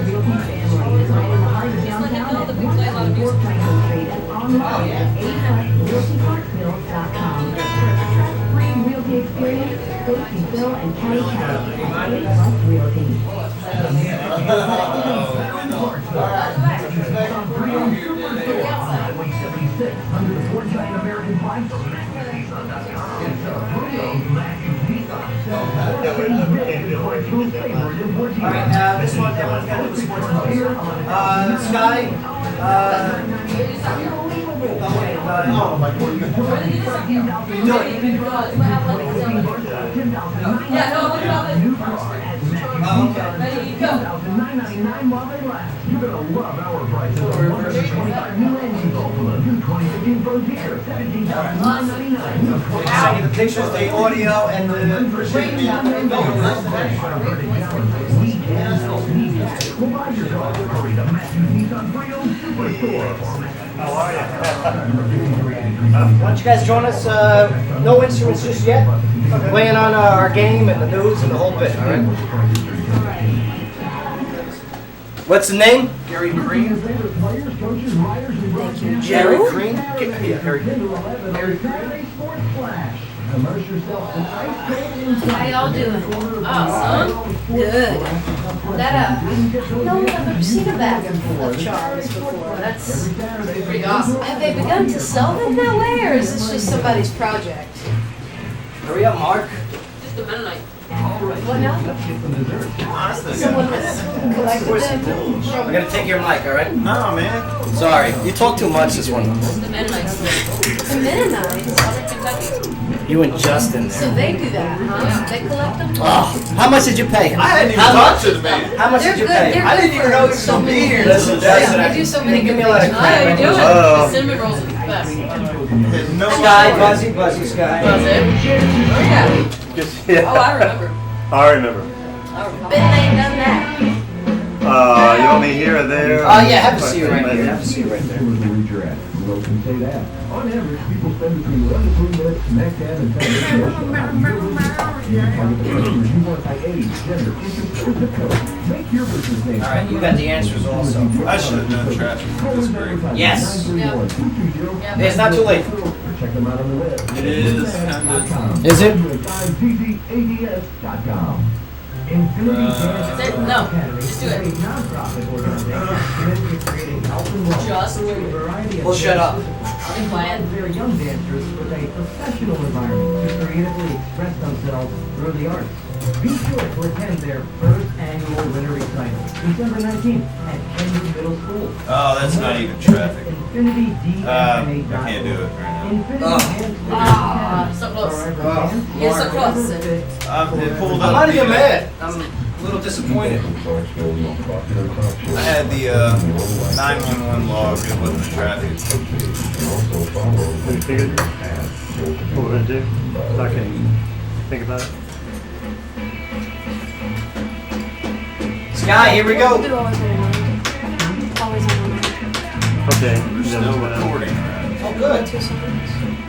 Realty family. It's right in the heart of downtown at 164 Franklin Street and online at a+realtyclarksville.com. For a stress-free realty experience, go to Bill and Kelly Kelly at A+ Realty. Highway 76, under the 4 giant American flags of MatthewNissan.com. It's a Bruno's Matthew Nissan. Alright, this one, everyone's got a sports clothes. Sky, Oh my God. Yeah, no, look at it. Ready, go. $9.99 while they last. You're gonna love our prices. 25 new engines from the new 2015 Frontier. $17,999. send you the pictures, the audio, and the We'll buy your car. Hurry to Matthews Nissan Pre-Owned Superstore. How are you? Why don't you guys join us? No instruments just yet. Playing on our game and the news and the whole bit, all right? What's the name? Gary Green. Thank you, Jerry Green? Immerse yourself in ice cold How y'all doing? Awesome. Good. That, no one I've ever seen a bag of Charles before. That's pretty awesome. Have they begun to sell them that way, or is this just somebody's project? Hurry up, Mark. Just a Mennonite. What now? Someone has collected them. I'm gonna take your mic, all right? No, man. Sorry, you talk too much this one. The Mennonites. The Mennonites? Kentucky. You and Justin So there. they do that, huh? They collect them? Oh, how much did you pay? I hadn't even How talked much? to the man. How much They're did you good. pay? They're I didn't good even know for he was so gonna be many here. things. Listen, Justin, They do so many give good me a lot of things. credit. How are you doing? Oh. The cinnamon rolls are the best. Had no Sky, idea. Buzzy, Sky. Was it? Oh, yeah. Oh, I remember. I remember. Been there, done that. You want me here or there? Oh, yeah, have a seat right there. Have a seat right there. Where's your at? Well, can say that. On average, people spend between 1 to 3 minutes neck tab and target the customers you want by age, gender, interest, or zip code. Make your business name. All right, you got the answers also. I should have done traffic. That's great. Yes. Yeah. It's not too late. Check them out on the web. It is kind of. Is it? TCADS.com. Infinity Dance No, Academy just do is it. a nonprofit organization committed to creating health and wellness Just through a variety of Well, shut up. Be quiet. Their young dancers with a professional environment to creatively express themselves through the arts. Be sure to attend their first annual winter recital, December 19th at Kenwood Middle School. Oh, that's not even traffic. Infinity I can't do it right now. Infinity Oh. Dance Ah, so close. Oh, You're so close. It pulled I'm up. not even the, mad. I'm a little disappointed. I had the 911 log. It wasn't the traffic. What you figured? What we're gonna do? So I can think about it. Sky, here we go. Okay. We're still recording. Oh, good.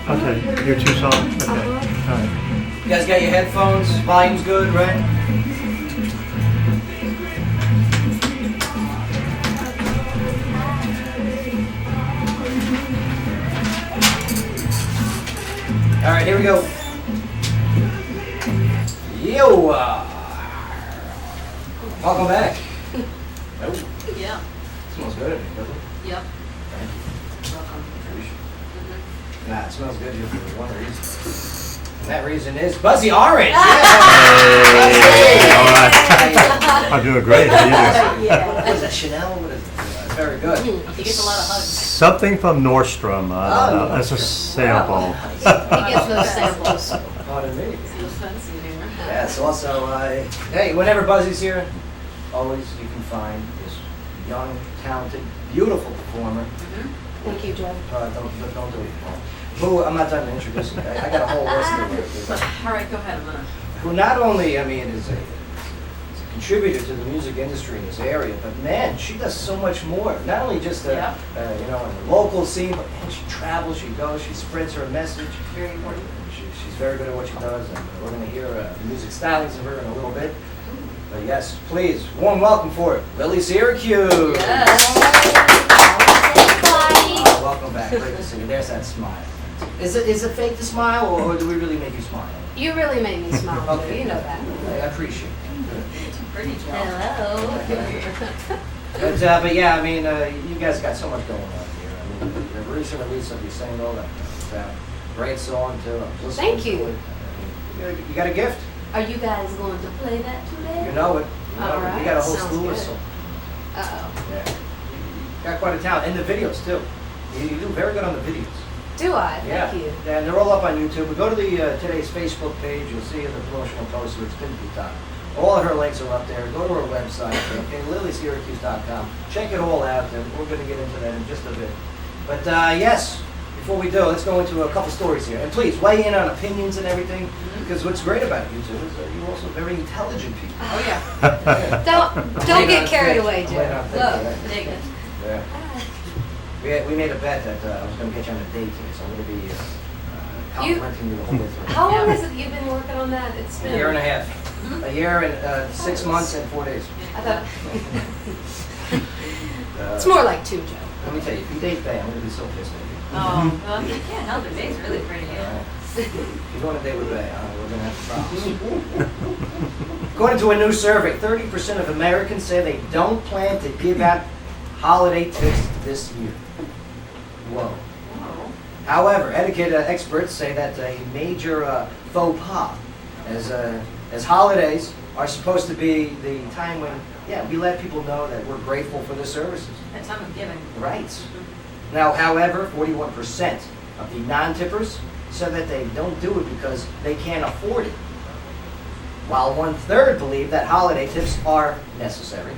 Okay, your 2 songs? Okay. All right. You guys got your headphones? Volume's good, right? All right, here we go. Yo! Welcome back. Oh, Yeah. smells good, doesn't it? Yep. Thank you. Welcome. Nah, it smells good here for one reason. And that reason is Buzzy Orange. I'm doing great. How you doing? What is that, Chanel? What is it? Very good. He gets a lot of hugs. Something from Nordstrom. That's a sample. He gets those samples. Pardon me. Feels fancy here. Yes, also, hey, whenever Buzzy's here, always you can find this young, talented, beautiful performer. Thank you, Joe. Don't do it. Who, I'm not done introducing her. I got a whole list of her. All right, go ahead. I'm gonna. Who not only, I mean, is a contributor to the music industry in this area, but man, she does so much more. Not only just, you know, in the local scene, but man, she travels, she goes, she spreads her message. Very important. She's very good at what she does, and we're going to hear the music stylings of her in a little bit. But yes, please, warm welcome for Lily Syracuse. Yes. Welcome back. Great to see you. There's that smile. Is it fake to smile, or do we really make you smile? You really made me smile, Okay. you know that. I appreciate it. Too pretty, Joe. Hello. But yeah, I mean, you guys got so much going on here. I mean, the recent release of your single, that's a great song too. I'm listening Thank you. to it. You got a gift. Are you guys going to play that today? You know it. You know All it. right, We got a whole sounds slew of good. songs. Uh-oh. Yeah. You got quite a talent. And the videos too. You do very good on the videos. Do I? Yeah. Thank you. Yeah, and they're all up on YouTube. But go to the today's Facebook page. You'll see the promotional poster. It's pinned to the top. All of her links are up there. Go to her website, okay, lilysyracuse.com. Check it all out, and we're going to get into that in just a bit. But yes, before we do, let's go into a couple stories here. And please, weigh in on opinions and everything, because what's great about you two is that you're also very intelligent people. Oh yeah. Don't get carried away, Joe. Look, dig it. Yeah. We made a bet that I was going to get you on a date here, so I'm going to be complimenting you the whole way through. How long has it you've been working on that? It's A been year and a half. A year and 6 months and 4 days. I thought it's more like 2, Joe. Let me tell you, if you date Bay, I'm going to be so pissed at you. Oh, well, you can't help it. Bay's really pretty. Alright. If you go on a date with Bay, we're going to have problems. According to a new survey, 30% of Americans say they don't plan to give out holiday tips this year. Whoa. However, etiquette experts say that a major faux pas, as holidays are supposed to be the time when, yeah, we let people know that we're grateful for their services. A time of giving. Right. Now, however, 41% of the non-tippers said that they don't do it because they can't afford it, while 1/3 believe that holiday tips are necessary.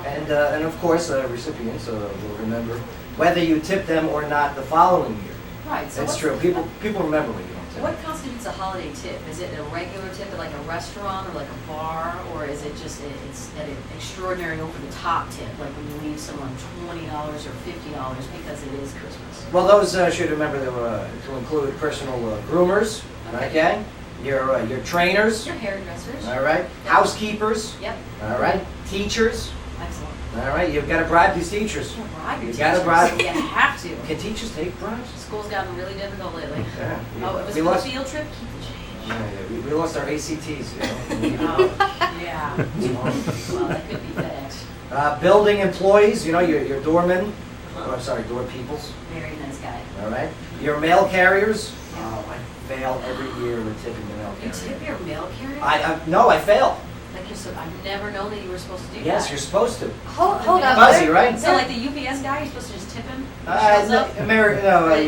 And of course, recipients will remember whether you tip them or not the following year. Right. So That's what's- true. People remember when you don't tip. What constitutes a holiday tip? Is it a regular tip at like a restaurant or like a bar, or is it just it's at an extraordinary over-the-top tip, like when you leave someone $20 or $50 because it is Christmas? Well, those should remember to include personal groomers, okay? Your trainers, Your hairdressers. all right? Housekeepers, Yep. all right? Teachers, Excellent. all right? You've got to bribe these teachers. You bribe your You gotta teachers. bribe. You have to. Can teachers take bribes? School's gotten really difficult lately. Yeah. Oh, it was We for the lost- field trip? Keep the change. Yeah, we lost our ACTs. You know? Oh, yeah. Well, that could be FedEx. Building employees, you know, your doormen. Oh, I'm sorry, door peoples. Very nice guy. All right. Your mail carriers. Oh, I fail every year with tipping the mail You carrier. tip your mail carrier? No, I fail. Like you're so, I've never known that you were supposed to do Yes, that. you're supposed to. Hold up. Buzzy, right? So like the UPS guy, you're supposed to just tip him? Shows up?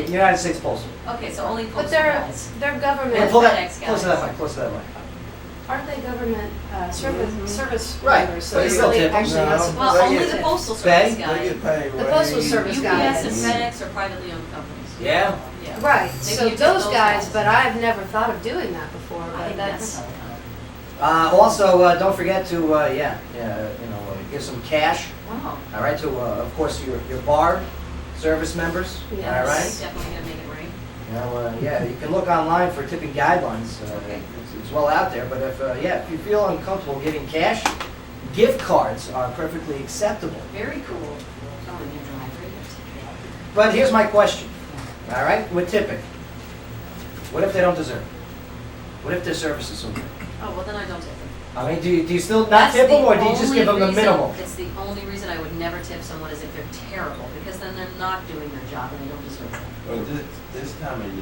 United States Postal. Okay, so only But postal they're guys. government. Yeah, pull that, FedEx guys. close to that mic, close to that mic. Aren't they government service Right, members? but So you you're still really tip them. actually not No. supposed Well, to only tip. the postal Pay? service guy. The postal service UPS guys. and FedEx are privately owned companies. Yeah. Yeah. Right. Maybe So you tip those those guys, guys. but I've never thought of doing that before. I But think that's that's Also, don't forget to, give some cash. wow. All right, to of course your bar service members. Yes. All right. Definitely gonna make it rain. You can look online for tipping guidelines. Okay. It's well out there. But if you feel uncomfortable giving cash, gift cards are perfectly acceptable. Very cool. Oh, and your driver. But here's my question. All right, with tipping, what if they don't deserve it? What if their service is so good? Oh, well then I don't tip them. I mean, do you still not tip them, or do you just give them the minimal? It's the only reason I would never tip someone is if they're terrible, because then they're not doing their job and they don't deserve it. Well, this time of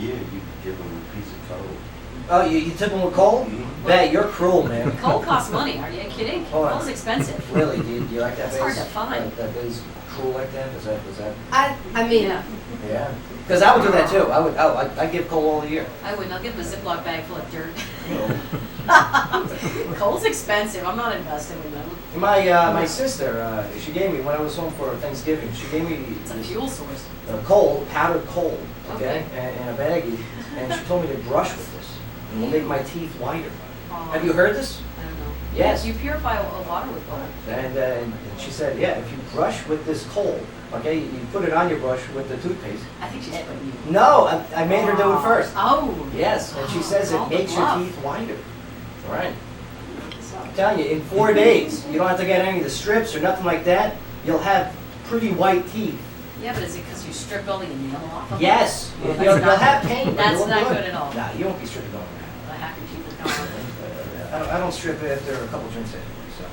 year, you could give them a piece of coal. Oh, you tip them with coal? Mhm. Bet, you're cruel, man. Coal costs money, are you kidding? Hold on. Coal's expensive. Really, do you like that It's base? hard to find. That base cruel like that? Is that? I mean, Yeah, Yeah. Because I would do that too. I'd give coal all year. I wouldn't, I'll give them a Ziploc bag full of dirt. Coal's expensive, I'm not investing in them. My sister, she gave me, when I was home for Thanksgiving, she gave me It's a this, fuel source. coal, powdered coal, okay, Okay. and a baggie, and she told me to brush with this. It will make my teeth whiter. Aw. Have you heard this? I don't know. Yes. You purify water with coal. And she said, yeah, if you brush with this coal, okay, you put it on your brush with the toothpaste. I think she's putting you. No, I made her do it first. Oh. Yes, and she says All it the makes your bluff. teeth whiter. Right. So, I'm telling you, in 4 days, you don't have to get any of the strips or nothing like that. You'll have pretty white teeth. yeah, but is it because you stripped all the enamel off of them? Yes, Well, you'll that's not have good. pain. but That's you'll not look good at all. Nah, you won't be stripping going around. The half your teeth is gone. I don't strip after a couple drinks anyway, so.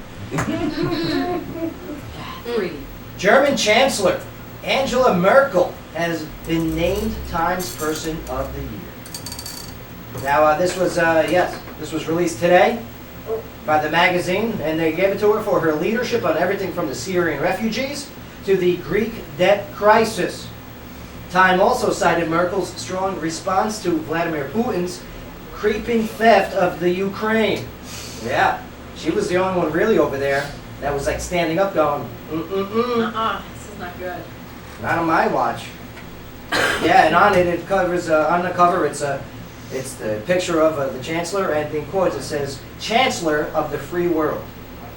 3. German Chancellor Angela Merkel has been named Times Person of the Year. Now, this was released today by the magazine, and they gave it to her for her leadership on everything from the Syrian refugees to the Greek debt crisis. Time also cited Merkel's strong response to Vladimir Putin's creeping theft of the Ukraine. Yeah, she was the only one really over there that was like standing up going, This is not good. not on my watch. Yeah, and on it covers, on the cover it's the picture of the Chancellor, and in quotes it says, Chancellor of the Free World.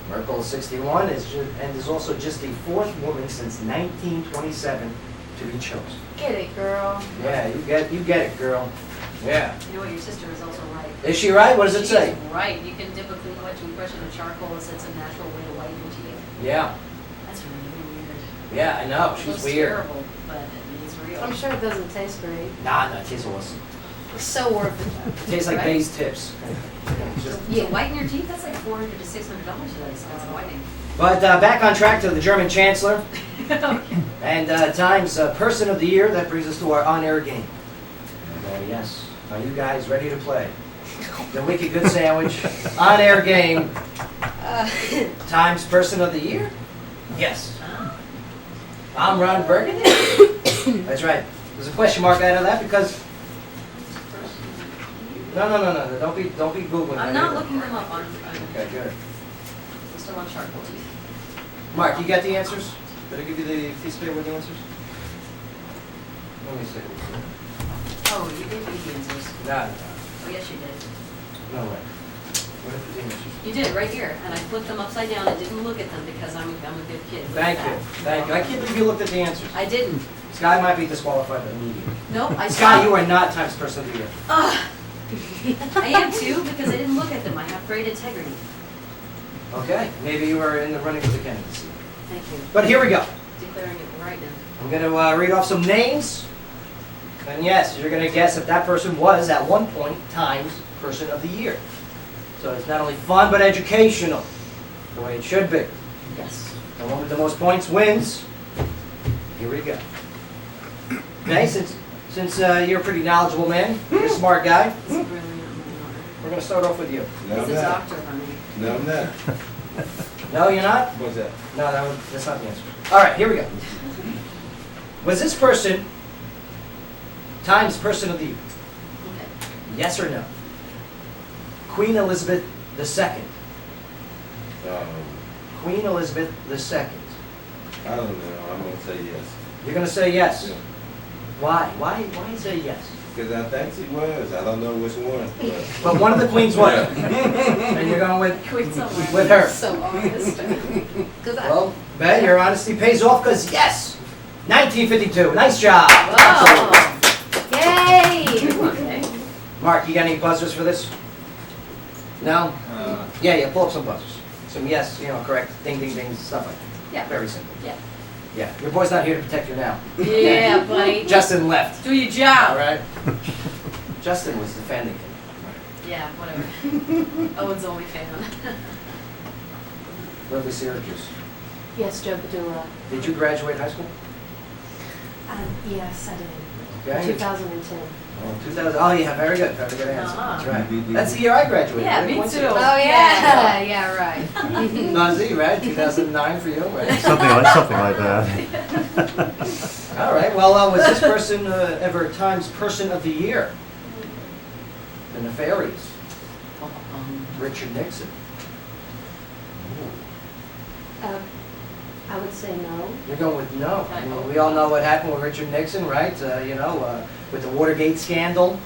Merkel is 61 and is also just the 4th woman since 1927 to be chosen. Get it, girl. Yeah, you get it, girl. Yeah. You know what? Your sister is also right. Is she right? What does it say? She's right. You can dip a clean wet toothbrush in a charcoal as it's a natural way to whiten your teeth. Yeah. That's really weird. Yeah, I know. It She's looks weird. terrible, but it's real. I'm sure it doesn't taste great. Nah, it tastes awesome. It's so worth it. It tastes like Right? Bay's tips. Just- Yeah, whiten your teeth, that's like $400 to $600 for that expensive whitening. But back on track to the German Chancellor and Times Person of the Year. That brings us to our on-air game. And, yes, are you guys ready to play? The Wicked Good Sandwich on-air game. Times Person of the Year? Yes. I'm Ron Burgundy. That's right. There's a question mark out of that because. No. Don't be Googling that. I'm not either. looking them up on Okay, good. I'm still on charcoal teeth. Mark, you got the answers? Did I give you the piece of paper with the answers? Let me see. Oh, you gave me the answers. No, Oh, yes, you did. no way. What are the answers? You did, right here. And I flipped them upside down and didn't look at them because I'm a good kid. Thank you. Thank you. I can't believe you looked at the answers. I didn't. Sky might be disqualified immediately. Nope, I Sky, saw. you are not Times Person of the Year. I am too because I didn't look at them. I have great integrity. Okay, maybe you are in the running for the candidacy. Thank you. But here we go. Declaring it right now. I'm going to read off some names. And yes, you're going to guess if that person was at one point Times Person of the Year. So it's not only fun, but educational. The way it should be. Yes. The one with the most points wins. Here we go. Okay, since you're a pretty knowledgeable man, you're a smart guy, It's really not my order. we're going to start off with you. No, I'm He's a not. doctor, honey. No, I'm not. No, you're not? What's that? No, that's not the answer. All right, here we go. Was this person Times Person of the Year? Okay. Yes or no? Queen Elizabeth II. Queen Elizabeth II. I don't know. I'm gonna say yes. You're going to say yes. Yeah. Why? Why say yes? Because I think she was. I don't know which one. But But one of the queens was. And you're going with Quit somewhere. With her. So honest. Because Well, Ben, your honesty pays off because yes, 1952. Nice job. Whoa. Yay. Okay. Mark, you got any buzzers for this? No? Yeah, pull up some buzzers. Some yes, correct, ding, ding, ding, stuff like that. Yeah. Very simple. Yeah. Yeah, your boy's not here to protect you now. Yeah, buddy. Justin left. Do your All job. right. Justin was defending him. Yeah, whatever. Owen's only fan. Lovely Syracuse. Yes, Joe Padula. Did you graduate high school? Yes, I did. Okay. 2010. Oh, 2000. Oh, yeah, very good. Very good answer. Uh-huh. That's right. That's the year I graduated. Yeah, What a me too. coincidence. Oh, yeah. Yeah, right. Nazi, right? 2009 for you, right? Something like that. All right. Well, was this person ever Times Person of the Year? The Nefarious. Richard Nixon. I would say no. You're going with no. I mean, we all know what happened with Richard Nixon, right? With the Watergate scandal.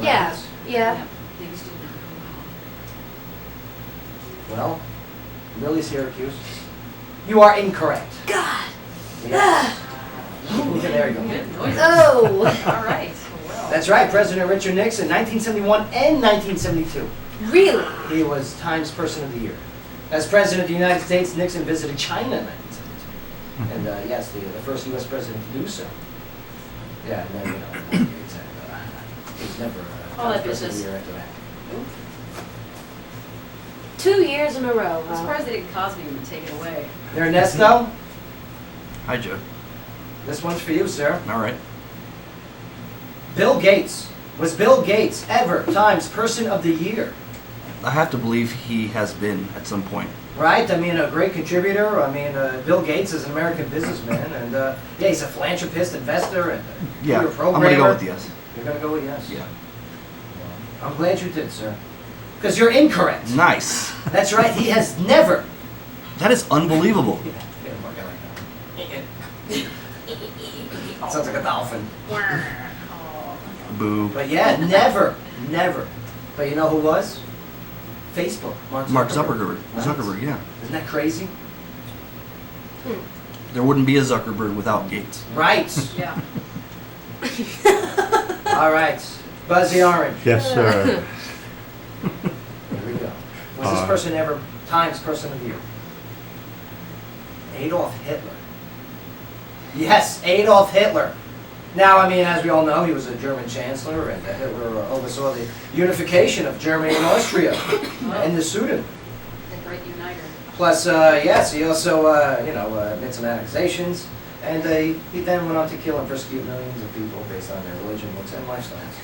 Yeah, Right? yeah. Things do not Well, Lily Syracuse, you are incorrect. God. Yes. There you go. go. Good noises. Oh. All right. Well. That's right, President Richard Nixon, 1971 and 1972. Really? He was Times Person of the Year. As President of the United States, Nixon visited China in 1972. And yes, the first U.S. president to do so. Yeah, and then, he was never All that Times Person of business. the Year after that. 2 years in a row. I'm surprised they didn't Cosby and take it away. Ernesto, Hi, Joe. this one's for you, sir. All right. Bill Gates. Was Bill Gates ever Times Person of the Year? I have to believe he has been at some point. Right? I mean, a great contributor. I mean, Bill Gates is an American businessman, and yeah, he's a philanthropist, investor, and Yeah, computer I'm programmer. going to go with yes. You're going to go with yes? Yeah. I'm glad you did, sir. Because you're incorrect. Nice. That's right, he has never. That is unbelievable. Sounds like a dolphin. Boo. But yeah, never. But you know who was? Facebook. Mark Zuckerberg. Zuckerberg, yeah. Isn't that crazy? There wouldn't be a Zuckerberg without Gates. Right. Yeah. All right. Buzzy Orange. Yes, sir. Here we go. Was this person ever Times Person of the Year? Adolf Hitler. Yes, Adolf Hitler. Now, I mean, as we all know, he was a German chancellor, and Hitler oversaw the unification of Germany and Austria and the Sudan. The great uniter. Plus, yes, he also, made some annexations, and he then went on to kill and persecute millions of people based on their religion, looks, and lifestyles.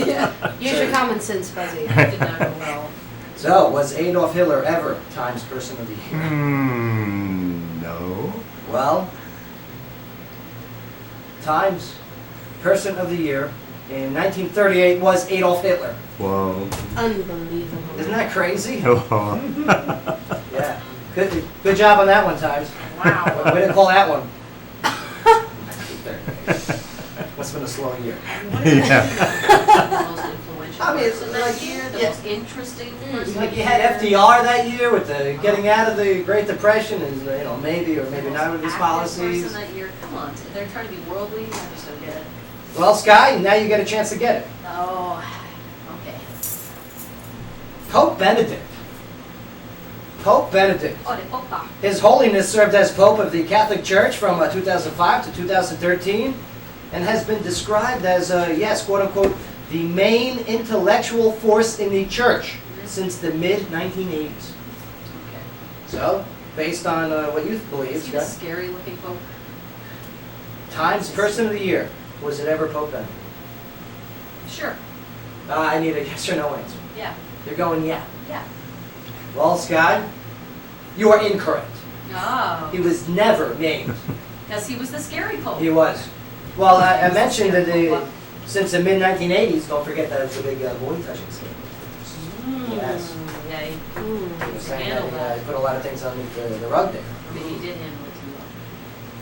Yeah. Use your common sense, Fuzzy. Did not go well. So, was Adolf Hitler ever Times Person of the Year? No. Well, Times Person of the Year in 1938 was Adolf Hitler. Whoa. Unbelievable. Isn't that crazy? Oh. Yeah. Good job on that one, Times. Wow. Way to call that one. What's been a slow year? What is Yeah. the most influential I mean, it's person that like- year? The yeah. most interesting person Like that you had year? FDR that year with the getting out of the Great Depression, and maybe or maybe not with his Active policies. person that year. Come on, they're trying to be worldly. I just don't get it. Well, Sky, now you get a chance to get it. Oh, okay. Pope Benedict. Pope Benedict. Oh, the Popa. His Holiness served as Pope of the Catholic Church from 2005 to 2013, and has been described as, yes, quote unquote, the main intellectual force in the Church since the mid-1980s. Okay. So, based on what you believe, Is he the Scott, scary looking Pope? Times Person of the Year, was it ever Pope Benedict? Sure. I need a yes or no answer. Yeah. You're going yeah. Yeah. Well, Scott, you are incorrect. Oh. He was never named. Because he was the scary Pope. He was. Well, I mentioned that since the mid-1980s, don't forget that it was a big boy touching scandal. Yes. Yeah, he He was saying handled that that. he put a lot of things underneath the rug there. I mean, he did handle it too well.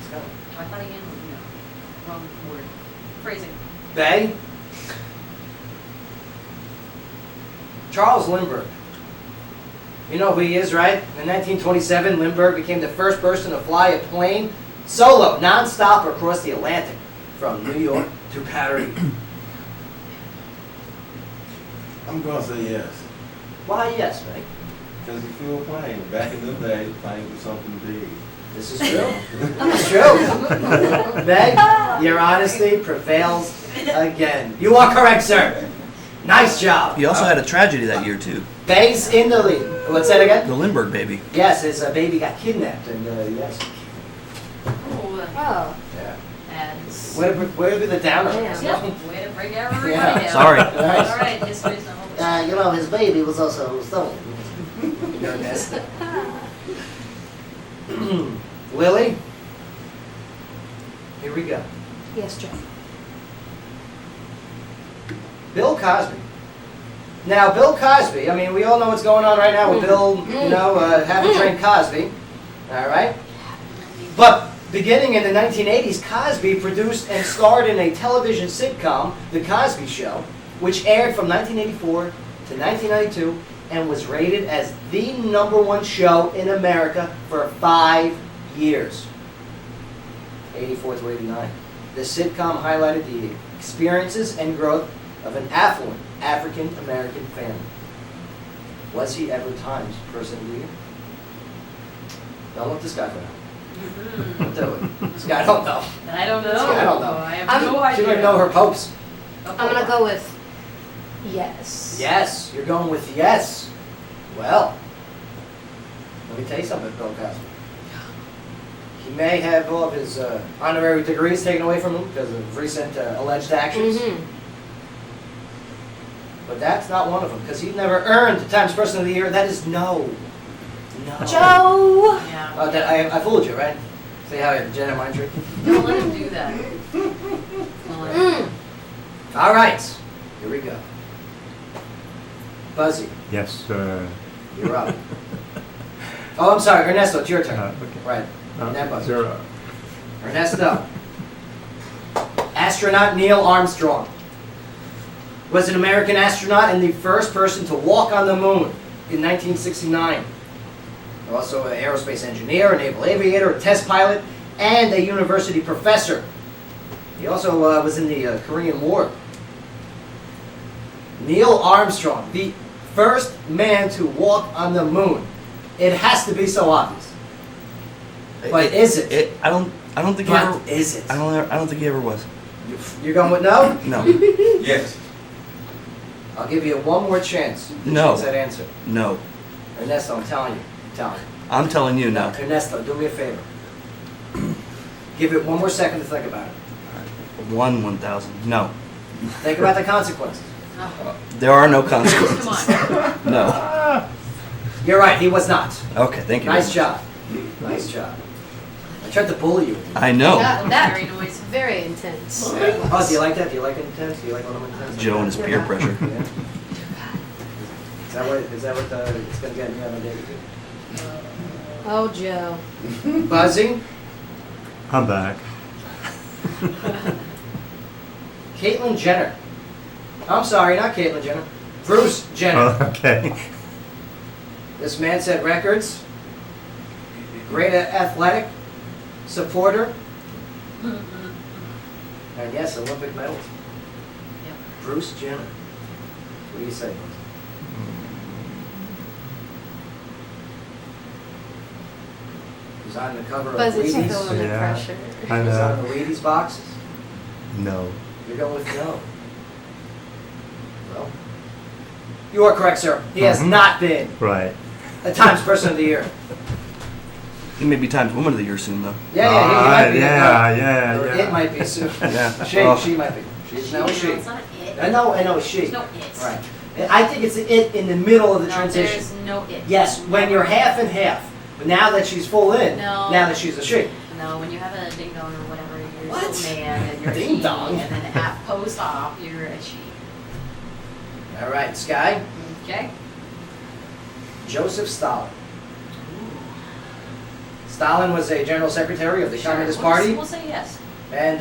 Scott. I thought he handled it, wrong word. Phrasing. Bay. Charles Lindbergh. You know who he is, right? In 1927, Lindbergh became the first person to fly a plane solo, non-stop across the Atlantic from New York to Paris. I'm gonna say yes. Why yes, Bay? Because he flew a plane. Back in the day, the plane was something big. This is true. It's true. Bay, your honesty prevails again. You are correct, sir. Nice job. He also had a tragedy that year too. Bay's in the lead. What's that again? The Lindbergh baby. Yes, his baby got kidnapped, and yes. Oh. Yeah. And Way to be the downer. yeah, way to bring everybody Yeah. down. Sorry. All right, history's not over. You know, his baby was also stolen. You're nasty. Lily, here we go. Yes, Joe. Bill Cosby. Now, Bill Cosby, I mean, we all know what's going on right now with Bill, you know, having trained Cosby. All right? But beginning in the 1980s, Cosby produced and starred in a television sitcom, The Cosby Show, which aired from 1984 to 1992 and was rated as the #1 show in America for 5 years. 84 to 89. The sitcom highlighted the experiences and growth of an affluent African-American family. Was he ever Times Person of the Year? Don't look this guy for now. Don't do it. This guy don't know. I don't know. I don't know. I have no idea. She don't even know her popes. I'm gonna go with yes. Yes, you're going with yes. Well, let me tell you something, Bill Cosby. He may have all of his honorary degrees taken away from him because of recent alleged actions. Mm-hmm. But that's not one of them, because he never earned the Times Person of the Year. That is no. Joe! Yeah. Oh, I fooled you, right? See how I had the Jedi mind trick? Don't let him do that. Don't let him do that. All right, here we go. Buzzy, Yes, you're up. Oh, I'm sorry, Ernesto, it's your turn. okay. Right, that Buzzy. 0. Ernesto. Astronaut Neil Armstrong was an American astronaut and the first person to walk on the moon in 1969. Also an aerospace engineer, a naval aviator, a test pilot, and a university professor. He also was in the Korean War. Neil Armstrong, the first man to walk on the moon. It has to be so obvious. But is it? I don't think he But ever. is it? I don't think he ever was. You're going with no? No. Yes. I'll give you one more chance to No. choose that answer. No. Ernesto, I'm telling you. I'm telling you. I'm telling you no. Ernesto, do me a favor. Give it one more second to think about it. 1,000. No. Think about the consequences. There are no Come consequences. on. No. You're right, he was not. Okay, thank you. Nice job. Nice job. I tried to bully you. I know. That Very noisy. very intense. Oh, do you like that? Do you like it intense? Do you like when I'm intense? Joe and his peer pressure. Yeah. Is that what it's going to get me on a date? Oh, Joe. Buzzing? I'm back. Caitlyn Jenner. I'm sorry, not Caitlyn Jenner. Bruce Jenner. Oh, okay. This man set records. Great athletic, supporter, and yes, Olympic medals. Yep. Bruce Jenner. What do you say? He's on the cover of Buzzy's Wheaties. feeling the Yeah. pressure. I He's on know. the Wheaties boxes. No. You're going with no. Well, you are correct, sir. He has not been Right. a Times Person of the Year. He may be Times Woman of the Year soon, though. Yeah, he might be. Yeah. Or it might be soon. Yeah. She might be. She's no she. It's not it. I know she. There's no it. Right. I think it's the it in the middle of the No, transition. there's no it. Yes, when you're half and half. But now that she's full in, No. now that she's a she. No, when you have a ding dong or whatever, you're What? still man and you're Ding he, dong? and then at post op, you're a she. All right, Sky. Okay? Joseph Stalin. Stalin was a general secretary of the Communist Party. We'll say yes. And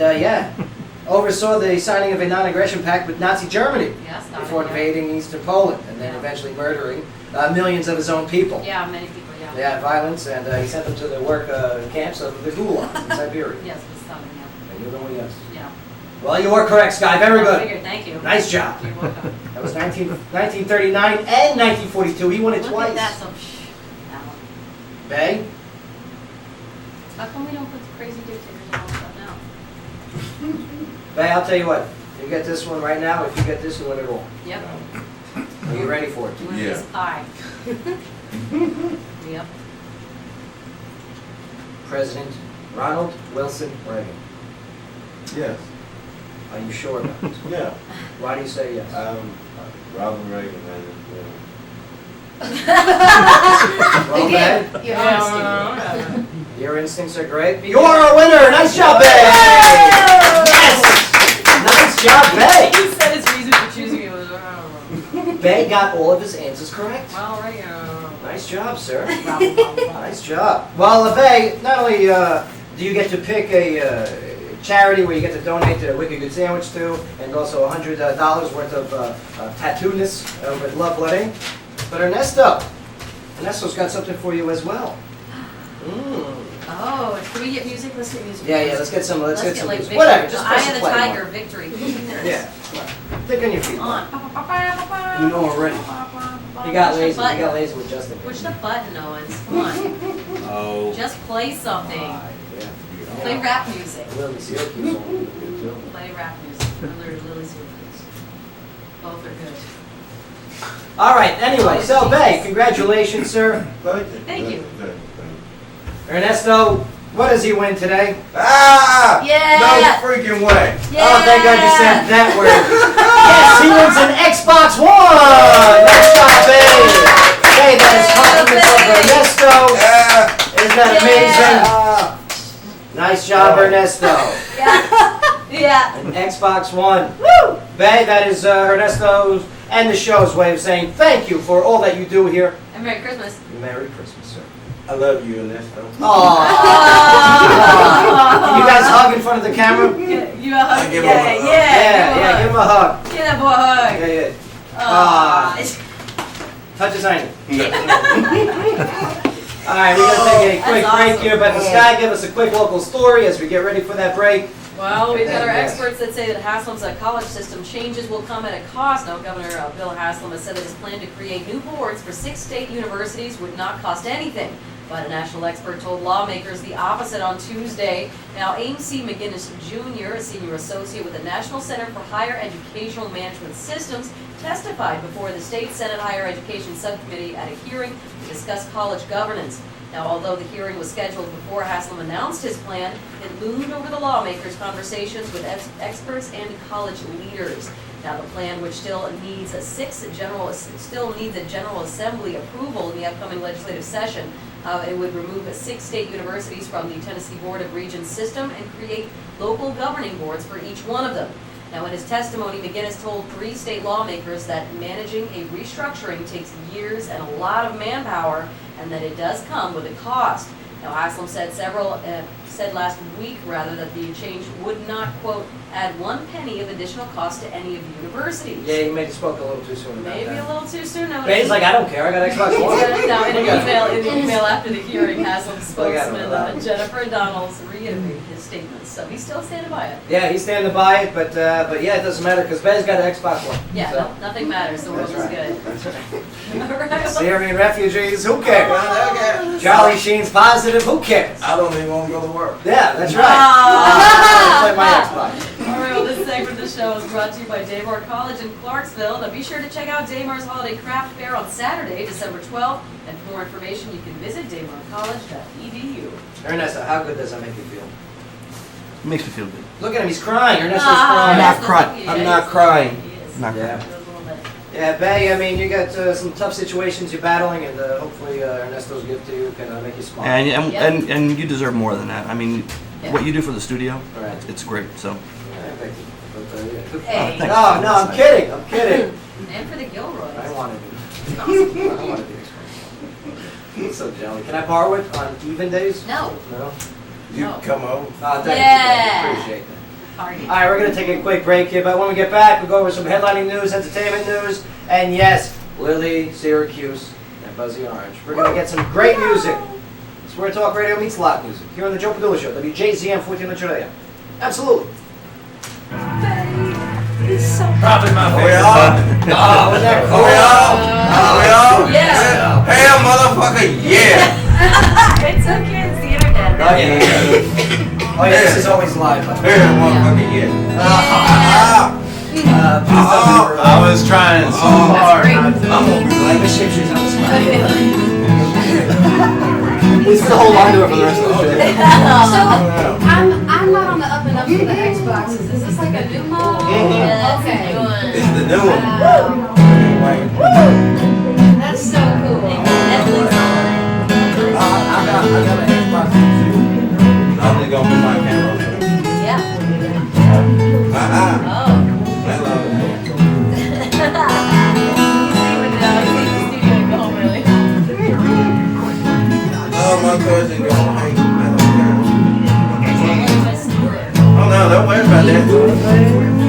oversaw the signing of a non-aggression pact with Nazi Germany Yes, not before it, yeah. invading Eastern Poland and then Yeah. eventually murdering millions of his own people. Yeah, many people, yeah. Yeah, violence, and he sent them to the work camps of the Gulag in Siberia. Yes, it's stunning, yeah. And you're going yes. Yeah. Well, you were correct, Sky. Very I good. figured, thank you. Nice job. You're welcome. That was 1939 and 1942. He won it Look twice. at that, some Alan. Bay? How come we don't put the crazy dictators and all that stuff now? Bay, I'll tell you what. You get this one right now. If you get this, you win it all. Yep. Are you ready for it? You want a piece of pie. Yep. President Ronald Wilson Reagan. Yes. Are you sure about this? Yeah. Why do you say yes? Ronald Reagan, man. Well, Again, Ben, your honesty. your instincts are great. You're a winner. Nice job, Bay. Yes. Nice job, Bay. He said his reason for choosing it was, Bay got all of his answers correct. well, right, Nice job, sir. Nice job. Well, Bay, not only do you get to pick a charity where you get to donate to the Wicked Good Sandwich to, and also $100 worth of tattoo-ness over at Love Wedding, but Ernesto's got something for you as well. Oh, can we get music? Let's get music. Yeah, let's get some. Let's get some. like music. Whatever, just Eye press of the the play. Tiger, Victory. Yeah. Think on your feet. On. You know already. You got lazy. Push the You got lazy with Justin. Push the button, Owens. Come on. Oh. Just play something. Yeah. Play rap music. Lily Syracuse on good too. Play rap music. Lily Syracuse. Both are good. All right. Anyway, so Bay, congratulations, sir. Thank you. Ernesto, what does he win today? Ah! Yeah. No freaking way. Yeah. Oh, thank God you said that word. Yes, he wins an Xbox One. Nice job, Bay. Bay, that is compliments of Ernesto. Yeah. Isn't that amazing? Nice job, Ernesto. Yeah. Yeah. An Xbox One. Woo! Bay, that is Ernesto's and the show's way of saying thank you for all that you do here. And Merry Christmas. Merry Christmas, sir. I love you, Ernesto. Aww. Can you guys hug in front of the camera? You a hug? Give him a hug. Yeah, give him a hug. Give that boy a hug. Yeah, yeah. Aw. Touch his hand. All right, we're gonna take a quick That's break awesome. here, but Sky, give us a quick local story as we get ready for that break. Well, we've got our Yes. experts that say that Haslam's college system changes will come at a cost. Now, Governor Bill Haslam has said that his plan to create new boards for 6 state universities would not cost anything. But a national expert told lawmakers the opposite on Tuesday. Now, Ames C. McGinnis Jr., a senior associate with the National Center for Higher Educational Management Systems, testified before the State Senate Higher Education Subcommittee at a hearing to discuss college governance. Now, although the hearing was scheduled before Haslam announced his plan, it loomed over the lawmakers' conversations with experts and college leaders. Now, the plan, which still needs a General Assembly approval in the upcoming legislative session, it would remove 6 state universities from the Tennessee Board of Regents system and create local governing boards for each one of them. Now, in his testimony, McGinnis told 3 state lawmakers that managing a restructuring takes years and a lot of manpower, and that it does come with a cost. Now, Haslam said last week that the change would not, quote, add 1 penny of additional cost to any of the universities. Yeah, you maybe spoke a little too soon about Maybe that. a little too soon. No, Bay's like, I don't care, I got Xbox One. No, in the email after the hearing, Haslam's Look at spokesman him. Jennifer Donalds reiterated his statements, so he's still standing by it. Yeah, he's standing by it, but yeah, it doesn't matter because Bay's got an Xbox One. Yeah, So, no, nothing matters. The world That's is right. good. That's right. All right. well, Syrian refugees, who cares? Charlie Sheen's positive, who cares? I don't even want to go to work. Yeah, that's right. Ah. Play my Xbox. All right, well, this segment of the show is brought to you by Daymar College in Clarksville. Now, be sure to check out Daymar's Holiday Craft Fair on Saturday, December 12th. And for more information, you can visit daymarcollege.edu. Ernesto, how good does that make you feel? It makes me feel good. Look at him, he's crying. Ernesto's Ah, crying. not crying. I'm not crying. He is. Not Yeah. crying. Yeah, Bay, I mean, you got some tough situations you're battling, and hopefully Ernesto's gift to you can make you smile. And you deserve more than that. I mean, Yeah. what you do for the studio, Right. it's great. So Yeah, thank you. But, yeah. Hey. thanks. No, I'm kidding. I'm kidding. And for the Gilroys. I wanted it. I wanted the experience. So jelly. Can I borrow it on even days? No. No. You No. come over. Oh, thank Yeah. you. Appreciate that. Party. All right, we're going to take a quick break here, but when we get back, we'll go over some headlining news, entertainment news, and yes, Lily, Syracuse, and Buzzy Orange. We're going to get some great music. It's where Talk Radio meets live music, here on the Joe Padula Show, WJZM 1400 AM. Absolutely. Probably my favorite. Oh, was that cool? We all? Yeah. Hell, motherfucker, yeah. It's okay, it's the internet. Oh, yeah. Oh, yeah, this is always live. Hell, motherfucker, yeah. I was trying so hard. I'm gonna be like the shapeshifters on the spot. We still hold on to it for the rest of the show. So, I'm not on the up and up for the Xboxes. Is this like a new model? Okay. It's the new one. That's so cool. I got an Xbox too. I'm just gonna put my camera on. Yeah. I love it. Oh, my cousin going, hey, I don't care. Oh no, don't worry about that.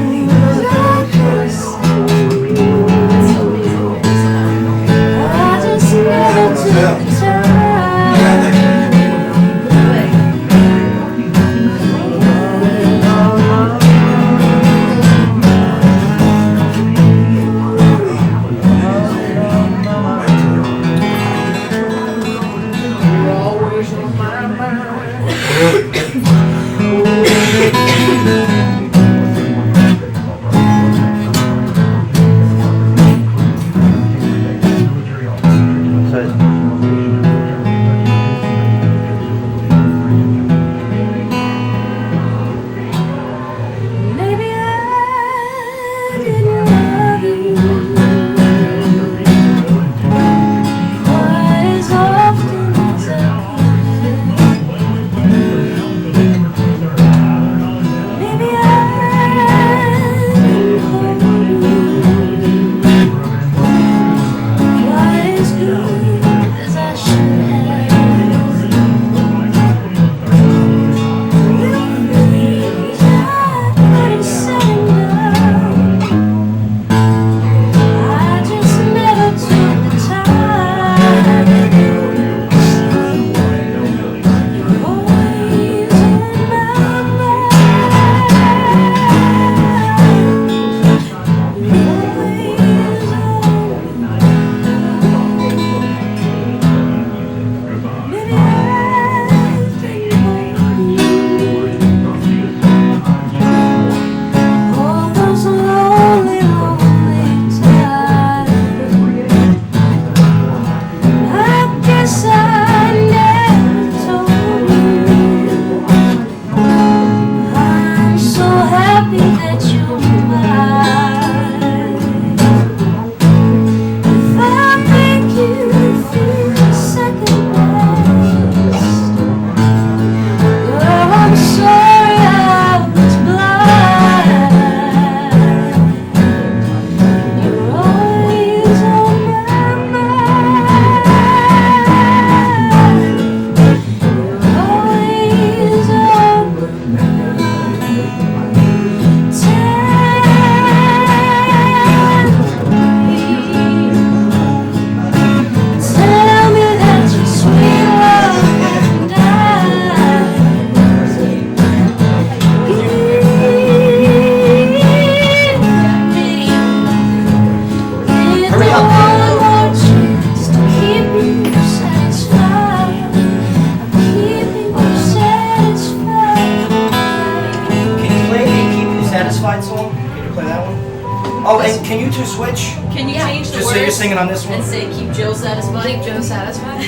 Oh, and can you two switch? Can you change the Just words? so you're singing on this one? And say, keep Joe satisfied? Keep Joe satisfied.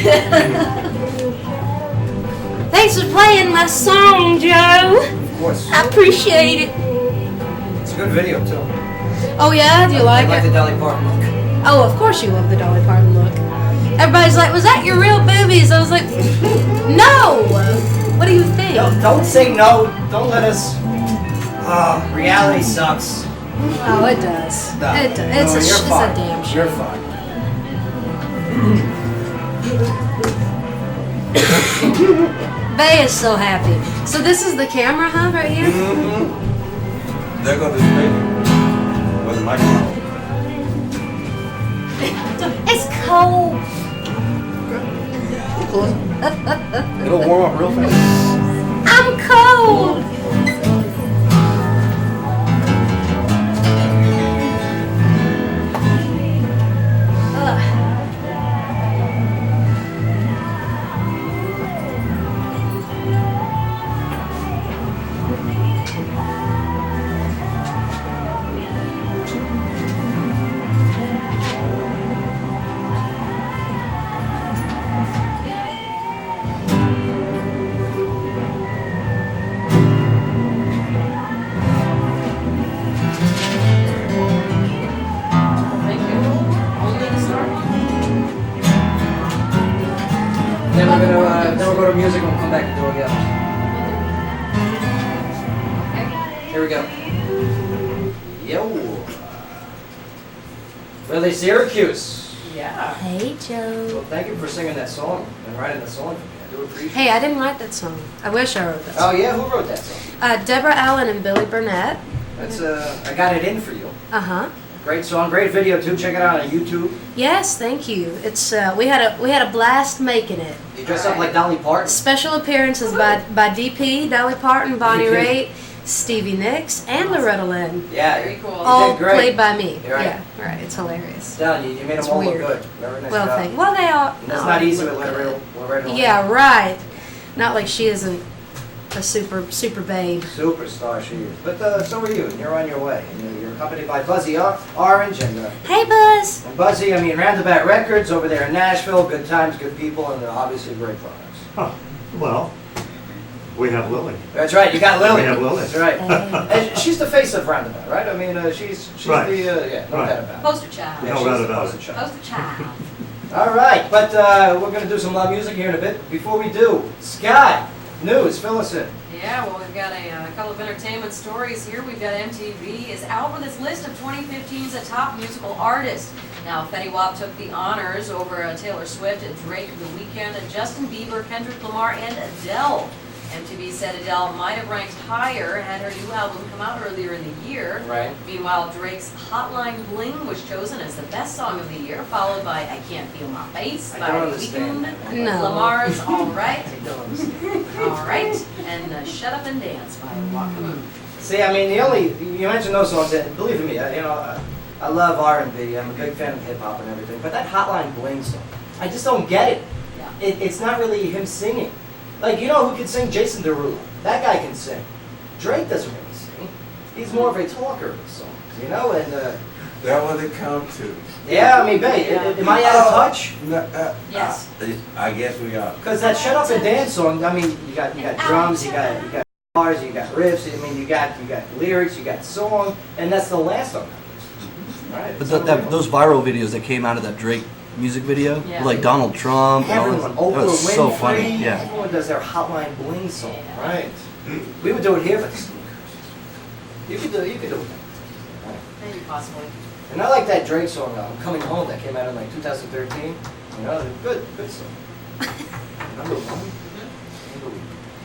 Thanks for playing my song, Joe. Of course. I appreciate it. It's a good video, too. Oh yeah? Do you like I like it? the Dolly Parton look. Oh, of course you love the Dolly Parton look. Everybody's like, was that your real boobies? I was like, no! What do you think? Don't say no. Don't let us... reality sucks. Oh, it does. No. It does. No, It's you're a fine. damn shame. You're fine. Bay is so happy. So this is the camera, huh, right here? Mm-hmm. There goes the speaker. With the microphone. It's cold. It'll warm up real fast. I'm cold. Here we go. Yo. Willie Syracuse. Yeah. Hey, Joe. Well, thank you for singing that song and writing that song for me. I do appreciate it. Hey, I didn't write that song. I wish I wrote that Oh, song. yeah? Who wrote that song? Deborah Allen and Billy Burnett. That's, I got it in for you. Uh-huh. Great song, great video too. Check it out on YouTube. Yes, thank you. It's we had a blast making it. You dress up like Dolly Parton. Special appearances by DP, Dolly Parton, Bonnie DP. Raitt, Stevie Nicks, and Loretta Lynn. Yeah, Very cool. All did great. played by me. You're right. Yeah, right. It's hilarious. Telling you, you made It's them all weird. look good. Very nice Well, job. thank. Well, they all. And it's all not easy look with good. Loretta Lynn. Yeah, right. Not like she isn't a super babe. Superstar she is. But so are you, and you're on your way. And you're accompanied by Buzzy Orange and Hey, Buzz. Buzzy, I mean, Roundabout Records over there in Nashville. Good times, good people, and obviously great products. Huh. Well, we have Lily. That's right, you got Lily. We have Lily. That's right. And she's the face of Roundabout, right? I mean, she's Right. the, yeah, no Right. doubt about it. Poster child. Yeah, No she's doubt the about poster it. child. Poster child. All right, but we're going to do some live music here in a bit. Before we do, Sky, news, fill us in. Yeah, well, we've got a couple of entertainment stories here. We've got MTV is out with its list of 2015's top musical artists. Now, Fetty Wap took the honors over Taylor Swift, Drake, The Weeknd, Justin Bieber, Kendrick Lamar, and Adele. MTV said Adele might have ranked higher had her new album come out earlier in the year. Right. Meanwhile, Drake's Hotline Bling was chosen as the best song of the year, followed by I Can't Feel My Face I by don't The understand Weeknd, that. No. Lamar's All Right, I don't understand. All Right, and Shut Up and Dance by Wakamoon. See, I mean, you mentioned those songs, and believe me, I love R&B. I'm a big fan of hip hop and everything, but that Hotline Bling song, I just don't get it. Yeah. It's not really him singing. Like, you know who can sing? Jason Derulo. That guy can sing. Drake doesn't really sing. He's more of a talker of the songs, you know? And That what it come to. yeah, I mean, babe, am I out of touch? Yes. I guess we are. Because that Shut Up and Dance song, I mean, you got drums, you got guitars, you got riffs. I mean, you got lyrics, you got song, and that's the last song. Right. But those viral videos that came out of that Drake music video, Yeah. like Donald Trump, and all Everyone, that, that Oprah was so Winfrey, funny. Yeah. everyone does their Hotline Bling song. Yeah. Right. We would do it here, but you could do it. Maybe possibly. And I like that Drake song, Coming Home, that came out in like 2013. You know, good song. Number one.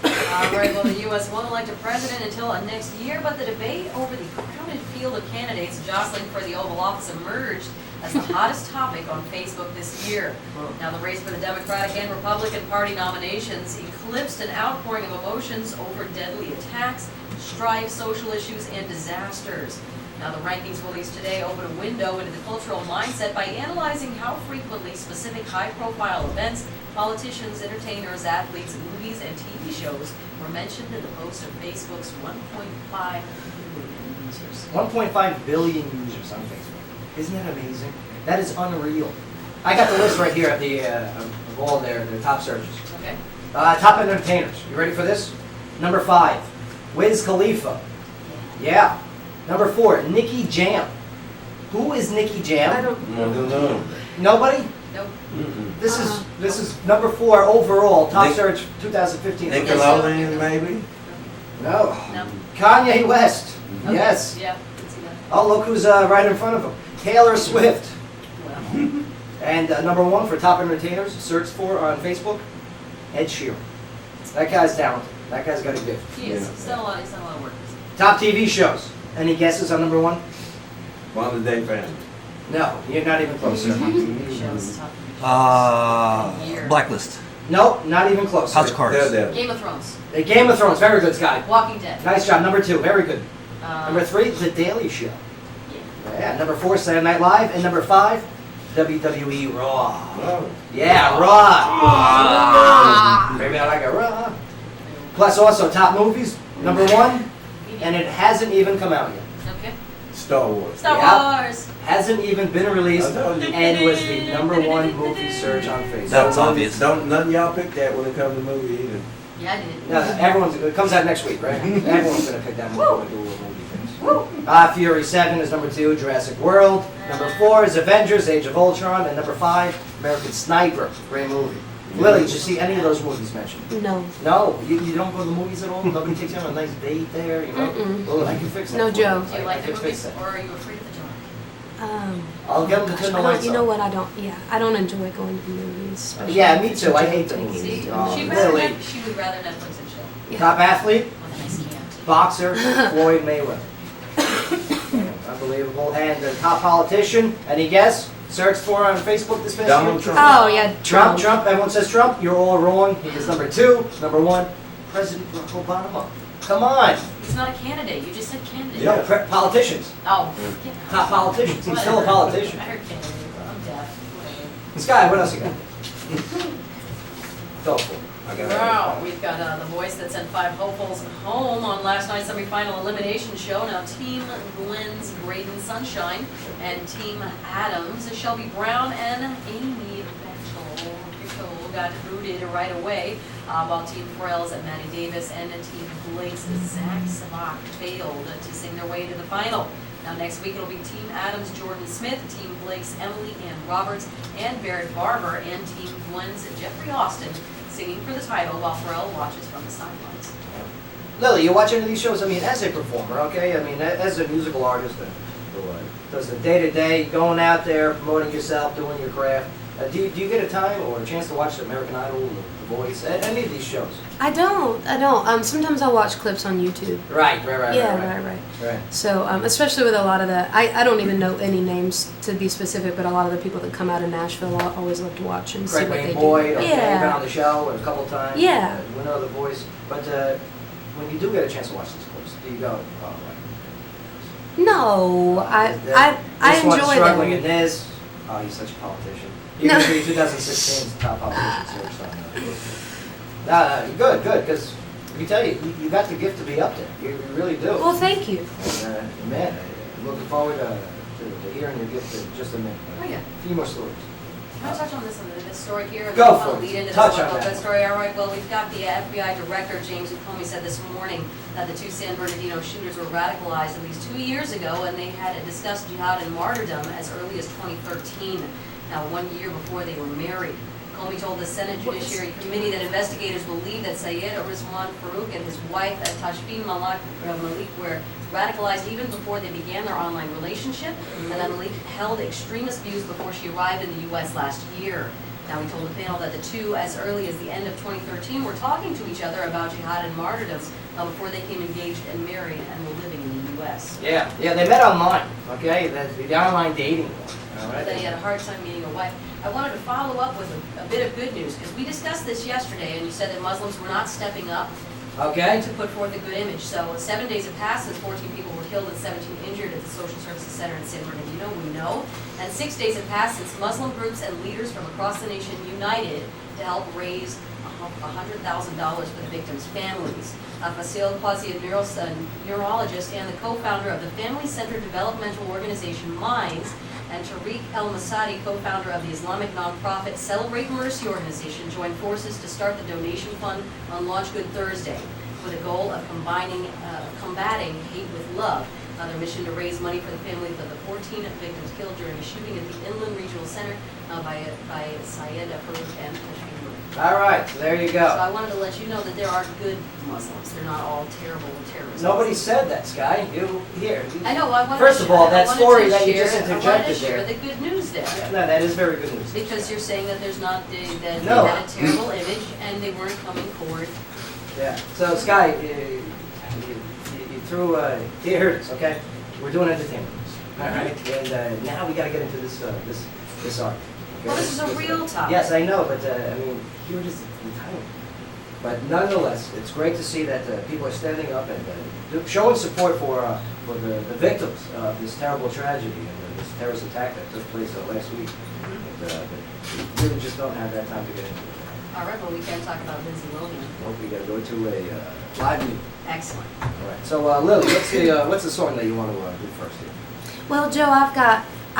All right, well, the U.S. won't elect a president until next year, but the debate over the crowded field of candidates jostling for the Oval Office emerged as the hottest topic on Facebook this year. Now, the race for the Democratic and Republican Party nominations eclipsed an outpouring of emotions over deadly attacks, strife, social issues, and disasters. Now, the rankings released today open a window into the cultural mindset by analyzing how frequently specific high-profile events, politicians, entertainers, athletes, movies, and TV shows were mentioned in the post of Facebook's 1.5 billion users. 1.5 billion users on Facebook. Isn't that amazing? That is unreal. I got the list right here of all their top searches. Okay. Top entertainers. You ready for this? Number 5, Wiz Khalifa. Yeah. Number 4, Nicky Jam. Who is Nicky Jam? I don't. No. Nobody? Nope. This is number 4 overall top Nick- search 2015. Nickelodeon, maybe? No. No. Kanye West. Okay. Yes. Yeah. Can see that. Oh, look who's right in front of him. Taylor Swift. Well, And number 1 for top entertainers searched for on Facebook, Ed Sheeran. That guy's talented. That guy's got a gift. he is. Yeah. He's done a lot of work. Top TV shows. Any guesses on number 1? Modern Day Family. No, you're not even close, sir. TV shows, top year. Blacklist. Nope, not even close. House of sir. Cards. Daredevil. Game of Thrones. Game of Thrones, very good, Scotty. Walking Dead. Nice job. Number 2, very good. Um, Number 3, The Daily Show. yeah. Yeah. Number 4, Saturday Night Live. And number 5, WWE Raw. Oh. Yeah, Raw. Maybe I like it Raw. Plus also top movies. Number 1, and it hasn't even come out yet. Okay. Star Wars. Star Yeah. Wars. Hasn't even been released I told you. and was the number 1 movie search on Facebook. That was obvious. None of y'all pick that when it comes to movie either. Yeah, I did. No, it comes out next week, right? Everyone's gonna pick that movie when we do a movie things. Woo. Fury 7 is number 2, Jurassic World. Number 4 is Avengers: Age of Ultron, and number 5, American Sniper. Great movie. Lily, did you see any of those movies mentioned? No. No? You don't go to the movies at all? Nobody takes you on a nice date there, you know? Mm-mm. Well, I can fix that. No for you. joke. Do you like I the can fix movies, that. or are you afraid of the dark? I'll get them to Gosh, turn the I lights don't, you know on. what, I don't enjoy going to the movies. especially Yeah, if me it's too. a I joke hate the taking. movies. See, Oh, she Lily. would rather Netflix and chill. Yeah. Top athlete, With a nice can't. boxer, Floyd Mayweather. Unbelievable. And the top politician, any guess? Searched for on Facebook this past Donald year? Trump. Oh, yeah, Trump, Trump. Everyone says Trump. You're all wrong. He is number 2. Number 1, President Barack Obama. Come on. He's not a candidate, you just said candidate. No, politicians. Oh. Top politicians. He's still a politician. I heard candidate, but I'm deaf. Whatever. Sky, what else you got? Go for it. I got it. Wow, we've got the voice that sent 5 hopefuls home on last night's semifinal elimination show. Now, Team Glenn's Braden Sunshine and Team Adams, Shelby Brown and Amy Bechtel got booted right away, while Team Farrell's Maddie Davis and Team Blake's Zach Savak failed to sing their way to the final. Now, next week it'll be Team Adams' Jordan Smith, Team Blake's Emily Ann Roberts and Barrett Barber, and Team Glenn's Jeffrey Austin singing for the title while Farrell watches from the sidelines. Lily, you watch any of these shows? I mean, as a performer, okay? I mean, as a musical artist who does the day-to-day, going out there, promoting yourself, doing your craft, do you get a time or a chance to watch American Idol, The Voice, any of these shows? I don't. Sometimes I'll watch clips on YouTube. Right. Yeah, right. So, especially with a lot of the, I don't even know any names to be specific, but a lot of the people that come out of Nashville, I always love to watch and see Craig what they Wayne do. Boyd, okay, Yeah. been on the show a couple times. Yeah. Winner of The Voice. But when you do get a chance to watch these clips, do you go, oh, right. No, I This one's enjoy struggling them. in this. Oh, he's such a politician. You No. can be 2016's top politician search on good, because we tell you, you got the gift to be up there. You really do. Well, thank you. And, man, I'm looking forward to hearing your gift in just a minute. Oh, yeah. A few more stories. Can I touch on this story here? Go I want for to it. lead into Touch this on one. that. Good story. All right. Well, we've got the FBI director, James Comey, said this morning that the 2 San Bernardino shooters were radicalized at least 2 years ago, and they had discussed jihad and martyrdom as early as 2013. Now, 1 year before they were married. Comey told the Senate Judiciary Committee that investigators believe that Syed Rizwan Farouk and his wife, Tashfeen Malik, were radicalized even before they began their online relationship, and that Malik held extremist views before she arrived in the U.S. last year. Now, he told the panel that the two, as early as the end of 2013, were talking to each other about jihad and martyrdom before they became engaged and married and were living in the U.S. Yeah, they met online, okay? The online dating one. All right. But then he had a hard time meeting a wife. I wanted to follow up with a bit of good news, because we discussed this yesterday, and you said that Muslims were not stepping up Okay. to put forth a good image. So 7 days have passed since 14 people were killed and 17 injured at the Social Services Center in San Bernardino, we know. And 6 days have passed since Muslim groups and leaders from across the nation united to help raise $100,000 for the victims' families. Fasil Quasi, a neurologist and the co-founder of the family-centered developmental organization Minds, and Tariq El-Masadi, co-founder of the Islamic nonprofit Celebrate Mercy organization, joined forces to start the donation fund on Launch Good Thursday with a goal of combating hate with love. Their mission to raise money for the families of the 14 victims killed during a shooting at the Inland Regional Center by Syed Farouk and Tashfeen. All right, so there you So go. I wanted to let you know that there are good Muslims. They're not all terrible terrorists. Nobody said that, Sky. You. I know. I wanted First to, of all, I that wanted story to that you share- just I wanted interjected to share there. the good news there. No, that is very good news. Because you're saying that there's not that No. they had a terrible image and they weren't coming forward. Yeah. So, Sky, you threw, here it is, okay? We're doing entertainment. All right? And now we got to get into this art. Okay? Well, this is a real topic. Yes, I know, but I mean, you're just entitled. But nonetheless, it's great to see that people are standing up and showing support for the victims of this terrible tragedy and this terrorist attack that took place last week. But we really just don't have that time to get into it. All right, well, we can talk about Lindsay Lohan. Well, we got to go to a live meeting. Excellent. All right. So, Lily, what's the song that you want to do first here? Well, Joe, I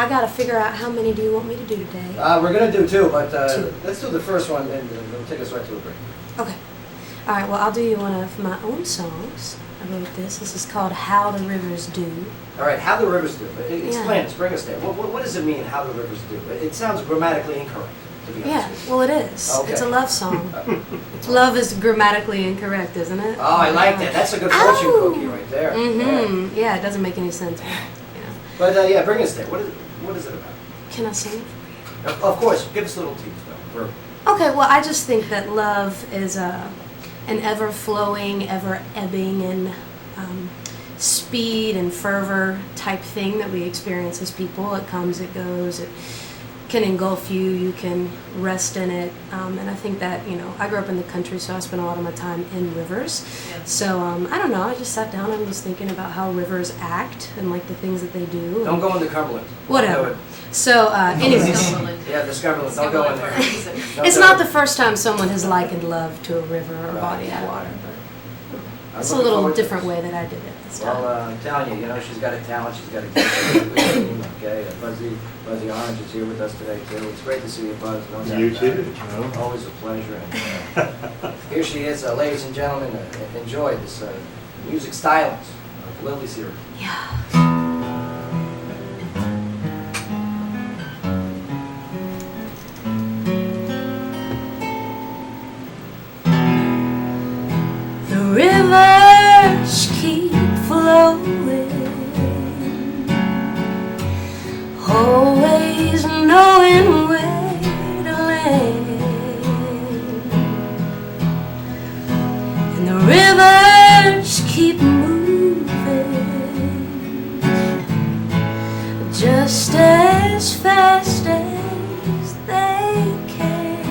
got to figure out how many do you want me to do today? We're gonna do 2, but 2. let's do the first one, and it'll take us right to a break. Okay. All right, well, I'll do you one of my own songs. I wrote this. This is called How the Rivers Do. All right, how the rivers do. Explain Yeah. us, bring us there. What does it mean, how the rivers do? It sounds grammatically incorrect. to be Yeah, honest with well, it is. Okay. It's a love song. you. Love is grammatically incorrect, isn't it? Oh, I like that. That's a good fortune Ow! cookie right there. Yeah. Mm-hmm. Yeah, it doesn't make any sense. But, yeah. But yeah, bring us there. What is it about? Can I sing it? Of course, give us a little tease though. Okay, well, I just think that love is an ever-flowing, ever-ebbing, and speed and fervor type thing that we experience as people. It comes, it goes, it can engulf you, you can rest in it. And I think that, I grew up in the country, so I spent a lot of my time in rivers. Yeah. So, I don't know, I just sat down and was thinking about how rivers act and like the things that they do. Don't go into Cumberland. Whatever. Do it. So, anyways. Yeah, the Cumberland. Don't go in there. It's not the first time someone has likened love to a river or body of water, but it's a little different way that I did it this time. Well, I'm telling you, she's got a talent, she's got a gift. Okay, Buzzy Orange is here with us today too. It's great to see you, Buzz. No doubt You about too, it. Joe. Always a pleasure. And, here she is, ladies and gentlemen. Enjoy this music stylings of Lily Series. The rivers keep flowing, always knowing where to land. And the rivers keep moving, just as fast as they can.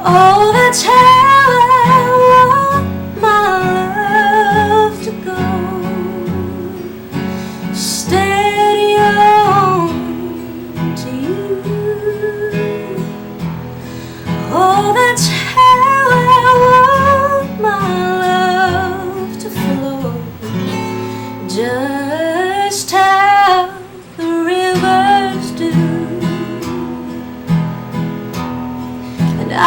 Oh, that's how I want my love to go, steady on to you. Oh, that's how I want my love to flow, just how the rivers do. And I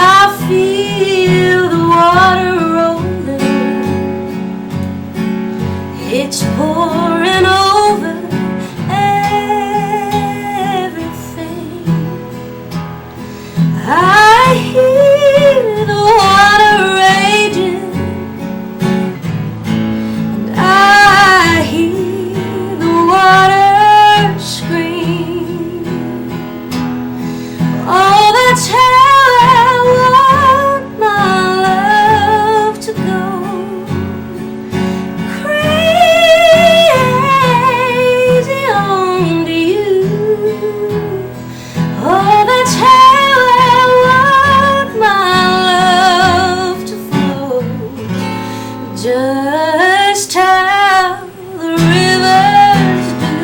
feel the water rolling, it's pouring over everything. I hear the water raging, and I hear the water scream. Oh, that's how I want my love to go, crazy on to you. Oh, that's how I want my love to flow, just how the rivers do.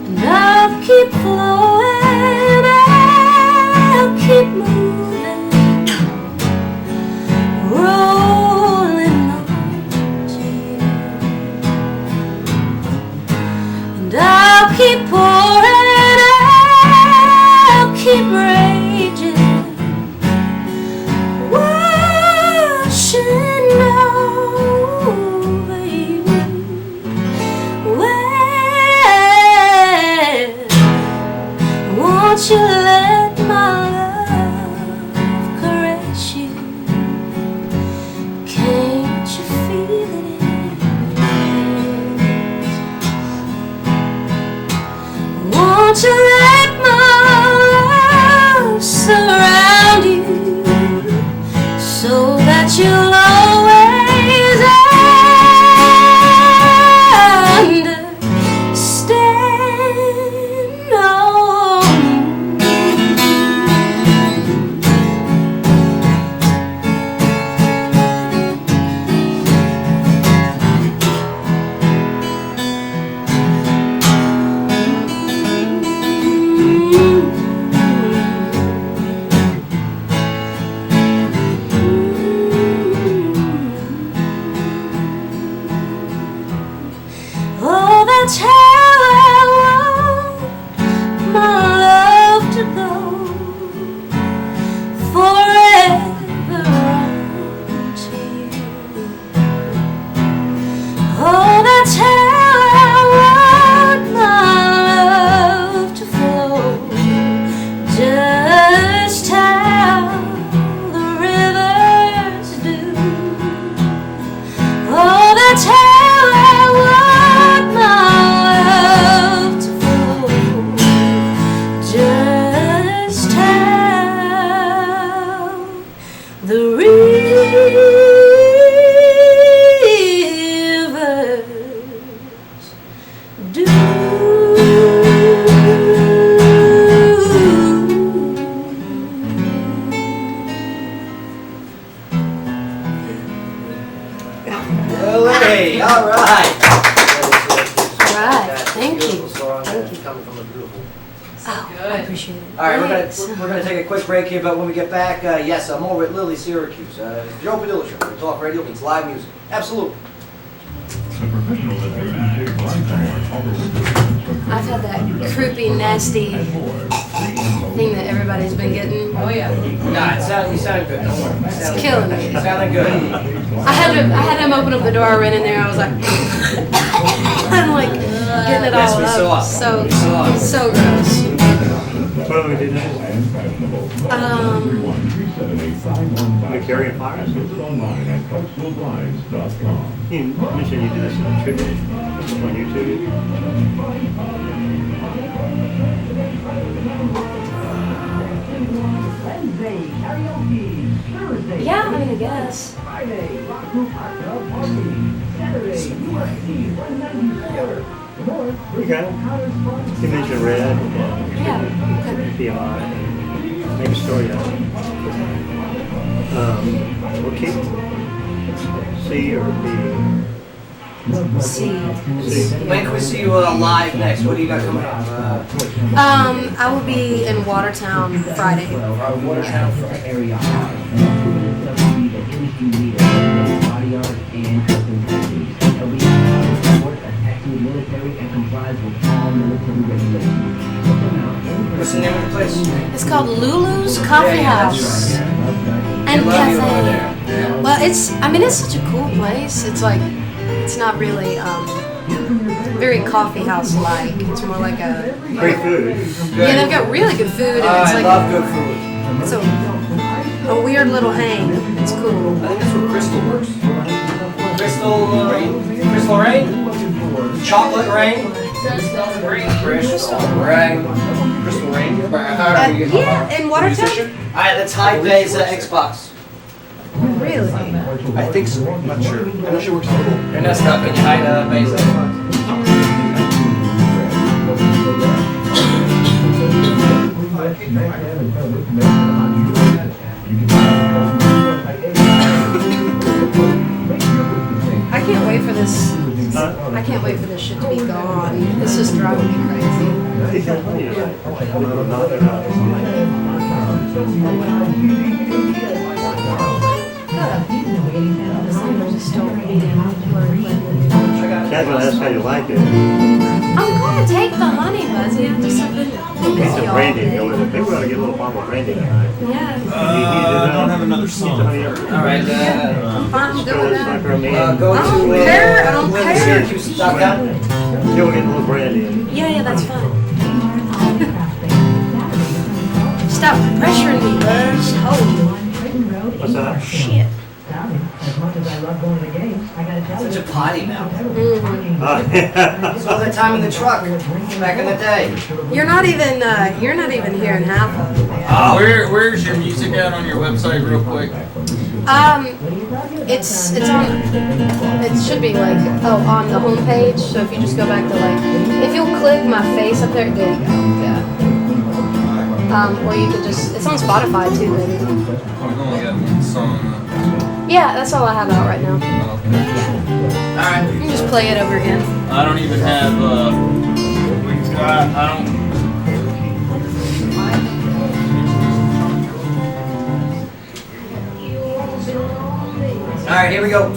And I'll keep flowing, I'll keep moving, rolling on to you. And I'll keep pouring, I'll keep raging, washing over you. Well, won't you let my love caress you? Can't you feel it in your hands? Won't you let my love surround you, so that you'll always understand? Oh, All right. Thank you. Beautiful song, Thank you. coming from a beautiful. Oh, good. I appreciate it. All right, Thanks. we're gonna take a quick break here, but when we get back, yes, I'm over at Lily Syracuse. Joe Padula Show. Where Talk Radio means live music. Absolutely. The professionals at WJZM I've had that creepy, nasty thing that everybody's been getting. Oh, yeah. Nah, you sound good. Don't worry. It's killing me. You sounding good. I had him open up the door. I ran in there. I was like, I'm like getting it Yes, all we saw. up. So We saw. so gross. What do we do next? We carry fires? online at ClarksvilleBlinds.com. You mentioned you do this in tribute on YouTube. Wednesday, karaoke. Thursday, Yeah, I mean, I guess. Friday, rock group hot tub party. Saturday, USC 194. Tomorrow, You got it. You mentioned red. Yeah. Okay. PMI. Make a story out of it. What keep? C or B? See. When can we see you live next? What do you got coming up? I will be in Watertown Friday. Watertown Friday. Area hard. The industry leader in body art and custom tattoos. Support a tattooed military and complies with all military regulations. What's the name of the place? It's called Lulu's Coffee House and Love you over Cafe. there. Well, it's such a cool place. It's like, it's not really very coffee house like. It's more like a Great food. yeah. They've got really good food and it's I like love good food. it's a weird little hang. It's cool. I think that's where Crystal works. Crystal Rain? Chocolate Rain? Crystal Rain. Crystal Rain. Yeah, in Watertown. Alright, let's hide Bay's Xbox. Really? I think so. I'm not sure. I know she works at the You're not stuck. Can you hide Bay's Xbox? I can't wait for this. I can't wait for this shit to be gone. This is driving me crazy. Casual, that's how you like it. I'm gonna take the honey, Buzzy. I'm just a bit Need some brandy to go with it. Maybe we ought to get a little bottle of brandy tonight. Yeah. I don't have another song. Alright, I'm good with that. go I don't to care. I don't care. Syracuse.com. Yeah, we'll get a little brandy in. Yeah, that's fine. Stop pressuring me, Buzz. Oh, What's that? shit. As much as I love going to games, I gotta tell you. Such a potty mouth. Mhm. Yeah. So all that time in the truck back in the day. You're not even hearing half of it. Where's your music at on your website, real quick? It's on. It should be like on the home page. So if you just go back to if you'll click my face up there, there you go. Yeah. Or you could just. It's on Spotify too, maybe. We've only got one song. Yeah, that's all I have out right now. Alright. You can just play it over again. I don't even have. I don't. Alright, here we go.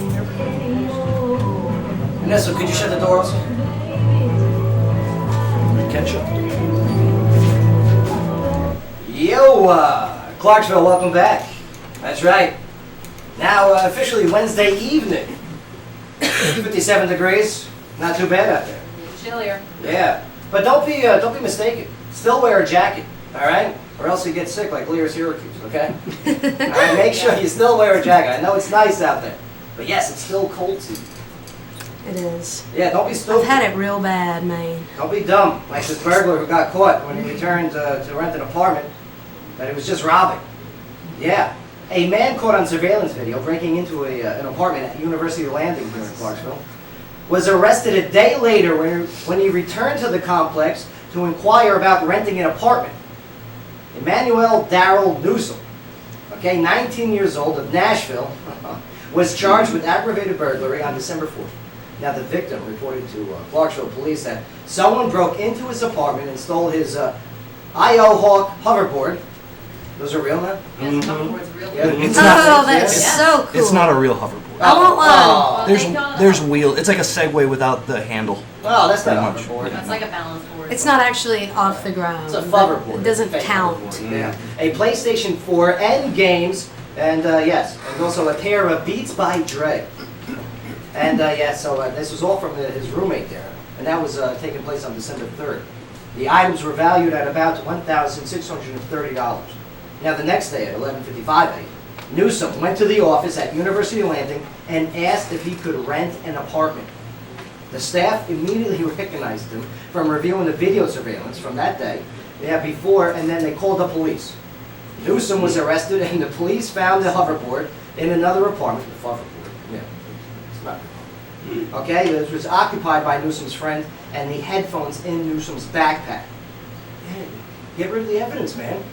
Vanessa, could you shut the door also? Ketchup. Yo, Clarksville, welcome back. That's right. Now, officially Wednesday evening. 57 degrees. Not too bad out there. Chillier. Yeah. But don't be mistaken. Still wear a jacket, all right? Or else you get sick like Lear Syracuse, okay? All right, make sure you still wear a jacket. I know it's nice out there. But yes, it's still cold too. It is. Yeah, don't be stupid. I've had it real bad, man. Don't be dumb, like this burglar who got caught when he returned to rent an apartment that he was just robbing. Yeah. A man caught on surveillance video breaking into an apartment at University Landing here in Clarksville was arrested a day later when he returned to the complex to inquire about renting an apartment. Emmanuel Darrell Newsom, okay, 19 years old, of Nashville, was charged with aggravated burglary on December 4th. Now, the victim reported to Clarksville police that someone broke into his apartment and stole his I.O. Hawk hoverboard. Those are real now? Yes, hoverboard's real. Yeah. It's Oh, not, that's it's, so cool. it's not a real hoverboard. I want one. Oh, There's wheel. It's like a Segway without the handle. oh, that's not a Pretty hoverboard. That's like a balance board. It's not actually off the ground. It's a hoverboard. It doesn't Fake count. hoverboard, Yeah. A PlayStation 4 and games, and yes, and also a pair of Beats by Dre. And yeah, so this was all from his roommate there, and that was taking place on December 3rd. The items were valued at about $1,630. Now, the next day at 11:55 a.m., Newsom went to the office at University Landing and asked if he could rent an apartment. The staff immediately recognized him from reviewing the video surveillance from that day, before, and then they called the police. Newsom was arrested, and the police found the hoverboard in another apartment. The hoverboard, yeah, it's not. Okay, it was occupied by Newsom's friend, and the headphones in Newsom's backpack. Man, get rid of the evidence, man.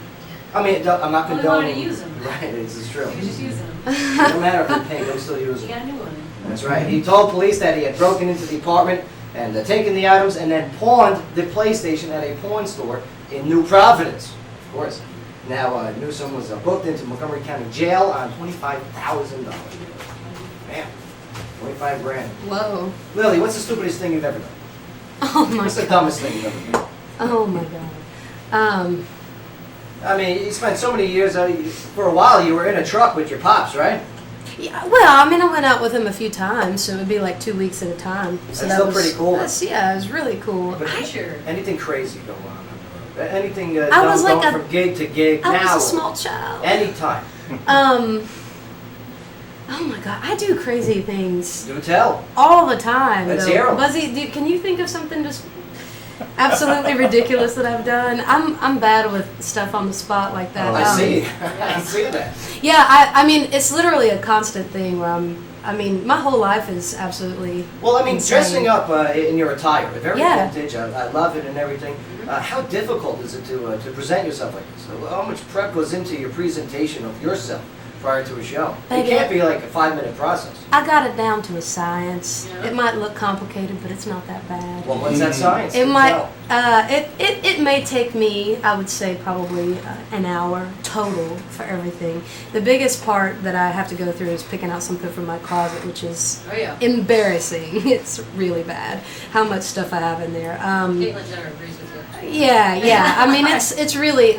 I mean, I'm not Well, they condoning. wanted to use them. Right, it's true. You just use them. No matter if they pay, they'll still use You them. got a new one. That's right. He told police that he had broken into the apartment and taken the items and then pawned the PlayStation at a pawn store in New Providence. Of course. Now, Newsom was booked into Montgomery County Jail on $25,000. Man, 25 grand. Whoa. Lily, what's the stupidest thing you've ever done? Oh my What's the god. dumbest thing you've ever done? Oh my god. I mean, you spent so many years, for a while you were in a truck with your pops, right? Yeah, well, I mean, I went out with him a few times, so it would be like 2 weeks at a time. So That's still pretty cool. Yeah, it was really cool. But Sure. anything crazy go on? Anything I was going like from gig to gig I now? was a small child. Anytime. Oh my god, I do crazy things Do tell. all the time. Let's though. hear 'em. Buzzy, can you think of something just absolutely ridiculous that I've done? I'm bad with stuff on the spot like that. I see. I see that. Yeah, I mean, it's literally a constant thing where I mean, my whole life is absolutely. Well, I mean, insane. dressing up in your attire, very Yeah. vintage. I love it and everything. How difficult is it to present yourself like this? How much prep goes into your presentation of yourself prior to a show? It Baby, can't be like a 5-minute process. I got it down to a science. Yeah. It might look complicated, but it's not that bad. Well, what's that science? It Do might. tell. It may take me, I would say, probably an hour total for everything. The biggest part that I have to go through is picking out something from my closet, which is Oh yeah. embarrassing. It's really bad how much stuff I have in there. Caitlyn Jenner agrees with you. Yeah. I mean, it's really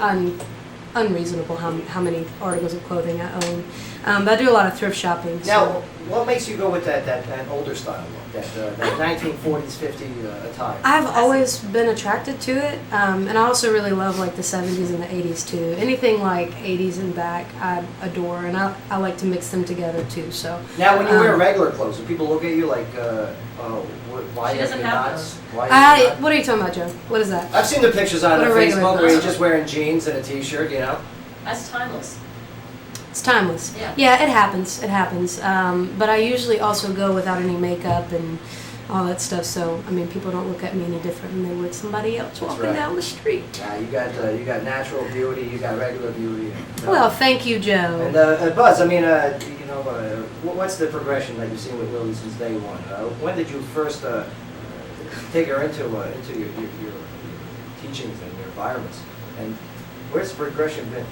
unreasonable how many articles of clothing I own. But I do a lot of thrift shopping. Now, So. what makes you go with that older style look, that 1940s, 50s attire? I've always been attracted to it, and I also really love like the 70s and the 80s too. Anything like 80s and back, I adore, and I like to mix them together too. So Now, when you wear regular clothes, do people look at you like, why She are doesn't you have not? those. Why are you not? what are you talking about, Joe? What is that? I've seen the pictures on What are regular Facebook where clothes? you're just wearing jeans and a t-shirt, you know? That's timeless. It's timeless. Yeah. It happens. It happens. But I usually also go without any makeup and all that stuff. So I mean, people don't look at me any different than they would somebody else walking right. down the street. Yeah, you got natural beauty, you got regular beauty. You know? Well, thank you, Joe. And Buzz, I mean, you know, what's the progression that you've seen with Lily since day one? When did you first take her into your teachings and your environments? And where's the progression been?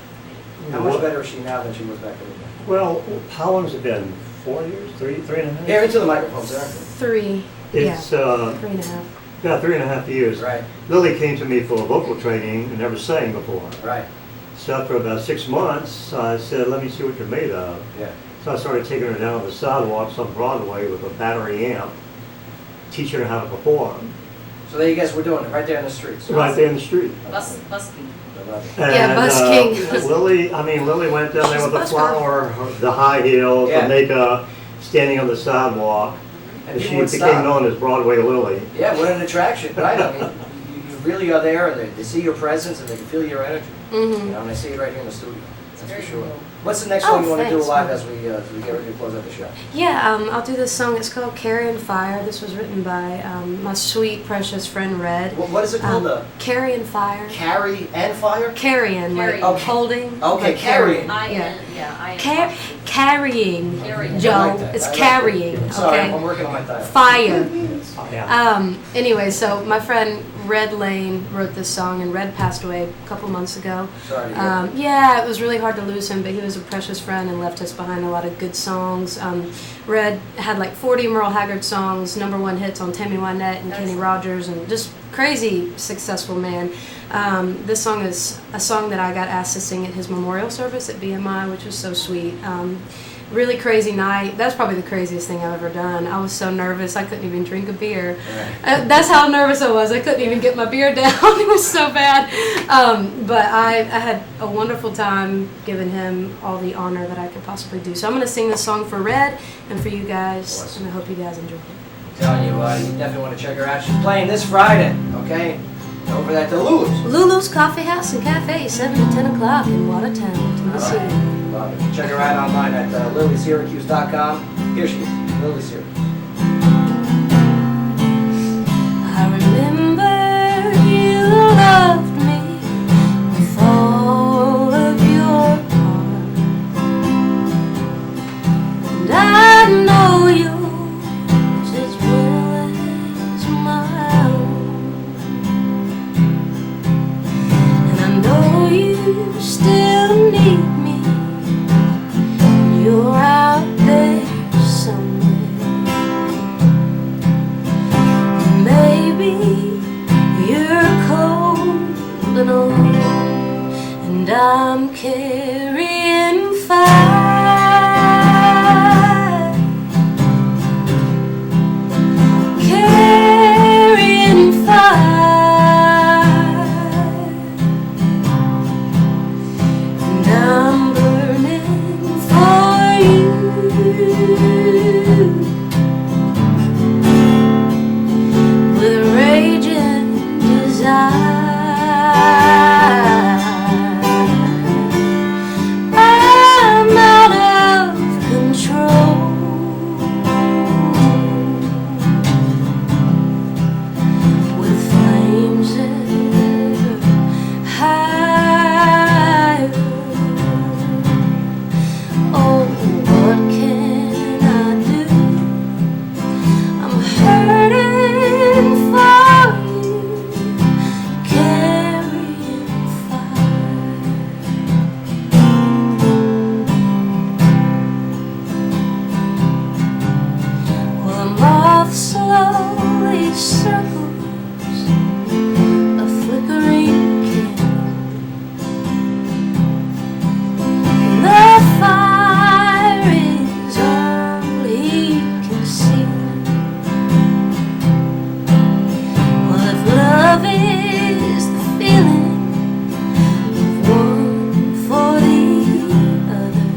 How much better is she now than she was back then? Well, how long has it been? 4 years? Three and a half? Here, into the microphone, sir. 3. It's, 3.5. about 3.5 years. Right. Lily came to me for vocal training and never sang before. Right. So after about 6 months, I said, let me see what you're made of. Yeah. So I started taking her down the sidewalks on Broadway with a battery amp, teaching her how to perform. So there you guys were doing it right there in the streets. Right there in the street. Busking. Yeah, busking. Lily went down there She's with a the busker. flower, the high heels, Yeah. the makeup, standing on the sidewalk. And And people she would became stop. known as Broadway Lily. Yeah, what an attraction. But I mean, you really are there, and they see your presence, and they can feel your energy. Mm-hmm. You know, and I see it right here in the studio. It's a for sure. What's the next one you want to do thanks. live as we get ready to close out the show? Yeah, I'll do this song. It's called Carrying Fire. This was written by my sweet, precious friend Red. What is it called? Carrying Fire. Carry and fire? Carrying, like Carrying. Okay, holding. like carrying. Carrying, Carrying. Joe. I like that. It's I like carrying, that. Sorry, okay? I'm working on my title. Fire. Yeah. Anyway, so my friend Red Lane wrote this song, and Red passed away a couple months ago. Sorry. Yeah, it was really hard to lose him, but he was a precious friend and left us behind a lot of good songs. Red had like 40 Merle Haggard songs, #1 hits on Tammy Wynette and Kenny Rogers, and just crazy successful man. This song is a song that I got asked to sing at his memorial service at BMI, which was so sweet. Really crazy night. That's probably the craziest thing I've ever done. I was so nervous I couldn't even drink a beer. That's how nervous I was. I couldn't even get my beer down. It was so bad. But I had a wonderful time giving him all the honor that I could possibly do. So I'm going to sing this song for Red and for you guys, and I hope you guys enjoy it. I'm telling you, you definitely want to check her out. She's playing this Friday, okay? Over at the Lulu's. Lulu's Coffee House and Cafe, 7 to 10 o'clock in Watertown, Tennessee. Love it. Check her out online at lilysyracuse.com. Here she is, Lily Syracuse. I remember you loved me with all of your heart, and I know yours as well as my own, and I know you still need me. You're out there somewhere. Maybe you're cold and alone, and I'm carrying fire. Carrying fire. And I'm burning for you with rage and desire. I'm out of control, with flames ever higher. Oh, what can I do? I'm hurting for you, carrying fire. Well, a moth slowly circles a flickering candle. The fire is all he can see. Well, if love is the feeling of one for the other,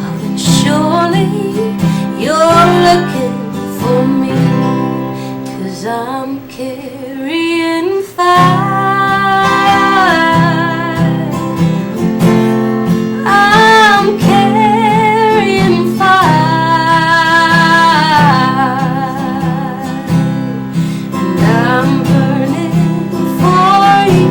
oh, then surely you're looking for me, 'cause I'm carrying fire. I'm carrying fire, and I'm burning for you.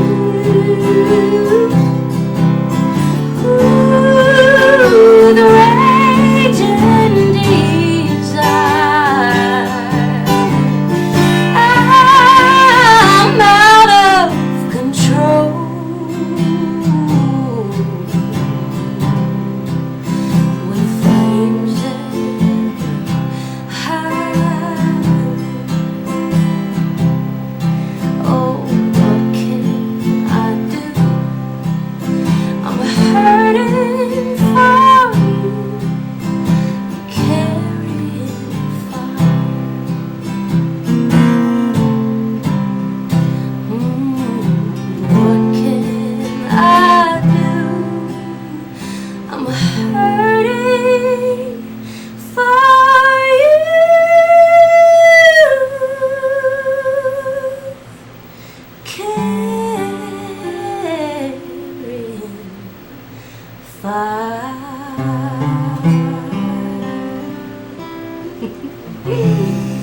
Ooh, the rage and desire.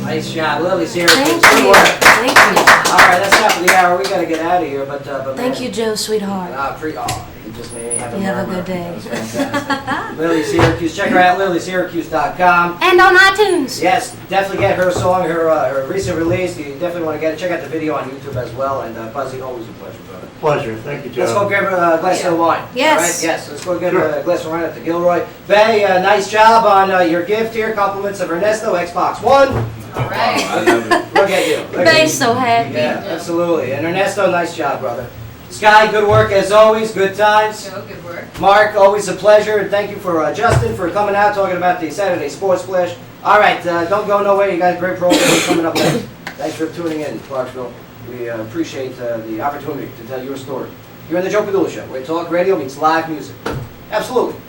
Nice job, Lily. Syracuse. Thank Good you. work. Thank you. All right, that's half of the hour. We gotta get out of here, but Thank you, Joe, sweetheart. You just made me have a You have a murmur. good day. That was fantastic. Lily Syracuse. Check her out, lilysyracuse.com. And on iTunes. Yes, definitely get her song, her recent release. You definitely want to get it. Check out the video on YouTube as well. And Buzzy, always a pleasure, brother. Pleasure. Thank you, Joe. Let's go grab a glass of wine. Yes. All right? Yes, let's go get a glass of wine at the Gilroy. Bay, nice job on your gift here. Compliments of Ernesto, Xbox One. All right. Look at you. Look at Bay's you. so happy. Yeah, absolutely. And Ernesto, nice job, brother. Sky, good work as always. Good times. Joe, good work. Mark, always a pleasure. And thank you for Justin for coming out talking about the Saturday Sports Splash. All right, don't go nowhere. You got a great program coming up next. Thanks for tuning in, Clarksville. We appreciate the opportunity to tell your story. You're in the Joe Padula Show, where talk radio meets live music. Absolutely.